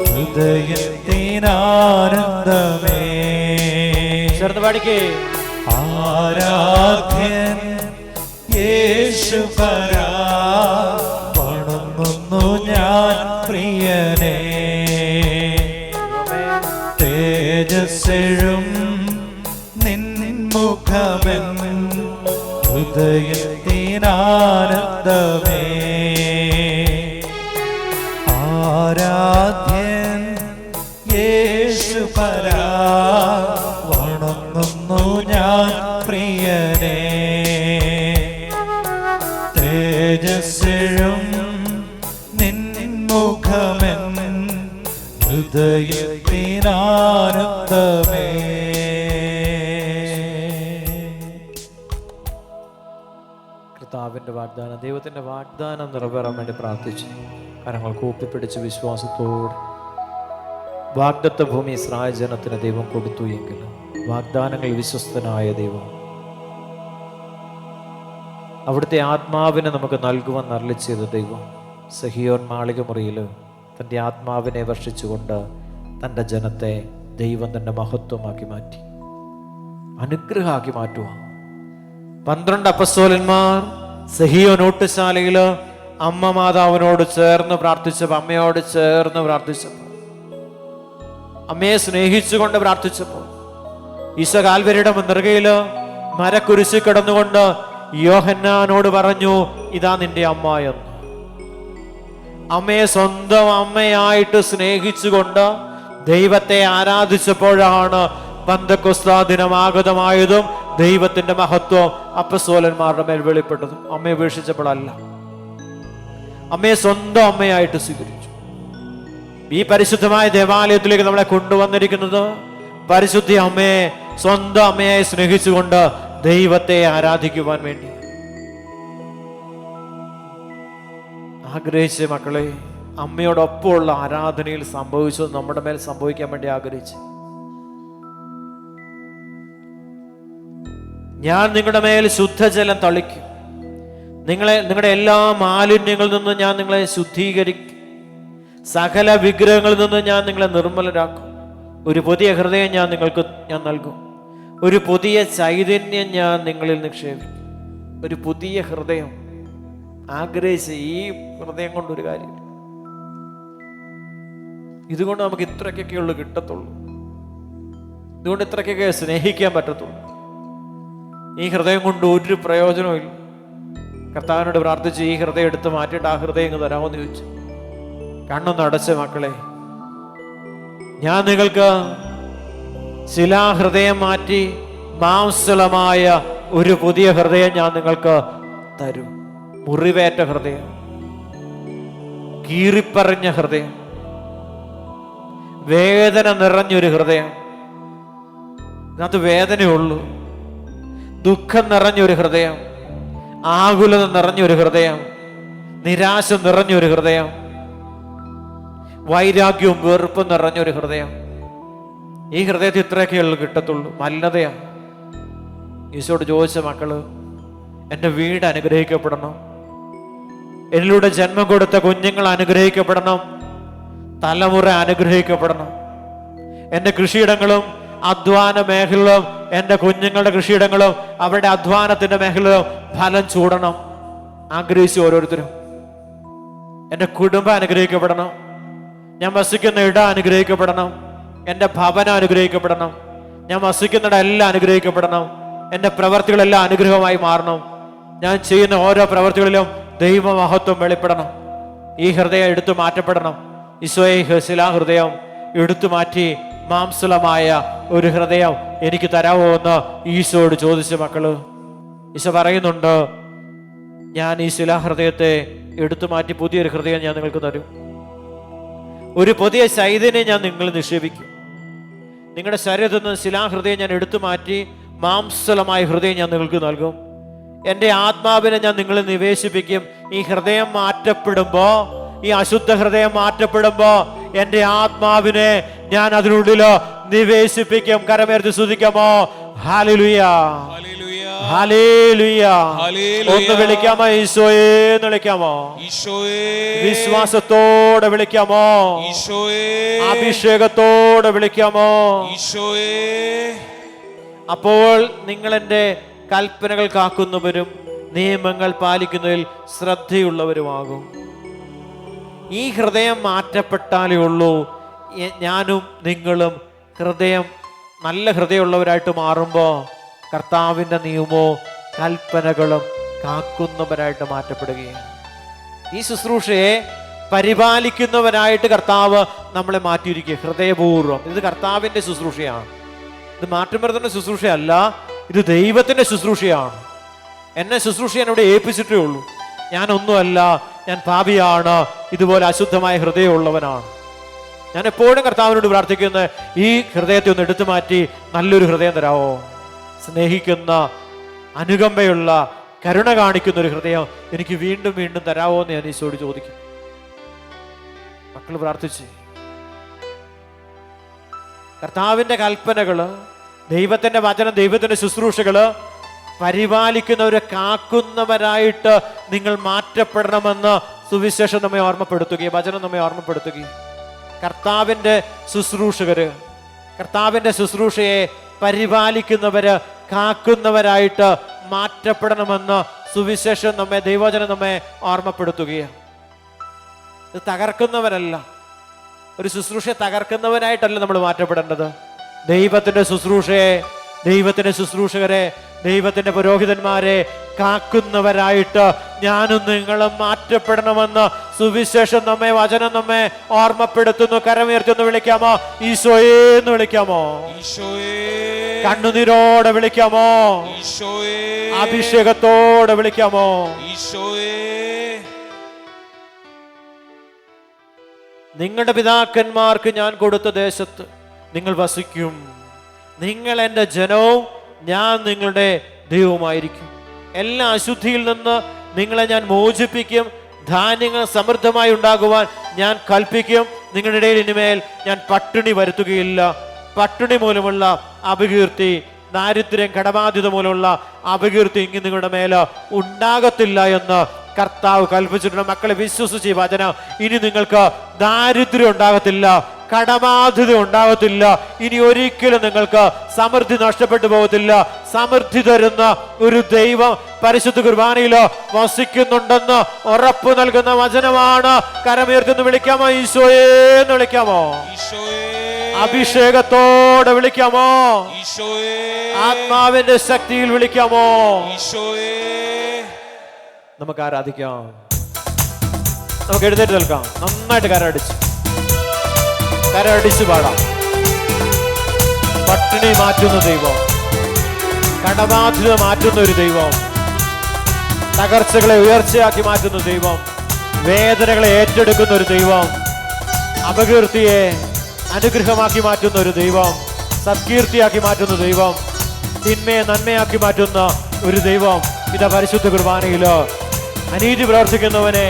ഹൃദയത്തിനാനന്ദമേ. ചേർന്ന് പാടിക്കേ. ആരാധ്യൻ യേശുപരാ വണങ്ങുന്നു ഞാൻ പ്രിയനേ. തേജസ്സെഴും നിൻമുഖമെൻ ഹൃദയത്തിനാനന്ദമേ. ആരാധ്യൻ യേശുപരാ വണങ്ങുന്നു ഞാൻ പ്രിയനേ. തേജസ്സെഴും നിൻമുഖമെൻ ഹൃദയത്തിനാനന്ദമേ. കർത്താവിൻ്റെ വാഗ്ദാനം, ദൈവത്തിൻ്റെ വാഗ്ദാനം നിറവേറാൻ വേണ്ടി പ്രാർത്ഥിച്ചു. കരങ്ങൾ കൂപ്പിപ്പിടിച്ച് വിശ്വാസത്തോടെ വാഗ്ദത്ത ഭൂമി ഇസ്രായേൽ ജനത്തിന് ദൈവം കൊടുത്തു എങ്കിലും വാഗ്ദാനങ്ങൾ വിശ്വസ്തനായ ദൈവം അവിടുത്തെ ആത്മാവിനെ നമുക്ക് നൽകുവാൻ അരുളി ചെയ്ത ദൈവം സഹിയോൻ മാളിക മുറിയിൽ തൻ്റെ ആത്മാവിനെ വർഷിച്ചുകൊണ്ട് തൻ്റെ ജനത്തെ ദൈവം തൻ്റെ മഹത്വമാക്കി മാറ്റി, അനുഗ്രഹമാക്കി മാറ്റുക. 12 അപ്പസ്തോലന്മാർ സഹിയോൻ ഊട്ടുശാലയിൽ അമ്മ മാതാവിനോട് ചേർന്ന് പ്രാർത്ഥിച്ചപ്പോൾ, അമ്മയോട് ചേർന്ന് പ്രാർത്ഥിച്ചപ്പോൾ, അമ്മയെ സ്നേഹിച്ചുകൊണ്ട് പ്രാർത്ഥിച്ചപ്പോൾ, ഈശോ കാൽവരിയുടെ നെറുകയിൽ മരക്കുരിശിൽ കിടന്നുകൊണ്ട് യോഹന്നാനോട് പറഞ്ഞു, ഇതാ നിന്റെ അമ്മ എന്ന്. അമ്മയെ സ്വന്തം അമ്മയായിട്ട് സ്നേഹിച്ചുകൊണ്ട് ദൈവത്തെ ആരാധിച്ചപ്പോഴാണ് പെന്തക്കോസ്താ ദിനം ആഗതമായതും ദൈവത്തിന്റെ മഹത്വം അപ്പസ്തോലന്മാരുടെ മേൽ വെളിപ്പെട്ടതും. അമ്മയെ ഉപേക്ഷിച്ചപ്പോഴല്ല, അമ്മയെ സ്വന്തം അമ്മയായിട്ട് സ്വീകരിച്ചു. ഈ പരിശുദ്ധമായ ദേവാലയത്തിലേക്ക് നമ്മളെ കൊണ്ടുവന്നിരിക്കുന്നത് പരിശുദ്ധ അമ്മയെ സ്വന്തം അമ്മയായി സ്നേഹിച്ചുകൊണ്ട് ദൈവത്തെ ആരാധിക്കുവാൻ വേണ്ടി. ആഗ്രഹിച്ച മക്കളെ, അമ്മയോടൊപ്പമുള്ള ആരാധനയിൽ സംഭവിച്ചത് നമ്മുടെ മേൽ സംഭവിക്കാൻ വേണ്ടി ആഗ്രഹിച്ചു. ഞാൻ നിങ്ങളുടെ മേൽ ശുദ്ധജലം തളിക്കും, നിങ്ങളുടെ എല്ലാ മാലിന്യങ്ങളിൽ നിന്നും ഞാൻ നിങ്ങളെ ശുദ്ധീകരിക്കും, സകല വിഗ്രഹങ്ങളിൽ നിന്ന് ഞാൻ നിങ്ങളെ നിർമ്മലരാക്കും, ഒരു പുതിയ ഹൃദയം ഞാൻ നിങ്ങൾക്ക് നൽകും, ഒരു പുതിയ ചൈതന്യം ഞാൻ നിങ്ങളിൽ നിക്ഷേപിക്കും. ഒരു പുതിയ ഹൃദയം ആഗ്രഹിച്ച് ഈ ഹൃദയം കൊണ്ടൊരു കാര്യം, ഇതുകൊണ്ട് നമുക്ക് ഇത്രയ്ക്കൊക്കെ ഉള്ളു കിട്ടത്തുള്ളൂ, ഇതുകൊണ്ട് ഇത്രയ്ക്കൊക്കെ സ്നേഹിക്കാൻ പറ്റത്തുള്ളൂ. ഈ ഹൃദയം കൊണ്ട് ഒരു പ്രയോജനവും ഇല്ല. കർത്താവിനോട് പ്രാർത്ഥിച്ച് ഈ ഹൃദയം എടുത്ത് മാറ്റിയിട്ട് ആ ഹൃദയം ഇങ്ങ് തരാമെന്ന് ചോദിച്ചു. കണ്ണൊന്ന് അടച്ച മക്കളെ, ഞാൻ നിങ്ങൾക്ക് ശിലാഹൃദയം മാറ്റി മാംസളമായ ഒരു പുതിയ ഹൃദയം ഞാൻ നിങ്ങൾക്ക് തരും. മുറിവേറ്റ ഹൃദയം, കീറിപ്പറഞ്ഞ ഹൃദയം, വേദന നിറഞ്ഞൊരു ഹൃദയം, അതിനകത്ത് വേദനയുള്ളൂ, ദുഃഖം നിറഞ്ഞൊരു ഹൃദയം, ആകുലത നിറഞ്ഞൊരു ഹൃദയം, നിരാശ നിറഞ്ഞൊരു ഹൃദയം, വൈരാഗ്യവും വെറുപ്പും നിറഞ്ഞൊരു ഹൃദയം. ഈ ഹൃദയത്തിൽ ഇത്രയൊക്കെയുള്ളൂ കിട്ടത്തുള്ളൂ. മല്ലതയാണ്. ഈശോട് ചോദിച്ച മക്കള്, എൻ്റെ വീട് അനുഗ്രഹിക്കപ്പെടണം, എന്നിലൂടെ ജന്മം കൊടുത്ത കുഞ്ഞുങ്ങൾ അനുഗ്രഹിക്കപ്പെടണം, തലമുറ അനുഗ്രഹിക്കപ്പെടണം, എൻ്റെ കൃഷിയിടങ്ങളും അധ്വാന മേഖലകളും എൻ്റെ കുഞ്ഞുങ്ങളുടെ കൃഷിയിടങ്ങളും അവരുടെ അധ്വാനത്തിന്റെ മേഖലകളും ഫലം ചൂടണം. ആഗ്രഹിച്ചു ഓരോരുത്തരും. എൻ്റെ കുടുംബം അനുഗ്രഹിക്കപ്പെടണം, ഞാൻ വസിക്കുന്ന ഇടം അനുഗ്രഹിക്കപ്പെടണം, എൻ്റെ ഭവനം അനുഗ്രഹിക്കപ്പെടണം, ഞാൻ വസിക്കുന്നിടം എല്ലാം അനുഗ്രഹിക്കപ്പെടണം, എൻ്റെ പ്രവർത്തികളെല്ലാം അനുഗ്രഹമായി മാറണം, ഞാൻ ചെയ്യുന്ന ഓരോ പ്രവർത്തികളിലും ദൈവമഹത്വം വെളിപ്പെടണം. ഈ ഹൃദയം എടുത്തു മാറ്റപ്പെടണം. ഈശോയെ ശിലാഹൃദയം എടുത്തു മാറ്റി മാംസളമായ ഒരു ഹൃദയം എനിക്ക് തരാമോ എന്ന് ഈശോയോട് ചോദിച്ച മക്കള്. ഈശോ പറയുന്നുണ്ട്, ഞാൻ ഈ ശിലാഹൃദയത്തെ എടുത്തു മാറ്റി പുതിയൊരു ഹൃദയം ഞാൻ നിങ്ങൾക്ക് തരും, ഒരു പുതിയ ചൈതന്യം ഞാൻ നിങ്ങൾ നിക്ഷേപിക്കും. നിങ്ങളുടെ ശരീരത്തിൽ നിന്ന് ശിലാഹൃദയം ഞാൻ എടുത്തു മാറ്റി മാംസളമായ ഹൃദയം ഞാൻ നിങ്ങൾക്ക് നൽകും. എൻ്റെ ആത്മാവിനെ ഞാൻ നിങ്ങളിൽ നിവേശിപ്പിക്കും. ഈ ഹൃദയം മാറ്റപ്പെടുമ്പോ, ഈ അശുദ്ധ ഹൃദയം മാറ്റപ്പെടുമ്പോ എൻ്റെ ആത്മാവിനെ ഞാൻ അതിനുള്ളിൽ നിവേശിപ്പിക്കും. കരമേർത്തി സ്തുതിക്കാമോ? Hallelujah, hallelujah. ഒന്ന് വിളിക്കാമോ? ഈശോയെ എന്ന് വിളിക്കാമോ? വിശ്വാസത്തോടെ വിളിക്കാമോ? അഭിഷേകത്തോടെ വിളിക്കാമോ? അപ്പോൾ നിങ്ങൾ എൻ്റെ കൽപ്പനകൾ കാക്കുന്നവരും നിയമങ്ങൾ പാലിക്കുന്നതിൽ ശ്രദ്ധയുള്ളവരുമാകും. ഈ ഹൃദയം മാറ്റപ്പെട്ടാലേ ഉള്ളൂ ഞാനും നിങ്ങളും ഹൃദയം നല്ല ഹൃദയമുള്ളവരായിട്ട് മാറുമ്പോൾ കർത്താവിൻ്റെ നിയമവും കൽപ്പനകളും കാക്കുന്നവരായിട്ട് മാറ്റപ്പെടുകയാണ്. ഈ ശുശ്രൂഷയെ പരിപാലിക്കുന്നവരായിട്ട് കർത്താവ് നമ്മളെ മാറ്റിയിരിക്കുക ഹൃദയപൂർവ്വം. ഇത് കർത്താവിൻ്റെ ശുശ്രൂഷയാണ്. ഇത് മാറ്റം ശുശ്രൂഷയല്ല, ഇത് ദൈവത്തിൻ്റെ ശുശ്രൂഷയാണ്. എന്നെ ശുശ്രൂഷ എന്നോട് ഏൽപ്പിച്ചിട്ടേ ഉള്ളൂ. ഞാനൊന്നുമല്ല, ഞാൻ പാപിയാണ്, ഇതുപോലെ അശുദ്ധമായ ഹൃദയമുള്ളവനാണ്. ഞാൻ എപ്പോഴും കർത്താവിനോട് പ്രാർത്ഥിക്കുന്നത് ഈ ഹൃദയത്തെ ഒന്ന് എടുത്തു മാറ്റി നല്ലൊരു ഹൃദയം തരാമോ, സ്നേഹിക്കുന്ന, അനുകമ്പയുള്ള, കരുണ കാണിക്കുന്ന ഒരു ഹൃദയം എനിക്ക് വീണ്ടും വീണ്ടും തരാമോ എന്ന് ഞാൻ ഈശോയോട് ചോദിക്കും. മക്കൾ പ്രാർത്ഥിച്ച് കർത്താവിൻ്റെ കൽപ്പനകള്, ദൈവത്തിൻ്റെ വചനം, ദൈവത്തിൻ്റെ ശുശ്രൂഷകള് പരിപാലിക്കുന്നവരെ കാക്കുന്നവരായിട്ട് നിങ്ങൾ മാറ്റപ്പെടണമെന്ന് സുവിശേഷം നമ്മെ ഓർമ്മപ്പെടുത്തുകയും വചനം നമ്മെ ഓർമ്മപ്പെടുത്തുകയും കർത്താവിൻ്റെ ശുശ്രൂഷകര്, കർത്താവിൻ്റെ ശുശ്രൂഷയെ പരിപാലിക്കുന്നവര്, കാക്കുന്നവരായിട്ട് മാറ്റപ്പെടണമെന്ന് സുവിശേഷം നമ്മെ, ദൈവവചനം നമ്മെ ഓർമ്മപ്പെടുത്തുകയാണ്. ഇത് തകർക്കുന്നവരല്ല, ഒരു ശുശ്രൂഷയെ തകർക്കുന്നവനായിട്ടല്ല നമ്മൾ മാറ്റപ്പെടേണ്ടത്. ദൈവത്തിൻ്റെ ശുശ്രൂഷയെ, ദൈവത്തിൻ്റെ ശുശ്രൂഷകരെ, ദൈവത്തിൻ്റെ പുരോഹിതന്മാരെ കാക്കുന്നവരായിട്ട് ഞാനും നിങ്ങളും മാറ്റപ്പെടണമെന്ന് സുവിശേഷം നമ്മെ, വചനം നമ്മെ ഓർമ്മപ്പെടുത്തുന്നു. കരമുയർത്തി വിളിക്കാമോ? ഈശോയെ എന്ന് വിളിക്കാമോ? കണ്ണുനീരോടെ വിളിക്കാമോ? അഭിഷേകത്തോടെ വിളിക്കാമോ? നിങ്ങളുടെ പിതാക്കന്മാർക്ക് ഞാൻ കൊടുത്ത ദേശത്ത് നിങ്ങൾ വസിക്കും. നിങ്ങൾ എൻ്റെ ജനവും ഞാൻ നിങ്ങളുടെ ദൈവവുമായിരിക്കും. എല്ലാ അശുദ്ധിയിൽ നിന്ന് നിങ്ങളെ ഞാൻ മോചിപ്പിക്കും. ധാന്യങ്ങൾ സമൃദ്ധമായി ഉണ്ടാകുവാൻ ഞാൻ കൽപ്പിക്കും. നിങ്ങളുടെ ഇടയിൽ ഇനിമേൽ ഞാൻ പട്ടിണി വരുത്തുകയില്ല. പട്ടിണി മൂലമുള്ള അപകീർത്തി, ദാരിദ്ര്യം, കടബാധ്യത മൂലമുള്ള അപകീർത്തി ഇങ്ങനെ നിങ്ങളുടെ മേൽ ഉണ്ടാകത്തില്ല എന്ന് കർത്താവ് കൽപ്പിച്ചിട്ടുണ്ട്. മക്കളെ വിശ്വസിച്ച് ഈ വചനം, ഇനി നിങ്ങൾക്ക് ദാരിദ്ര്യം ഉണ്ടാകത്തില്ല, കടബാധ്യത ഉണ്ടാകത്തില്ല, ഇനി ഒരിക്കലും നിങ്ങൾക്ക് സമൃദ്ധി നഷ്ടപ്പെട്ടു പോകത്തില്ല. സമൃദ്ധി തരുന്ന ഒരു ദൈവം പരിശുദ്ധ കുർബാനയിൽ വസിക്കുന്നുണ്ടെന്ന് ഉറപ്പ് നൽകുന്ന വചനമാണ്. കരമുയർത്തി വിളിക്കാമോ? ഈശോയെ എന്ന് വിളിക്കാമോ? അഭിഷേകത്തോടെ വിളിക്കാമോ? ആത്മാവിന്റെ ശക്തിയിൽ വിളിക്കാമോ? നമുക്ക് ആരാധിക്കാം. നമുക്ക് എഴുന്നേറ്റ് നിൽക്കാം. നന്നായിട്ട് കരടിച്ച് പാടാം. പട്ടിണി മാറ്റുന്ന ദൈവം, കടബാധ്യത മാറ്റുന്ന ഒരു ദൈവം, തകർച്ചകളെ ഉയർച്ചയാക്കി മാറ്റുന്ന ദൈവം, വേദനകളെ ഏറ്റെടുക്കുന്ന ഒരു ദൈവം, അപകീർത്തിയെ അനുഗ്രഹമാക്കി മാറ്റുന്ന ഒരു ദൈവം, സത്കീർത്തിയാക്കി മാറ്റുന്ന ദൈവം, തിന്മയെ നന്മയാക്കി മാറ്റുന്ന ഒരു ദൈവം. ഇതാ പരിശുദ്ധ കുർബാനയില് അനീതി പ്രവർത്തിക്കുന്നവനെ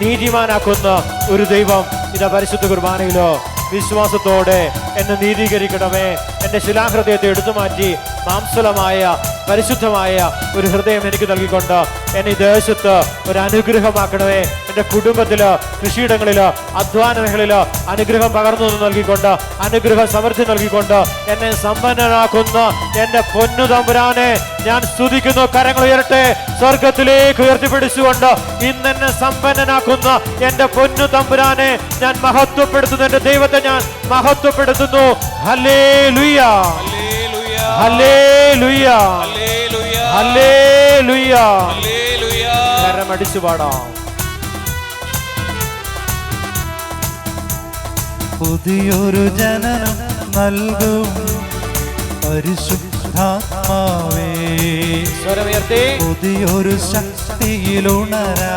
നീതിമാനാക്കുന്ന ഒരു ദൈവം. ഇതാ പരിശുദ്ധ കുർബാനയിലോ വിശ്വാസത്തോടെ എന്നെ നീതീകരിക്കണമേ, എൻ്റെ ശിലാഹൃദയത്തെ എടുത്തു മാറ്റി മാംസലമായ പരിശുദ്ധമായ ഒരു ഹൃദയം എനിക്ക് നൽകിക്കൊണ്ട് എന്നെ ഈ ദേശത്ത് ഒരു അനുഗ്രഹമാക്കണമേ. എൻ്റെ കുടുംബത്തില്, കൃഷിയിടങ്ങളില്, അധ്വാന മേഖലയില് അനുഗ്രഹം പകർന്നു നൽകിക്കൊണ്ട്, അനുഗ്രഹ സമൃദ്ധി നൽകിക്കൊണ്ട് എന്നെ സമ്പന്നനാക്കുന്ന എൻ്റെ പൊന്നു തമ്പുരാനെ ഞാൻ സ്തുതിക്കുന്നു. കരങ്ങൾ ഉയരട്ടെ, സ്വർഗത്തിലേക്ക് ഉയർത്തിപ്പിടിച്ചുകൊണ്ട് ഇന്നെന്നെ സമ്പന്നനാക്കുന്ന എൻ്റെ പൊന്നു തമ്പുരാനെ ഞാൻ മഹത്വപ്പെടുത്തുന്നു. എൻ്റെ ദൈവത്തെ ഞാൻ മഹത്വപ്പെടുത്തുന്നു. Hallelujah, hallelujah, hallelujah. കരമടിച്ചു പാടാം. പുതിയൊരു ജനനം നൽകും പരിശുദ്ധാത്മാവേ, സ്വരമുയർത്തി പുതിയൊരു ശക്തിയിലുണരാ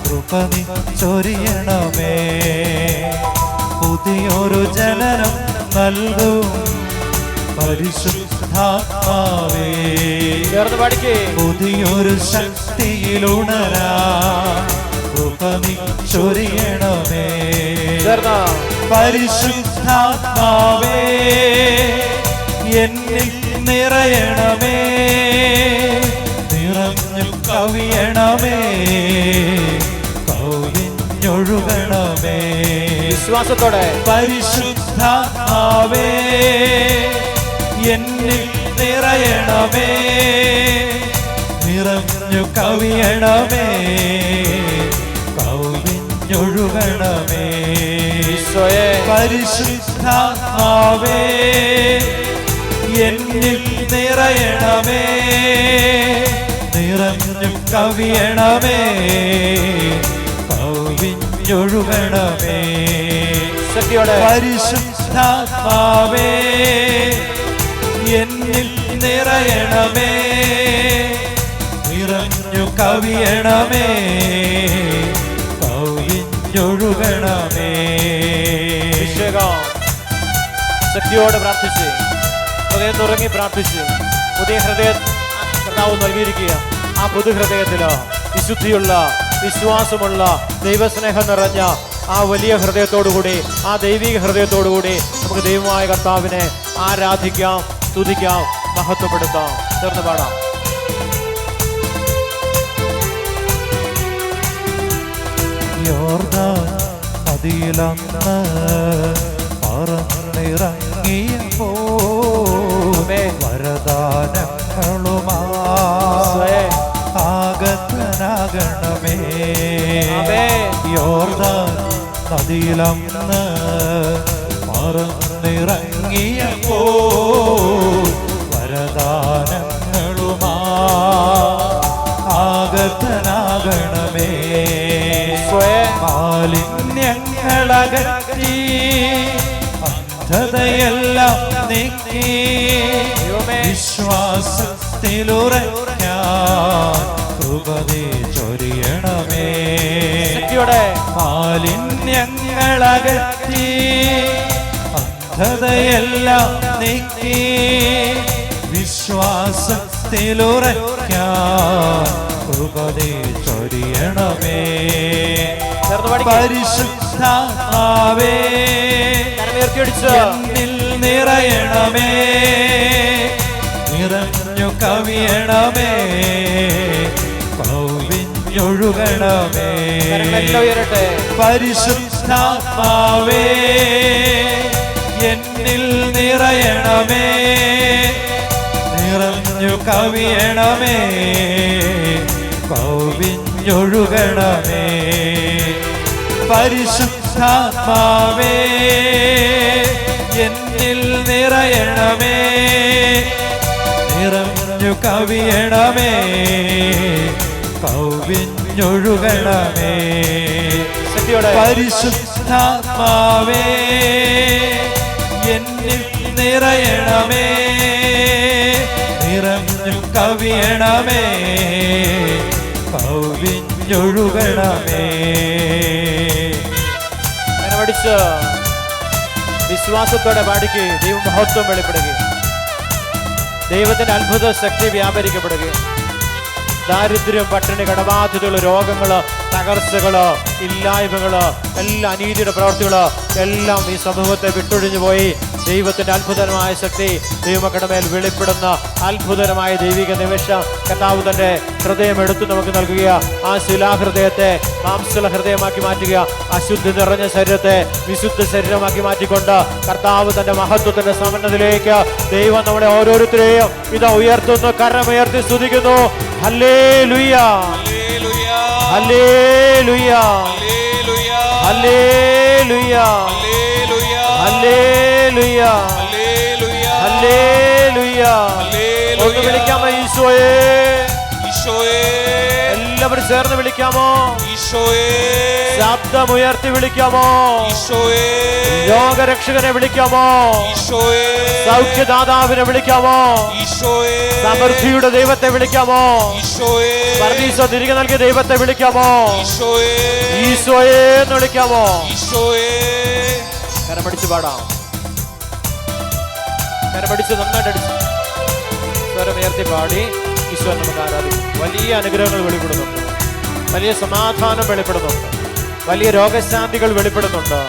കൃപ നീ ചൊരിയണമേ. പുതിയൊരു ജനനം നൽകും പരിശുദ്ധാത്മാവേ, പരിശുദ്ധാത്മാവേ ചേർന്ന് പാടിക്കേ. പുതിയൊരു ശക്തിയിലുണരാ കൃപനി ചൊരിയണമേ. ചേർന്ന് പരിശുദ്ധാത്മാവേ എന്നിൽ നിറയണമേ, നിറഞ്ഞു കവിയണമേ, കവിഞ്ഞൊഴുകണമേ. വിശ്വാസത്തോടെ പരിശുദ്ധാത്മാവേ എന്നിൽ നിറയണമേ, നിറഞ്ഞു കവിയണമേ, കവിഞ്ഞൊഴുകണമേ. പരിശുദ്ധാത്മാവേ എന്നിൽ നിറയണമേ, നിറഞ്ഞു കവിയണമേ, കവിഞ്ഞൊഴുകണമേ. പരിശുദ്ധാത്മാവേ എന്നിൽ നിറയണമേ, നിറഞ്ഞു കവിയണമേ, കവിഞ്ഞൊഴുകണമേ. ശക്തിയോടെ പ്രാർത്ഥിച്ച്, ഹൃദയം തുറങ്ങി പ്രാർത്ഥിച്ച്, പുതിയ ഹൃദയം കർത്താവ് നൽകിയിരിക്കുക. ആ പുതുഹൃദയത്തില് വിശുദ്ധിയുള്ള, വിശ്വാസമുള്ള, ദൈവസ്നേഹം നിറഞ്ഞ ആ വലിയ ഹൃദയത്തോടുകൂടി, ആ ദൈവിക ഹൃദയത്തോടുകൂടി നമുക്ക് ദൈവമായ കർത്താവിനെ ആരാധിക്കാം, സ്തുതിക്കാം, മഹത്വപ്പെടുത്താം. ചേർന്ന് പാടാം. യോർദാൻ നദിയിലന്ന് പറന്നിറങ്ങിയപ്പോ വരദാനങ്ങളുമായി ആഗതനാകണമേ. യോർദാൻ നദിയിലന്ന് പറന്നിറങ്ങിയപ്പോ വരദാനങ്ങളുമായി ആഗതനാകണമേ. മാലിന്യങ്ങളകറ്റി അന്ധതയെല്ലാം നീക്കി വിശ്വാസത്തിലുറയ്ക്കാൻ കൃപതേ ചൊരിയണമേ. മാലിന്യങ്ങളകറ്റി അന്ധതയെല്ലാം നീക്കി വിശ്വാസത്തിലുറയ്ക്കാൻ കൃപതേ ചൊരിയണമേ. പരിശുദ്ധാത്മാവേ എന്നിൽ നിറയണമേ, നിറഞ്ഞു കവിയണമേ, കവിഞ്ഞൊഴുകണമേ. പരിശുദ്ധാത്മാവേ എന്നിൽ നിറയണമേ, നിറഞ്ഞു കവിയണമേ, കവിഞ്ഞൊഴുകണമേ. പരിശുദ്ധാത്മാവേ എന്നിൽ നിറയണമേ, നിറഞ്ഞു കവിയണമേ, കവിഞ്ഞൊഴുകണമേ. പരിശുദ്ധാത്മാവേ എന്നിൽ നിറയണമേ, നിറഞ്ഞു കവിയണമേ, കവിഞ്ഞൊഴുകണമേ. പഠിച്ച് വിശ്വാസത്തോടെ പാടിക്ക്. ദൈവ മഹത്വം വെളിപ്പെടുകയും ദൈവത്തിന്റെ അത്ഭുത ശക്തി വ്യാപരിക്കപ്പെടുകയും ദാരിദ്ര്യം, പട്ടിണി, കടബാധ്യതകള്, രോഗങ്ങള്, തകർച്ചകള്, ഇല്ലായ്മകള്, എല്ലാ അനീതിയുടെ പ്രവർത്തികള് എല്ലാം ഈ സമൂഹത്തെ വിട്ടൊഴിഞ്ഞു പോയി ദൈവത്തിന്റെ അത്ഭുതമായ ശക്തി ദൈവമക്കളുടെ മേൽ വെളിപ്പെടുന്ന അത്ഭുതമായ ദൈവിക നിമിഷം കർത്താവ് തന്റെ ഹൃദയം എടുത്തു നമുക്ക് നൽകുക. ആ ശിലാഹൃദയത്തെ മാംസള ഹൃദയമാക്കി മാറ്റുക. അശുദ്ധി നിറഞ്ഞ ശരീരത്തെ വിശുദ്ധ ശരീരമാക്കി മാറ്റിക്കൊണ്ട് കർത്താവ് തന്റെ മഹത്വത്തിന്റെ സമന്നതിലേക്ക് ദൈവം നമ്മളെ ഓരോരുത്തരെയും ഇത് ഉയർത്തുന്നു. കരമുയർത്തി സ്തുതിക്കുന്നു. Hallelujah, hallelujah, hallelujah, hallelujah, hallelujah. ഒന്ന് വിളിക്കാമോ ഈശോയെ? എല്ലാവരും ചേർന്ന് വിളിക്കാമോ? ശബ്ദമുയർത്തി വിളിക്കാമോ? രോഗരക്ഷകനെ വിളിക്കാമോ? സൗഖ്യദാതാവിനെ വിളിക്കാമോ? സമൃദ്ധിയുടെ ദൈവത്തെ വിളിക്കാമോ? പർദീസ തിരികെ നൽകിയ ദൈവത്തെ വിളിക്കാമോ? ഈശോയെ എന്ന് വിളിക്കാമോ? കരമടിച്ച് പാടാം. കരമടിച്ച് നന്നായിട്ട് അടിച്ചു. സ്വരമുയർത്തി പാടി ഈശോ നമുക്ക് ആരാധിക്കും. വലിയ അനുഗ്രഹങ്ങൾ വെളിപ്പെടുന്നുണ്ട്, വലിയ സമാധാനം വെളിപ്പെടുന്നുണ്ട്, വലിയ രോഗശാന്തികൾ വെളിപ്പെടുന്നുണ്ട്,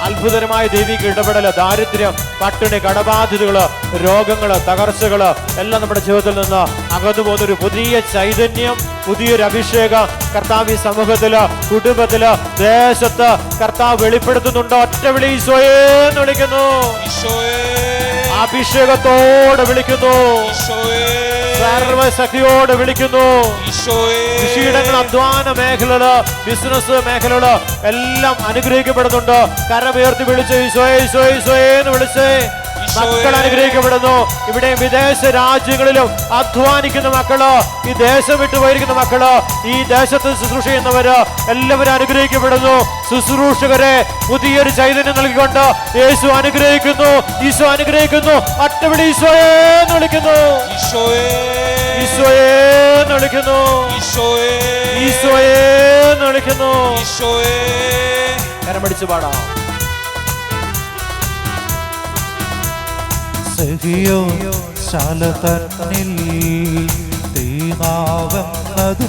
അത്ഭുതകരമായ ദൈവിക ഇടപെടൽ, ദാരിദ്ര്യം, പട്ടിണി, കടബാധിതകള്, രോഗങ്ങള്, തകർച്ചകള് എല്ലാം നമ്മുടെ ജീവിതത്തിൽ നിന്ന് അകന്നു പോകുന്നൊരു പുതിയ ചൈതന്യം, പുതിയൊരു അഭിഷേകം കർത്താവ് ഈ സമൂഹത്തില്, കുടുംബത്തില്, ദേശത്ത് കർത്താവ് വെളിപ്പെടുത്തുന്നുണ്ട്. ഒറ്റ വിളി ഈശോയേന്ന് വിളിക്കുന്നു, അഭിഷേകത്തോടെ വിളിക്കുന്നു, സർവശക്തിയോടെ വിളിക്കുന്നു. കൃഷിയിടങ്ങൾ, അധ്വാന മേഖലകള്, ബിസിനസ് മേഖലകള് എല്ലാം അനുഗ്രഹിക്കപ്പെടുന്നുണ്ട്. കരമുയർത്തി വിളിച്ച് ഈശോയെ ഈശോയെ ഈശോയെന്ന് വിളിച്ച് മക്കൾ അനുഗ്രഹിക്കപ്പെടുന്നു. ഇവിടെ വിദേശ രാജ്യങ്ങളിലും അധ്വാനിക്കുന്ന മക്കള്, ഈ ദേശം വിട്ടുപോയിരിക്കുന്ന മക്കള്, ഈ ദേശത്ത് ശുശ്രൂഷ ചെയ്യുന്നവര് എല്ലാവരും അനുഗ്രഹിക്കപ്പെടുന്നു. ശുശ്രൂഷകരെ പുതിയൊരു ചൈതന്യം നൽകിക്കൊണ്ട് യേശു അനുഗ്രഹിക്കുന്നു, ഈശോ അനുഗ്രഹിക്കുന്നു. ഒറ്റവിളി ഈശോയെന്ന് വിളിക്കുന്നു, ഈശോയെന്ന് വിളിക്കുന്നു, ഈശോയെന്ന് വിളിക്കുന്നു. കരമടിച്ചു പാടാം. ശാല തന്നിൽ തീനാവെന്നതു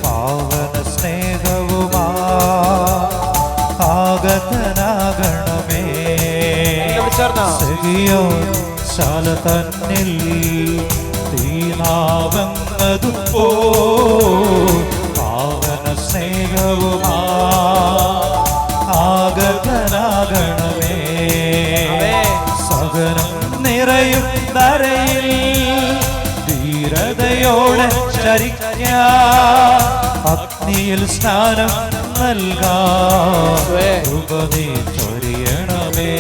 പാവന സ്നേഹവുമാ ആഗതനാകണമേ. ശാല തന്നിൽ തീനാവെന്നതു പാവന സ്നേഹവുമാ ആഗതനാകണമേ. സഹനം നിറയും ധരയിൽ ധീരതയോടെ ചരിക്കാൻ അഗ്നിയിൽ സ്നാനം നൽകാൻ ഉപനീ ചൊരിയണമേ.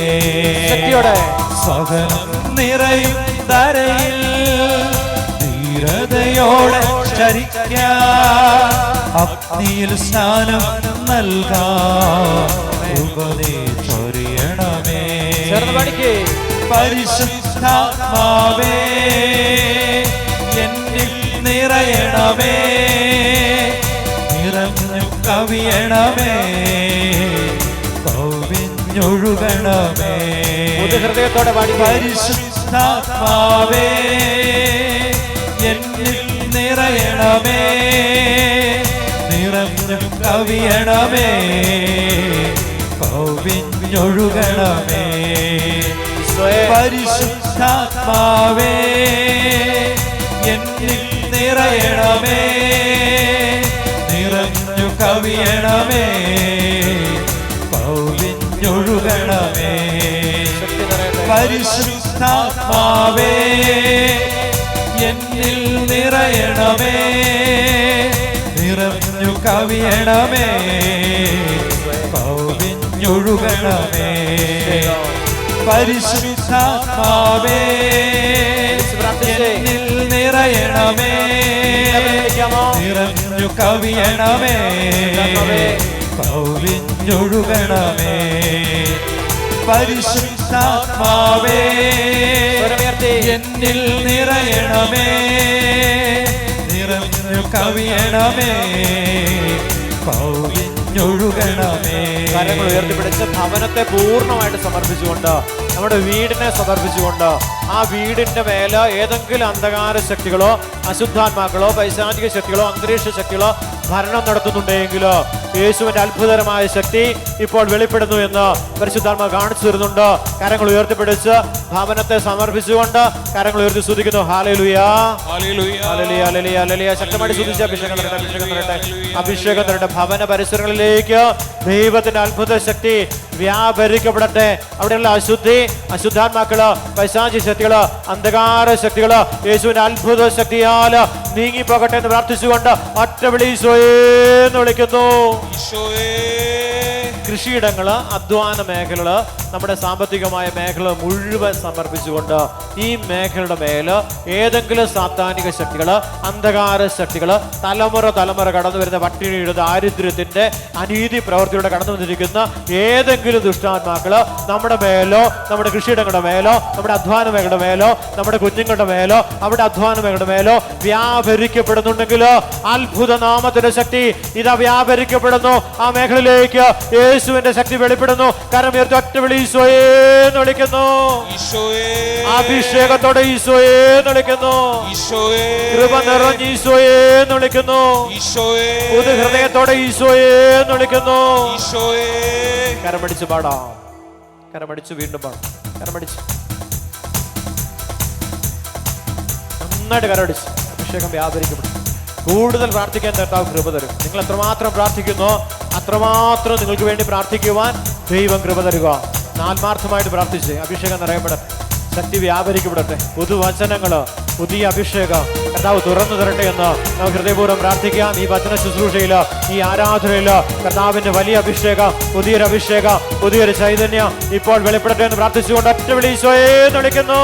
സഹനം നിറയും ധരയിൽ ധീരതയോടെ ചരിക്കാൻ അഗ്നിയിൽ സ്നാനം നൽകാൻ ഉപനീ ചൊരിയണമേ. പരിശുദ്ധാത്മാവേ എന്നിൽ നിറയണമേ, നിറഞ്ഞു കവിയണമേ, കവിഞ്ഞൊഴുകണമേ. ഹൃദയത്തോടെ പരിശുദ്ധാത്മാവേ എന്നിൽ നിറയണമേ, നിറഞ്ഞു കവിയണമേ, കവിഞ്ഞൊഴുകണമേ. പരിശുദ്ധാത്മാവേ എന്നിൽ നിറയണമേ, നിറഞ്ഞു കവിയണമേ, കവിഞ്ഞൊഴുകണമേ. പരിശുദ്ധാത്മാവേ എന്നിൽ നിറയണമേ, നിറഞ്ഞു കവിയണമേ, കവിഞ്ഞൊഴുകണമേ. പരിശുദ്ധാത്മാവേ എന്നിൽ നിറയണമേ, നിറഞ്ഞു കവിയണമേ, കവിഞ്ഞൊഴുകണമേ. പരിശുദ്ധാത്മാവേ എന്നിൽ നിറയണമേ, നിറഞ്ഞു കവിയണമേ, കവിഞ്ഞൊഴുകണമേ. കരങ്ങൾ ഉയർത്തിപ്പിടിച്ച് ഭവനത്തെ പൂർണ്ണമായിട്ട് സമർപ്പിച്ചുകൊണ്ട്, നമ്മുടെ വീടിനെ സമർപ്പിച്ചുകൊണ്ട്, ആ വീടിന്റെ മേലെ ഏതെങ്കിലും അന്ധകാര ശക്തികളോ അശുദ്ധാത്മാക്കളോ പൈശാചിക ശക്തികളോ അന്തരീക്ഷ ശക്തികളോ ഭരണം നടത്തുന്നുണ്ടെങ്കിലോ യേശുവിന്റെ അത്ഭുതകരമായ ശക്തി ഇപ്പോൾ വെളിപ്പെടുന്നു എന്ന് പരിശുദ്ധാത്മാ കാണിച്ചു തരുന്നുണ്ട്. കരങ്ങൾ ഉയർത്തിപ്പിടിച്ച് ഭവനത്തെ സമർപ്പിച്ചുകൊണ്ട് കരങ്ങൾ ഉയർത്തി സ്തുതിക്കുന്നു. ഹല്ലേലൂയാ, ഹല്ലേലൂയ, ഹല്ലേലൂയ, ഹല്ലേലൂയ. ശക്തമായിട്ട് സ്തുതിച്ച് അഭിഷേകം തരട്ടെ, അഭിഷേകം തരട്ടെ, അഭിഷേകം തരട്ടെ. ഭവന പരിസരങ്ങളിലേക്ക് ദൈവത്തിന്റെ അത്ഭുത ശക്തി വ്യാപരിക്കപ്പെടട്ടെ. അവിടെയുള്ള അശുദ്ധി, അശുദ്ധാത്മാക്കള്, പൈശാചിക ശക്തികള്, അന്ധകാര ശക്തികള് യേശുവിന്റെ അത്ഭുത ശക്തിയാല് നീങ്ങിപ്പോകട്ടെ എന്ന് പ്രാർത്ഥിച്ചുകൊണ്ട് ഒറ്റ വിളി ഈശോയേന്ന് വിളിക്കുന്നു. കൃഷിയിടങ്ങള്, അധ്വാന മേഖലകള്, നമ്മുടെ സാമ്പത്തികമായ മേഖല മുഴുവൻ സമർപ്പിച്ചുകൊണ്ട് ഈ മേഖലയുടെ മേല് ഏതെങ്കിലും സാത്താനിക ശക്തികള്, അന്ധകാര ശക്തികള്, തലമുറ കടന്നു വരുന്ന പട്ടിണിയുടെ, ദാരിദ്ര്യത്തിന്റെ, അനീതി പ്രവൃത്തിയുടെ കടന്നു വന്നിരിക്കുന്ന ഏതെങ്കിലും ദുഷ്ടാത്മാക്കള് നമ്മുടെ മേലോ, നമ്മുടെ കൃഷിയിടങ്ങളുടെ മേലോ, നമ്മുടെ അധ്വാന മേഖലയുടെ മേലോ, നമ്മുടെ കുഞ്ഞുങ്ങളുടെ മേലോ, അവിടെ അധ്വാന മേഖലയുടെ മേലോ വ്യാപരിക്കപ്പെടുന്നുണ്ടെങ്കിലോ അത്ഭുത നാമത്തിന്റെ ശക്തി ഇതാ വ്യാപരിക്കപ്പെടുന്നു. ആ മേഖലയിലേക്ക് യേശുവിന്റെ ശക്തി വെളിപ്പെടുന്നു. കരമുയർത്തി ഒറ്റ വിളി ഈശോയെ എന്ന് വിളിക്കുന്നു. അഭിഷേകത്തോടെ ഈശോയെ എന്ന് വിളിക്കുന്നു. കൃപ നിറഞ്ഞ് ഈശോയെ എന്ന് വിളിക്കുന്നു. പുതു ഹൃദയത്തോടെ ഈശോയെ എന്ന് വിളിക്കുന്നു. കരമടിച്ച് പാടാം. കരമടിച്ച് വീണ്ടും പാടാം. കരമടിച്ച് നന്നായിട്ട് കരമടിച്ച് അഭിഷേകം വ്യാപരിക്കപ്പെടും. കൂടുതൽ പ്രാർത്ഥിക്കാൻ കർത്താവ് കൃപ തരും. നിങ്ങൾ എത്രമാത്രം പ്രാർത്ഥിക്കുന്നോ അത്രമാത്രം നിങ്ങൾക്ക് വേണ്ടി പ്രാർത്ഥിക്കുവാൻ ദൈവം കൃപ തരുക. ആത്മാർത്ഥമായിട്ട് പ്രാർത്ഥിച്ച് അഭിഷേകം നിറയപ്പെടട്ടെ, ശക്തി വ്യാപരിക്കപ്പെടട്ടെ. പുതുവചനങ്ങള്, പുതിയ അഭിഷേകം കർത്താവ് തുറന്നു തരട്ടെ എന്ന് നമുക്ക് ഹൃദയപൂർവ്വം പ്രാർത്ഥിക്കാം. ഈ വചന ശുശ്രൂഷയില്, ഈ ആരാധനയില് കർത്താവിന്റെ വലിയ അഭിഷേകം, പുതിയൊരു അഭിഷേകം, പുതിയൊരു ചൈതന്യം ഇപ്പോൾ വെളിപ്പെടട്ടെ എന്ന് പ്രാർത്ഥിച്ചുകൊണ്ട് ഒറ്റ വിളി ഈശോയെ എന്ന് വിളിക്കുന്നു.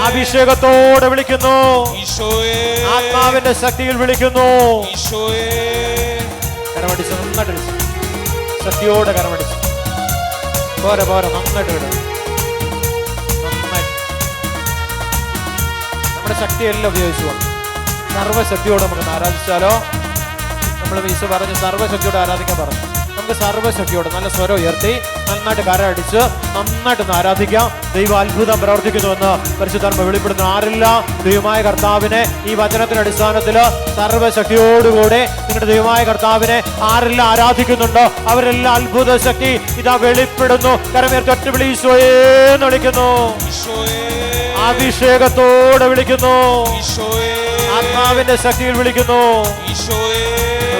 അഭിഷേകത്തോടെ വിളിക്കുന്നു. ആത്മാവിന്റെ ശക്തിയിൽ വിളിക്കുന്നു. കരമടിച്ച് നന്നായിട്ട് ശക്തിയോടെ കരമടിച്ച് പോരെ പോരെ നന്നായിട്ട് വിടും. നന്നായിട്ട് നമ്മുടെ ശക്തിയെല്ലാം ഉപയോഗിച്ചു സർവ്വശക്തിയോടെ നമുക്ക് ആരാധിച്ചാലോ. നമ്മൾ ഈശോ പറഞ്ഞ് സർവ്വശക്തിയോടെ ആരാധിക്കാൻ പറഞ്ഞു. നമുക്ക് സർവ്വശക്തിയോടെ നല്ല സ്വരം ഉയർത്തി നന്നായിട്ട് കരമടിച്ച് നന്നായിട്ടൊന്ന് ആരാധിക്കാം. ദൈവം അത്ഭുതം പ്രവർത്തിക്കുന്നുവെന്ന് പരിശുദ്ധാത്മ വെളിപ്പെടുന്ന ആരില്ല. ദൈവമായ കർത്താവിനെ ഈ വചനത്തിന്റെ അടിസ്ഥാനത്തില് സർവ്വശക്തിയോടുകൂടെ നിങ്ങളുടെ ദൈവമായ കർത്താവിനെ ആരെല്ലാം ആരാധിക്കുന്നുണ്ടോ അവരെല്ലാം അത്ഭുത ശക്തി ഇതാ വെളിപ്പെടുന്നു. കരമേർത്ത് ഒറ്റ വിളി ഈശോയെ എന്ന് വിളിക്കുന്നു. അഭിഷേകത്തോടെ വിളിക്കുന്നു. ആത്മാവിന്റെ ശക്തിയിൽ വിളിക്കുന്നു.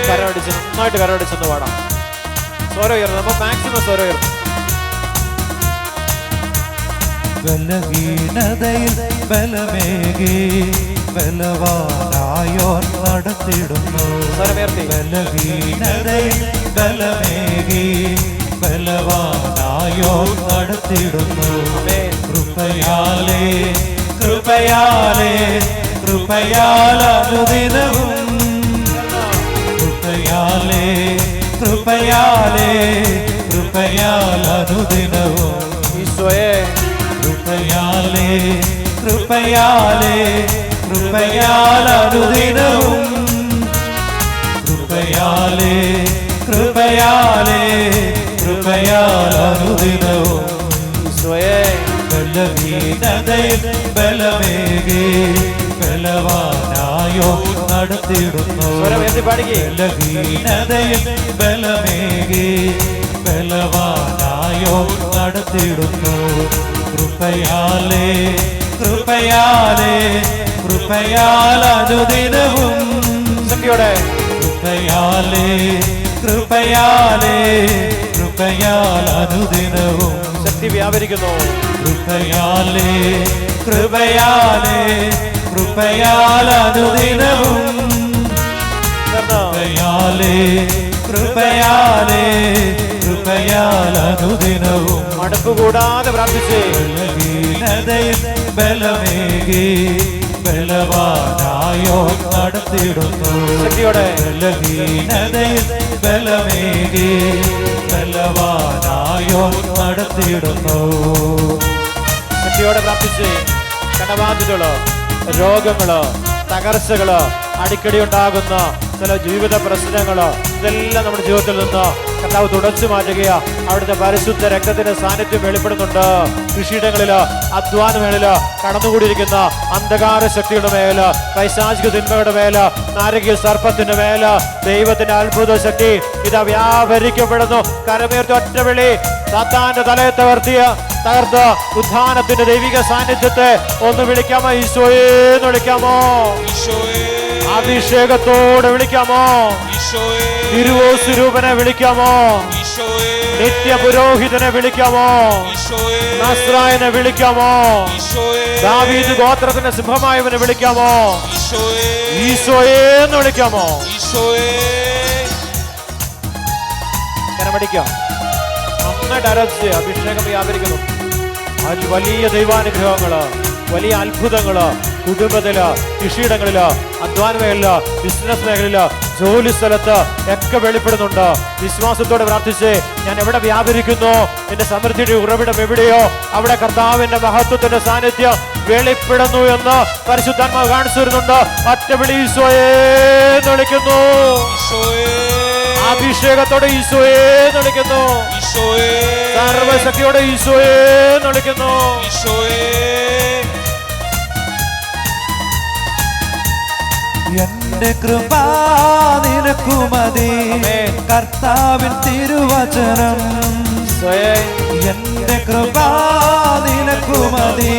കരമടിച്ച് നന്നായിട്ട് കരമടിച്ചെന്ന് പാടാം. സ്വരം ഉയർന്നു. നമ്മൾ മാക്സിമം സ്വരം ഉയർന്നു. ബലഹീനതയിൽ ബലമേകി ബലവാനായോർ നടത്തിടുന്നു. ബലഹീനതയിൽ ബലമേകി ബലവാനായോർ നടത്തിടുന്നു. കൃപയാലേ കൃപയാലേ കൃപയാൽ അനുദിനവും കൃപയാലേ കൃപയാലേ കൃപയാൽ അനുദിനവും ഈശോയെ കൃപയാലേ കൃപയാലേ കൃപയാൽ അനുദിനവും കൃപയാലേ കൃപയാലേ കൃപയാൽ അനുദിനവും ഈശോയെ ബലഹീനതയിൽ ബലമേകി ബലവാനായോ നടത്തിടുന്നു. ബലഹീനതയിൽ ബലമേകി ബലവാനായോ നടത്തിടുന്നു. കൃപയാലേ കൃപയാലേ കൃപയാൽ അനുദിനവും ശക്തിയോടെ കൃപയാലേ കൃപയാലേ കൃപയാൽ അനുദിനവും ശക്തി വ്യാപരിക്കുന്നു. കൃപയാലേ കൃപയാലേ കൃപയാൽ അനുദിനവും കൃപയാലേ കൃപയാലേ കൃപയാൽ അനുദിനവും മടുപ്പ് കൂടാതെ പ്രാർത്ഥിച്ച് ബലഹീനതയിൽ ബലമേകി ബലവാനായോ നടത്തിടുന്നു. ശക്തിയോടെ ബലഹീനതയിൽ ബലമേകി ബലവാനായോ നടത്തിടുന്നു. ശക്തിയോടെ പ്രാർത്ഥിച്ച് കടബാധ്യതകള്, രോഗങ്ങള്, തകർച്ചകള്, അടിക്കടി ഉണ്ടാകുന്ന ചില ജീവിത പ്രശ്നങ്ങള് ഇതെല്ലാം നമ്മുടെ ജീവിതത്തിൽ നിന്ന് കർത്താവ് തുടച്ചു മാറ്റുകയാ. അവിടുത്തെ പരിശുദ്ധ രക്തത്തിന്റെ സാന്നിധ്യം വെളിപ്പെടുന്നുണ്ട്. കൃഷിയിടങ്ങളില്, അധ്വാനമേളില് കടന്നുകൂടിയിരിക്കുന്ന അന്ധകാര ശക്തിയുടെ മേല്, പൈശാചിക തിന്മയുടെ മേല്, നാരകീയ സർപ്പത്തിന്റെ മേല് ദൈവത്തിന്റെ അത്ഭുത ശക്തി ഇതാ വ്യാപരിക്കപ്പെടുന്നു. കരമേർത്തി ഒറ്റ വിളി സാത്താന്റെ തലയെ തകർത്ത് ഉദ്ധാനത്തിന്റെ ദൈവിക സാന്നിധ്യത്തെ ഒന്ന് വിളിക്കാമോ? ഈശോയെ എന്ന് വിളിക്കാമോ? അഭിഷേകത്തോടെ വിളിക്കാമോ? തിരുവോസ്വരൂപനെ വിളിക്കാമോ? നിത്യ പുരോഹിതനെ വിളിക്കാമോ? നസ്രായനെ വിളിക്കാമോ? ദാവീദ് ഗോത്രത്തിന്റെ സിംഹമായവനെ വിളിക്കാമോ? ഈശോയെ എന്ന് വിളിക്കാമോ? കരമടിക്കാം. നന്നായിട്ട് ആരാധിച്ച് അഭിഷേകം വ്യാപരിക്കുന്നു. വലിയ ദൈവാനുഗ്രഹങ്ങള്, വലിയ അത്ഭുതങ്ങള് കുടുംബത്തില്, കൃഷിയിടങ്ങളില്, അധ്വാന മേഖല, ബിസിനസ് മേഖലയില്, ജോലി സ്ഥലത്ത് ഒക്കെ വെളിപ്പെടുന്നുണ്ട്. വിശ്വാസത്തോടെ പ്രാർത്ഥിച്ച് ഞാൻ എവിടെ വ്യാപരിക്കുന്നു എന്റെ സമൃദ്ധിയുടെ ഉറവിടം എവിടെയോ അവിടെ കർത്താവിന്റെ മഹത്വത്തിന്റെ സാന്നിധ്യം വെളിപ്പെടുന്നു എന്ന് പരിശുദ്ധാത്മാവ് കാണിച്ചു വരുന്നുണ്ട്. ഒറ്റ വിളി ഈശോയെ എന്ന് വിളിക്കുന്നു. അഭിഷേകത്തോടെ ഈശോയെ എന്ന് വിളിക്കുന്നു. ഈശോയേ സർവശക്തിയോടെ ഈശോയെ എന്ന് വിളിക്കുന്നു. ഈശോയേ എന്റെ കൃപ നിനക്കു മതി, കർത്താവിൻ തിരുവചനം. എന്റെ കൃപ നിനക്കു മതി,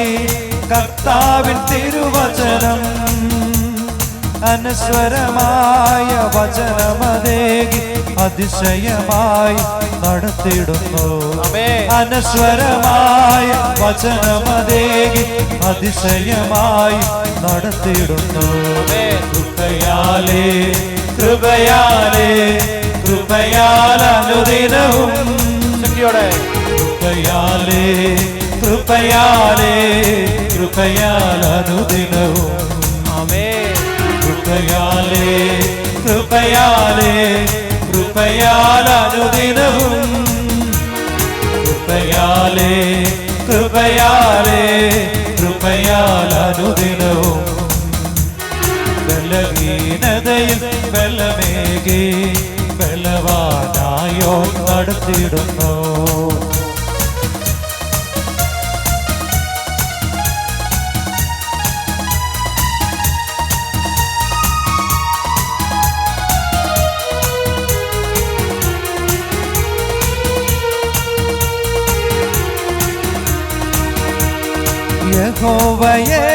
കർത്താവിൻ തിരുവചനം. അനശ്വരമായ വചനമതേകി അതിശയമായി നടത്തിടുന്നു. അനശ്വരമായ വചനമതേകി അതിശയമായി നടത്തിടുന്നു. കൃപയാലേ കൃപയാലേ കൃപയാൽ അനുദിനവും കൃപയാലേ കൃപയാലേ കൃപയാൽ അനുദിനവും കൃപയാലേ കൃപയാലേ കൃപയാൽ അനുദിനവും കൃപയാലേ കൃപയാലേ കൃപയാൽ അനുദിനവും. ബലഹീനതയിൽ ബലമേകി ബലവാനായോ നടത്തിടുന്നു. യഹോവയെ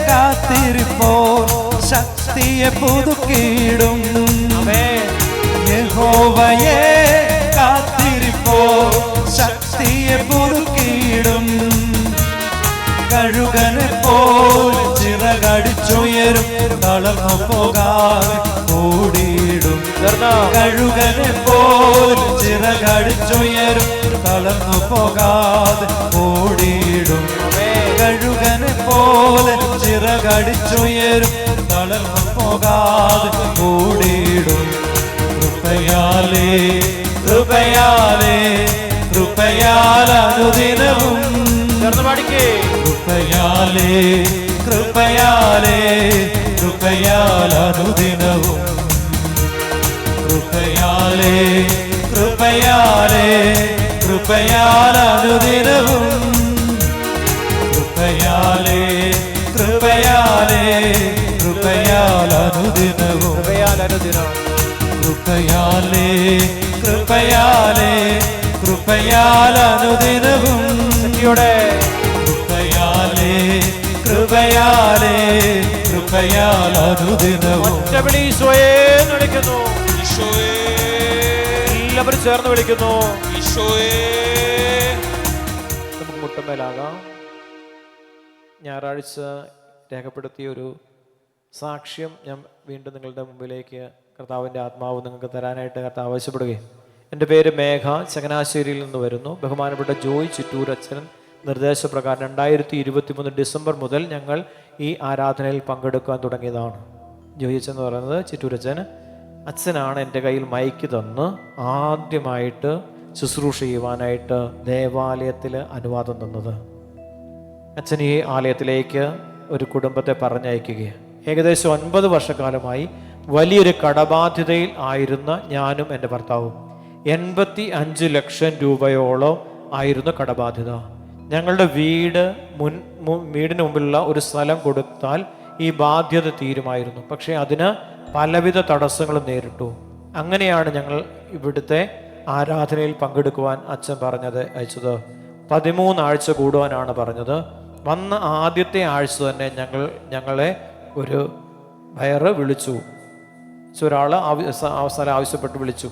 കാത്തിരിപ്പോൾ ശക്തിയെ പുതുക്കിയിടും. യഹോവയെ കാത്തിരിപ്പോൾ ശക്തിയെ പുതുക്കിയിടും. കഴുകനെ പോൽ ചിറകടിച്ചുയരും, തളർന്നു പോകാതെ ഓടിയിടും. കഴുകനെ പോൽ ചിറകടിച്ചുയരും, തളർന്നു പോകാതെ ഓടിയിടും. കഴുകനെ പോലെ ചിറകടിച്ചുയരും, തളർന്നു പോകാതെ ഓടിയിടും. കൃപയാലേ കൃപയാലേ കൃപയാൽ അനുദിനവും കൃപയാലേ കൃപയാലേ കൃപയാൽ അനുദിനവും കൃപയാലേ കൃപയാലേ കൃപയാൽ അനുദിനവും കൃപയാലേ കൃപയാലേ കൃപയാൽ അനുദിനവും കൃപയാലേ കൃപയാലേ കൃപയാൽ അനുദിനവും കൃപയാലേ കൃപയാലേ കൃപയാൽ അനുദിനവും. വിളിക്കുന്നു. എല്ലാവരും ചേർന്ന് വിളിക്കുന്നു. നമുക്ക് മുട്ടമേലാകാം. ഞായറാഴ്ച രേഖപ്പെടുത്തിയ ഒരു സാക്ഷ്യം ഞാൻ വീണ്ടും നിങ്ങളുടെ മുമ്പിലേക്ക് കർത്താവിൻ്റെ ആത്മാവ് നിങ്ങൾക്ക് തരാനായിട്ട് കർത്താവ് ആവശ്യപ്പെടുകയും. എൻ്റെ പേര് മേഘ, ചങ്ങനാശ്ശേരിയിൽ നിന്ന് വരുന്നു. ബഹുമാനപ്പെട്ട ജോയ് ചിറ്റൂരച്ഛൻ നിർദ്ദേശപ്രകാരം 2023 ഡിസംബർ മുതൽ ഞങ്ങൾ ഈ ആരാധനയിൽ പങ്കെടുക്കാൻ തുടങ്ങിയതാണ്. ജോയ് അച്ഛൻ എന്ന് പറയുന്നത് ചിറ്റൂരച്ഛൻ അച്ഛനാണ് എൻ്റെ കയ്യിൽ മൈക്ക് തന്ന് ആദ്യമായിട്ട് ശുശ്രൂഷ ചെയ്യുവാനായിട്ട് ദേവാലയത്തിൽ അനുവാദം തന്നത്. അച്ഛൻ ഈ ആലയത്തിലേക്ക് ഒരു കുടുംബത്തെ പറഞ്ഞയക്കുകയാണ്. ഏകദേശം 9 വർഷക്കാലമായി വലിയൊരു കടബാധ്യതയിൽ ആയിരുന്ന ഞാനും എൻ്റെ ഭർത്താവും 85 ലക്ഷം രൂപയോളം ആയിരുന്നു കടബാധ്യത. ഞങ്ങളുടെ വീടിന് മുമ്പിലുള്ള ഒരു സ്ഥലം കൊടുത്താൽ ഈ ബാധ്യത തീരുമായിരുന്നു. പക്ഷേ അതിന് പലവിധ തടസ്സങ്ങളും നേരിട്ടു. അങ്ങനെയാണ് ഞങ്ങൾ ഇവിടുത്തെ ആരാധനയിൽ പങ്കെടുക്കുവാൻ അച്ഛൻ അയച്ചത്. 13 ആഴ്ച കൂടുവാനാണ് പറഞ്ഞത്. വന്ന ആദ്യത്തെ ആഴ്ച തന്നെ ഞങ്ങളെ ഒരു ബയറ് വിളിച്ചു. ഒരാൾ സ്ഥലം ആവശ്യപ്പെട്ട് വിളിച്ചു.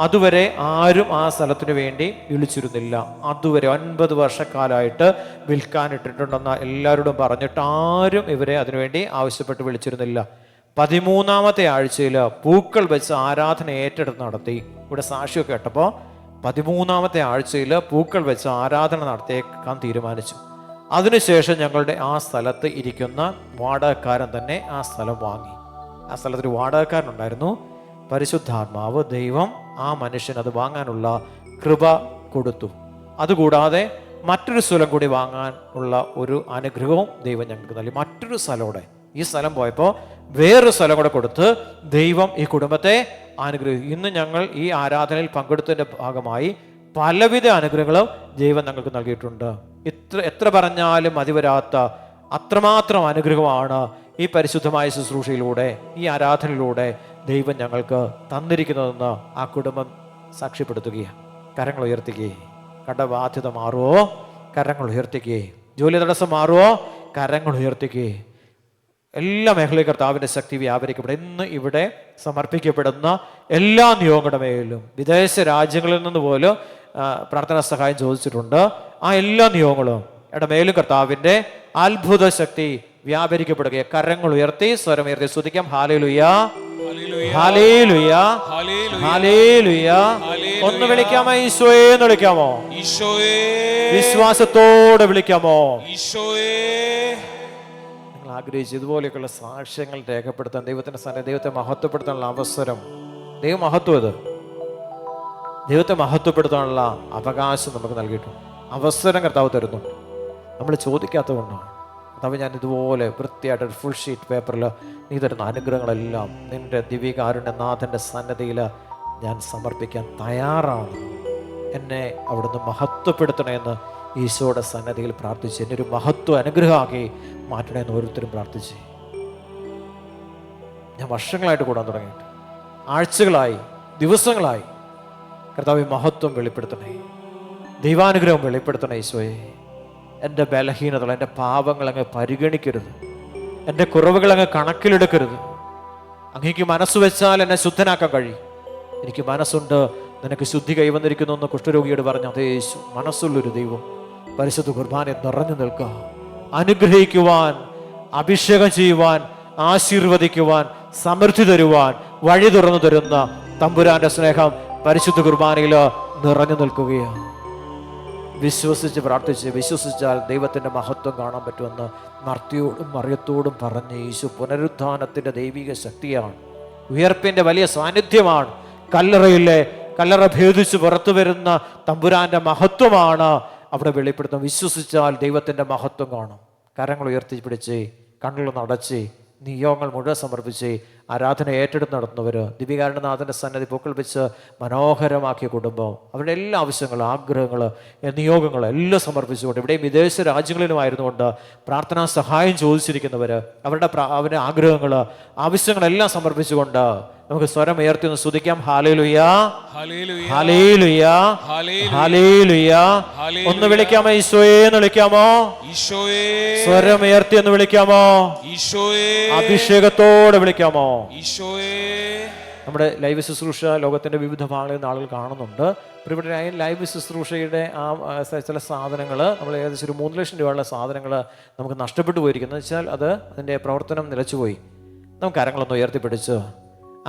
അതുവരെ ആരും ആ സ്ഥലത്തിന് വേണ്ടി വിളിച്ചിരുന്നില്ല. അതുവരെ 9 വർഷക്കാലമായിട്ട് വിൽക്കാനിട്ടിട്ടുണ്ടെന്ന് എല്ലാവരോടും പറഞ്ഞിട്ട് ആരും ഇവരെ അതിനുവേണ്ടി ആവശ്യപ്പെട്ട് വിളിച്ചിരുന്നില്ല. 13ാമത്തെ ആഴ്ചയിൽ പൂക്കൾ വെച്ച് ആരാധന ഏറ്റെടുത്ത് നടത്തി. ഇവിടെ സാക്ഷിയൊക്കെ കേട്ടപ്പോൾ 13ാമത്തെ ആഴ്ചയിൽ പൂക്കൾ വെച്ച് ആരാധന നടത്തിയേക്കാൻ തീരുമാനിച്ചു. അതിനുശേഷം ഞങ്ങളുടെ ആ സ്ഥലത്ത് ഇരിക്കുന്ന വാടകക്കാരൻ തന്നെ ആ സ്ഥലം വാങ്ങി. ആ സ്ഥലത്തൊരു വാടകക്കാരനുണ്ടായിരുന്നു. പരിശുദ്ധാത്മാവ് ദൈവം ആ മനുഷ്യൻ അത് വാങ്ങാനുള്ള കൃപ കൊടുത്തു. അതുകൂടാതെ മറ്റൊരു സ്ഥലം കൂടി വാങ്ങാൻ ഉള്ള ഒരു അനുഗ്രഹവും ദൈവം ഞങ്ങൾക്ക് നൽകി. മറ്റൊരു സ്ഥലത്തോടെ ഈ സ്ഥലം പോയപ്പോൾ വേറൊരു സ്ഥലം കൂടെ കൊടുത്ത് ദൈവം ഈ കുടുംബത്തെ അനുഗ്രഹിക്കും. ഇന്ന് ഞങ്ങൾ ഈ ആരാധനയിൽ പങ്കെടുത്തതിൻ്റെ ഭാഗമായി പലവിധ അനുഗ്രഹങ്ങളും ദൈവം ഞങ്ങൾക്ക് നൽകിയിട്ടുണ്ട്. എത്ര പറഞ്ഞാലും മതിവരാത്ത അത്രമാത്രം അനുഗ്രഹമാണ് ഈ പരിശുദ്ധമായ ശുശ്രൂഷയിലൂടെ, ഈ ആരാധനയിലൂടെ ദൈവം ഞങ്ങൾക്ക് തന്നിരിക്കുന്നതെന്ന് ആ കുടുംബം സാക്ഷ്യപ്പെടുത്തുകയാണ്. കരങ്ങൾ ഉയർത്തുകയെ. കടബാധ്യത മാറുമോ? കരങ്ങൾ ഉയർത്തുകയെ. ജോലി തടസ്സം മാറുമോ? കരങ്ങൾ ഉയർത്തുകയെ. എല്ലാ മേഖലയും കർത്താവിൻ്റെ ശക്തി വ്യാപരിക്കപ്പെടും. ഇന്ന് ഇവിടെ സമർപ്പിക്കപ്പെടുന്ന എല്ലാ നിയോഗങ്ങളുടെ മേലും വിദേശ രാജ്യങ്ങളിൽ നിന്ന് പോലും പ്രാർത്ഥനാ സഹായം ചോദിച്ചിട്ടുണ്ട്. ആ എല്ലാ നിയോഗങ്ങളും മേലും കർത്താവിൻ്റെ അത്ഭുത ശക്തി വ്യാപരിക്കപ്പെടുക. കരങ്ങൾ ഉയർത്തി സ്വരമുയർത്തി സ്തുതിക്കാം. Hallelujah, hallelujah, hallelujah. ഒന്ന് വിളിക്കാമോ? ഈശോയെ എന്ന് വിളിക്കാമോ? ഈശോയെ. വിശ്വാസത്തോടെ വിളിക്കാമോ? ഈശോയെ. നിങ്ങൾ ആഗ്രഹിച്ചു ഇതുപോലെയൊക്കെയുള്ള സാക്ഷ്യങ്ങൾ രേഖപ്പെടുത്താൻ, ദൈവത്തിന്റെ സന്നിധി, ദൈവത്തെ മഹത്വപ്പെടുത്താനുള്ള അവസരം, ദൈവമഹത്വം ഇത്, ദൈവത്തെ മഹത്വപ്പെടുത്താനുള്ള അവകാശം നമുക്ക് നൽകിയിട്ടുണ്ട്. അവസരം കർത്താവ് തരുന്നുണ്ട്. നമ്മൾ ചോദിക്കാത്തത് കൊണ്ടാണ്. കർത്താവ്, ഞാൻ ഇതുപോലെ വൃത്തിയായിട്ടൊരു ഫുൾ ഷീറ്റ് പേപ്പറിൽ നീ തരുന്ന അനുഗ്രഹങ്ങളെല്ലാം നിന്റെ ദിവ്യകാരുണ്യനാഥൻ്റെ സന്നിധിയിൽ ഞാൻ സമർപ്പിക്കാൻ തയ്യാറാണ്. എന്നെ അവിടുന്ന് മഹത്വപ്പെടുത്തണമെന്ന് ഈശോയുടെ സന്നിധിയിൽ പ്രാർത്ഥിച്ച് എന്നെ ഒരു മഹത്വ അനുഗ്രഹമാക്കി മാറ്റണമെന്ന് ഓരോരുത്തരും പ്രാർത്ഥിച്ച്. ഞാൻ വർഷങ്ങളായിട്ട് കൂടാൻ തുടങ്ങിയിട്ട്, ആഴ്ചകളായി, ദിവസങ്ങളായി. കർത്താവ് മഹത്വം വെളിപ്പെടുത്തണേ, ദൈവാനുഗ്രഹം വെളിപ്പെടുത്തണേ ഈശോയെ. എൻ്റെ ബലഹീനതകൾ, എൻ്റെ പാപങ്ങൾ അങ്ങ് പരിഗണിക്കരുത്, എൻ്റെ കുറവുകൾ അങ്ങ് കണക്കിലെടുക്കരുത്. അങ്ങേക്ക് മനസ്സ് വെച്ചാൽ എന്നെ ശുദ്ധനാക്കാൻ കഴിയും. എനിക്ക് മനസ്സുണ്ട്, നിനക്ക് ശുദ്ധി കൈവന്നിരിക്കുന്നു എന്ന് കുഷ്ഠരോഗിയോട് പറഞ്ഞു. അതേ യേശു മനസ്സുള്ളൊരു ദൈവം പരിശുദ്ധ കുർബാനയെ നിറഞ്ഞു നിൽക്കുക, അനുഗ്രഹിക്കുവാൻ, അഭിഷേകം ചെയ്യുവാൻ, ആശീർവദിക്കുവാൻ, സമൃദ്ധി തരുവാൻ വഴി തുറന്നു തരുന്ന തമ്പുരാന്റെ സ്നേഹം പരിശുദ്ധ കുർബാനയിൽ നിറഞ്ഞു നിൽക്കുകയാണ്. വിശ്വസിച്ച് പ്രാർത്ഥിച്ച്, വിശ്വസിച്ചാൽ ദൈവത്തിൻ്റെ മഹത്വം കാണാൻ പറ്റുമെന്ന് മർത്തിയോടും മറിയത്തോടും പറഞ്ഞ് യേശു പുനരുത്ഥാനത്തിൻ്റെ ദൈവിക ശക്തിയാണ്, ഉയർപ്പിൻ്റെ വലിയ സാന്നിധ്യമാണ്, കല്ലറ ഭേദിച്ച് പുറത്തു വരുന്ന തമ്പുരാന്റെ മഹത്വമാണ് അവിടെ വെളിപ്പെടുത്തുന്നത്. വിശ്വസിച്ചാൽ ദൈവത്തിൻ്റെ മഹത്വം കാണും. കരങ്ങൾ ഉയർത്തി പിടിച്ച്, കണ്ണുകൾ നടച്ച്, നിയോഗങ്ങൾ മുഴുവൻ സമർപ്പിച്ച് ആരാധന ഏറ്റെടുത്ത് നടത്തുന്നവർ, ദിവ്യകാരുണ്യനാഥൻ്റെ സന്നിധി പൂക്കൾ വെച്ച് മനോഹരമാക്കിയ കുടുംബം, അവരുടെ എല്ലാ ആവശ്യങ്ങളും, ആഗ്രഹങ്ങൾ, നിയോഗങ്ങൾ എല്ലാം സമർപ്പിച്ചുകൊണ്ട്, ഇവിടെയും വിദേശ രാജ്യങ്ങളിലുമായിരുന്നുകൊണ്ട് പ്രാർത്ഥനാ സഹായം ചോദിച്ചിരിക്കുന്നവർ, അവരുടെ ആഗ്രഹങ്ങൾ, ആവശ്യങ്ങളെല്ലാം സമർപ്പിച്ചുകൊണ്ട് നമുക്ക് സ്വരം ഉയർത്തി ഒന്ന് സ്തുതിക്കാം. Hallelujah, hallelujah, hallelujah. ഒന്ന് വിളിക്കാമോ? ഈശോയെ എന്ന് വിളിക്കാമോ? ഈശോയെ. സ്വരം ഉയർത്തി ഒന്ന് വിളിക്കാമോ? ഈശോയെ. അഭിഷേകത്തോടെ വിളിക്കാമോ? ഈശോയെ. നമ്മുടെ ലൈവ് ശുശ്രൂഷ ലോകത്തിന്റെ വിവിധ ഭാഗങ്ങളിൽ നിന്ന് ആളുകൾ കാണുന്നുണ്ട്. ഇവിടെ ലൈവ് ശുശ്രൂഷയുടെ ചില സാധനങ്ങൾ, നമ്മൾ ഏകദേശം ഒരു 3 ലക്ഷം രൂപയുള്ള സാധനങ്ങൾ നമുക്ക് നഷ്ടപ്പെട്ടു പോയിരിക്കുന്നത് വെച്ചാൽ അതിൻ്റെ പ്രവർത്തനം നിലച്ചുപോയി. നമുക്ക് കരങ്ങളൊന്ന് ഉയർത്തിപ്പിടിച്ച്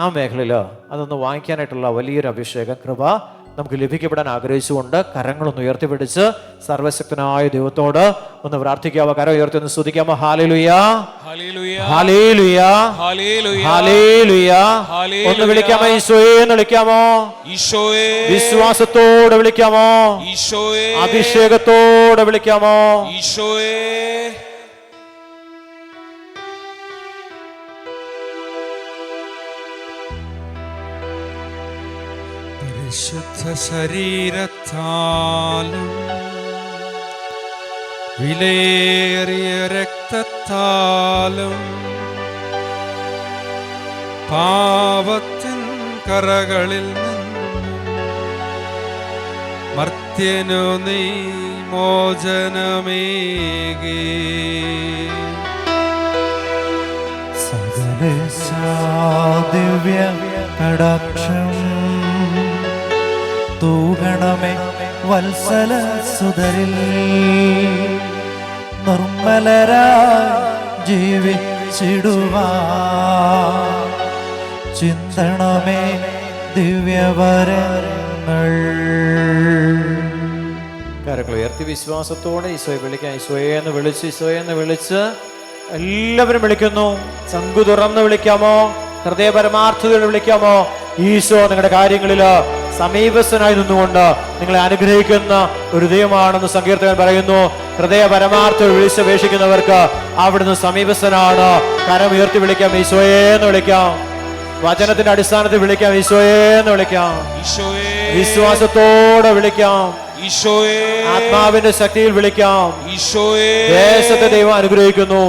ആ മേഖലയിൽ അതൊന്ന് വാങ്ങിക്കാനായിട്ടുള്ള വലിയൊരു അഭിഷേകം, കൃപ നമുക്ക് ലഭിക്കപ്പെടാൻ ആഗ്രഹിച്ചുകൊണ്ട് കരങ്ങളൊന്ന് ഉയർത്തിപ്പിടിച്ച് സർവശക്തനായ ദൈവത്തോട് ഒന്ന് പ്രാർത്ഥിക്കാമോ? കരം ഉയർത്തി ഒന്ന് സ്തുതിക്കാമോ? Hallelujah, hallelujah, hallelujah. ഒന്ന് വിളിക്കാമോ? ഈശോയെ എന്ന് വിളിക്കാമോ? ഈശോയെ. വിശ്വാസത്തോടെ വിളിക്കാമോ? ഈശോയെ. അഭിഷേകത്തോടെ വിളിക്കാമോ? ഈശോയെ. വിശുദ്ധ ശരീരത്താലും വിലയേറിയ രക്തത്താലും പാപത്തിൻ കറകളിൽ നിന്ന് മർത്യനു നീ മോചനമേകി. ദിവ്യ കടാക്ഷം തൂകണമേ വത്സല സുതരിൽ, നിർമ്മലരായി ജീവിച്ചിടുവാൻ ചിന്തണമേ ദിവ്യവരങ്ങൾ. കരങ്ങൾ ഉയർത്തി വിശ്വാസത്തോടെ ഈശോയെ വിളിക്കാം. ഈശോയെ എന്ന് വിളിച്ച്, ഈശോയെ എന്ന് വിളിച്ച് എല്ലാവരും വിളിക്കുന്നു. ചങ്കു തുറന്ന് വിളിക്കാമോ? ഹൃദയ പരമാർത്ഥതയോടെ വിളിക്കാമോ? ഈശോ നിങ്ങളുടെ കാര്യങ്ങളിൽ സമീപസ്ഥനായി നിന്നുകൊണ്ട് നിങ്ങളെ അനുഗ്രഹിക്കുന്ന ഒരു ദൈവമാണെന്ന് സങ്കീർത്തകൻ പറയുന്നു. ഹൃദയ പരമാർത്ഥം വിളിച്ചപേക്ഷിക്കുന്നവർക്ക് അവിടുന്ന് സമീപസ്ഥനാണ്. കരമുയർത്തി വിളിക്കാം, ഈശോയേന്ന് വിളിക്കാം. വചനത്തിന്റെ അടിസ്ഥാനത്തിൽ വിളിക്കാം, ഈശോയേന്ന് വിളിക്കാം. വിശ്വാസത്തോടെ വിളിക്കാം, ആത്മാവിന്റെ ശക്തിയിൽ വിളിക്കാം. ദേശത്തെ ദൈവം അനുഗ്രഹിക്കുന്നു.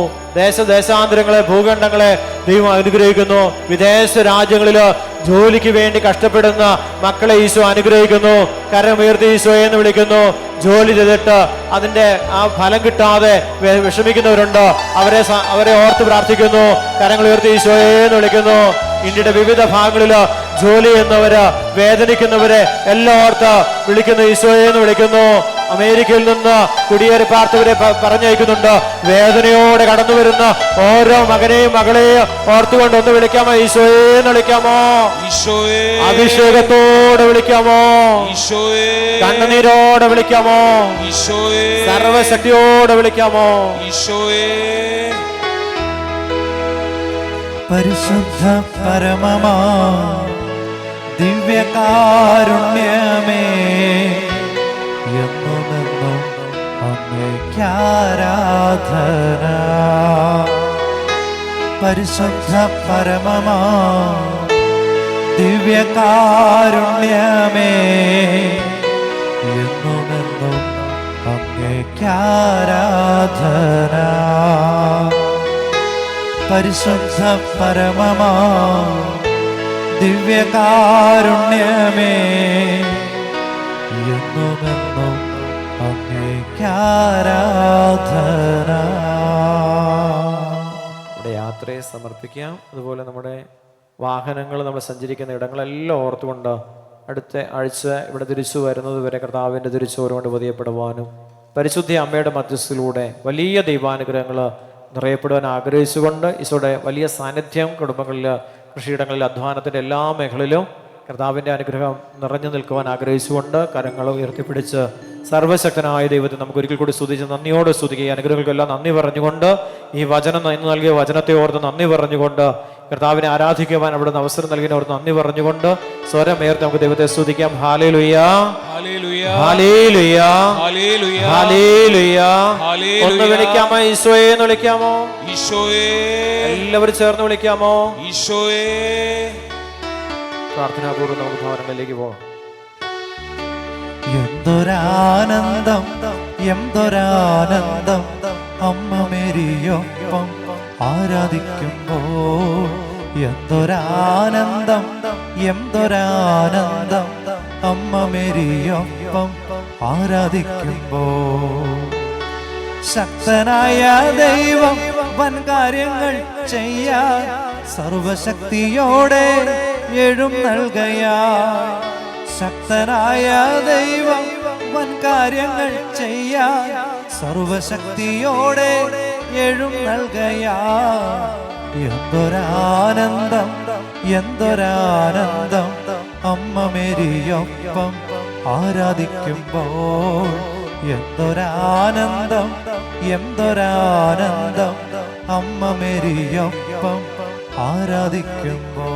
ദേശാന്തരങ്ങളെ, ഭൂഖണ്ഡങ്ങളെ ദൈവം അനുഗ്രഹിക്കുന്നു. വിദേശ രാജ്യങ്ങളില് ജോലിക്ക് വേണ്ടി കഷ്ടപ്പെടുന്ന മക്കളെ ഈശോ അനുഗ്രഹിക്കുന്നു. കരമുയർത്തി ഈശോയെന്ന് വിളിക്കുന്നു. ജോലി ചെയ്തിട്ട് അതിന്റെ ആ ഫലം കിട്ടാതെ വിഷമിക്കുന്നവരുണ്ട്. അവരെ ഓർത്ത് പ്രാർത്ഥിക്കുന്നു. കരങ്ങൾ ഉയർത്തി ഈശോയെന്ന് വിളിക്കുന്നു. ഇന്ത്യയുടെ വിവിധ ഭാഗങ്ങളില് ജോലി ചെയ്യുന്നവര്, വേദനിക്കുന്നവരെ എല്ലാം ഓർത്ത് വിളിക്കുന്നു, ഈശോയെന്ന് വിളിക്കുന്നു. അമേരിക്കയിൽ നിന്ന് കുടിയേറി പാർത്തവരെ പറഞ്ഞയക്കുന്നുണ്ട്. വേദനയോടെ കടന്നു വരുന്ന ഓരോ മകനെയും മകളെയും ഓർത്തുകൊണ്ട് ഒന്ന് വിളിക്കാമോ, ഈശോയെന്ന് വിളിക്കാമോ? അഭിഷേകത്തോടെ വിളിക്കാമോ? കണ്ണുനീരോടെ വിളിക്കാമോ? സർവശക്തിയോടെ വിളിക്കാമോ? പരിശുദ്ധ പരമമാ ദിവ്യകാരുണ്യമേ, എന്നുമെന്നും അങ്ങേയ്ക്കാരാധന. പരിശുദ്ധ പരമമാ ദിവ്യകാരുണ്യമേ, എന്നുമെന്നും അങ്ങേയ്ക്കാരാധന. പരിശുദ്ധ പരമമാ ദിവ്യകാരുണ്യമേ, എന്നുമെന്നും അങ്ങേയ്ക്കാരാധന. നമ്മുടെ യാത്രയെ സമർപ്പിക്കാം. അതുപോലെ നമ്മുടെ വാഹനങ്ങൾ, നമ്മൾ സഞ്ചരിക്കുന്ന ഇടങ്ങളെല്ലാം ഓർത്തുകൊണ്ട് അടുത്ത ആഴ്ച ഇവിടെ തിരിച്ചു വരുന്നത് വരെ കർത്താവിൻ്റെ തിരിച്ചുവരവുകൊണ്ട് പൊതിയപ്പെടുവാനും പരിശുദ്ധ അമ്മയുടെ മധ്യസ്ഥയിലൂടെ വലിയ ദൈവാനുഗ്രഹങ്ങൾ നിറയപ്പെടുവാൻ ആഗ്രഹിച്ചുകൊണ്ട് ഈശോയുടെ വലിയ സാന്നിധ്യം കുടുംബങ്ങളിൽ, കൃഷിയിടങ്ങളിൽ, അധ്വാനത്തിൻ്റെ എല്ലാ മേഖലയിലും കർത്താവിൻ്റെ അനുഗ്രഹം നിറഞ്ഞു നിൽക്കുവാൻ ആഗ്രഹിച്ചുകൊണ്ട് കരങ്ങൾ ഉയർത്തിപ്പിടിച്ച് സർവശക്തനായ ദൈവത്തെ നമുക്ക് ഒരിക്കൽ കൂടി സ്തുതിച്ച് നന്ദിയോട് സ്തുതിക്കുക. അനുഗ്രഹങ്ങൾക്കെല്ലാം നന്ദി പറഞ്ഞുകൊണ്ട്, ഈ വചനം ഇന്ന് നൽകിയ വചനത്തെ ഓർത്ത് നന്ദി പറഞ്ഞുകൊണ്ട്, കർത്താവിനെ ആരാധിക്കുവാൻ അവിടുന്ന് അവസരം നൽകിയ ഓർത്ത് നന്ദി പറഞ്ഞുകൊണ്ട് സ്വരമേർത്ത് നമുക്ക് ദൈവത്തെ സ്തുതിക്കാം. ഹല്ലേലൂയാ, ഹല്ലേലൂയാ, ഹല്ലേലൂയാ. ഒന്ന് വിളിക്കാമോ, ഈശോയെ എന്ന് വിളിക്കാമോ? എല്ലാവരും ചേർന്ന് വിളിക്കാമോ? പ്രാർത്ഥനാപൂർവ്വം നമുക്ക് ഭവനങ്ങളിലേക്ക് പോകാം. എന്തൊരാനന്ദം, എന്തൊരാനന്ദം അമ്മ മേരിയൊപ്പം ആരാധിക്കുമ്പോൾ. എന്തൊരാനന്ദം, എന്തൊരാനന്ദം അമ്മ മേരിയൊപ്പം ആരാധിക്കുമ്പോൾ. ശക്തനായ ദൈവം വൻ കാര്യങ്ങൾ ചെയ്യാൻ സർവശക്തിയോടെ എഴുന്നള്ളുകയാൽ. ശക്തനായ ദൈവം വൻ കാര്യങ്ങൾ ചെയ്യാൻ സർവശക്തിയോടെ എഴുന്നള്ളുകയാൽ. എന്തൊരാനന്ദം, എന്തൊരാനന്ദം അമ്മ മേരിയൊപ്പം ആരാധിക്കുമ്പോൾ. എന്തൊരാനന്ദം, എന്തൊരാനന്ദം അമ്മ മേരിയൊപ്പം ആരാധിക്കുമ്പോൾ.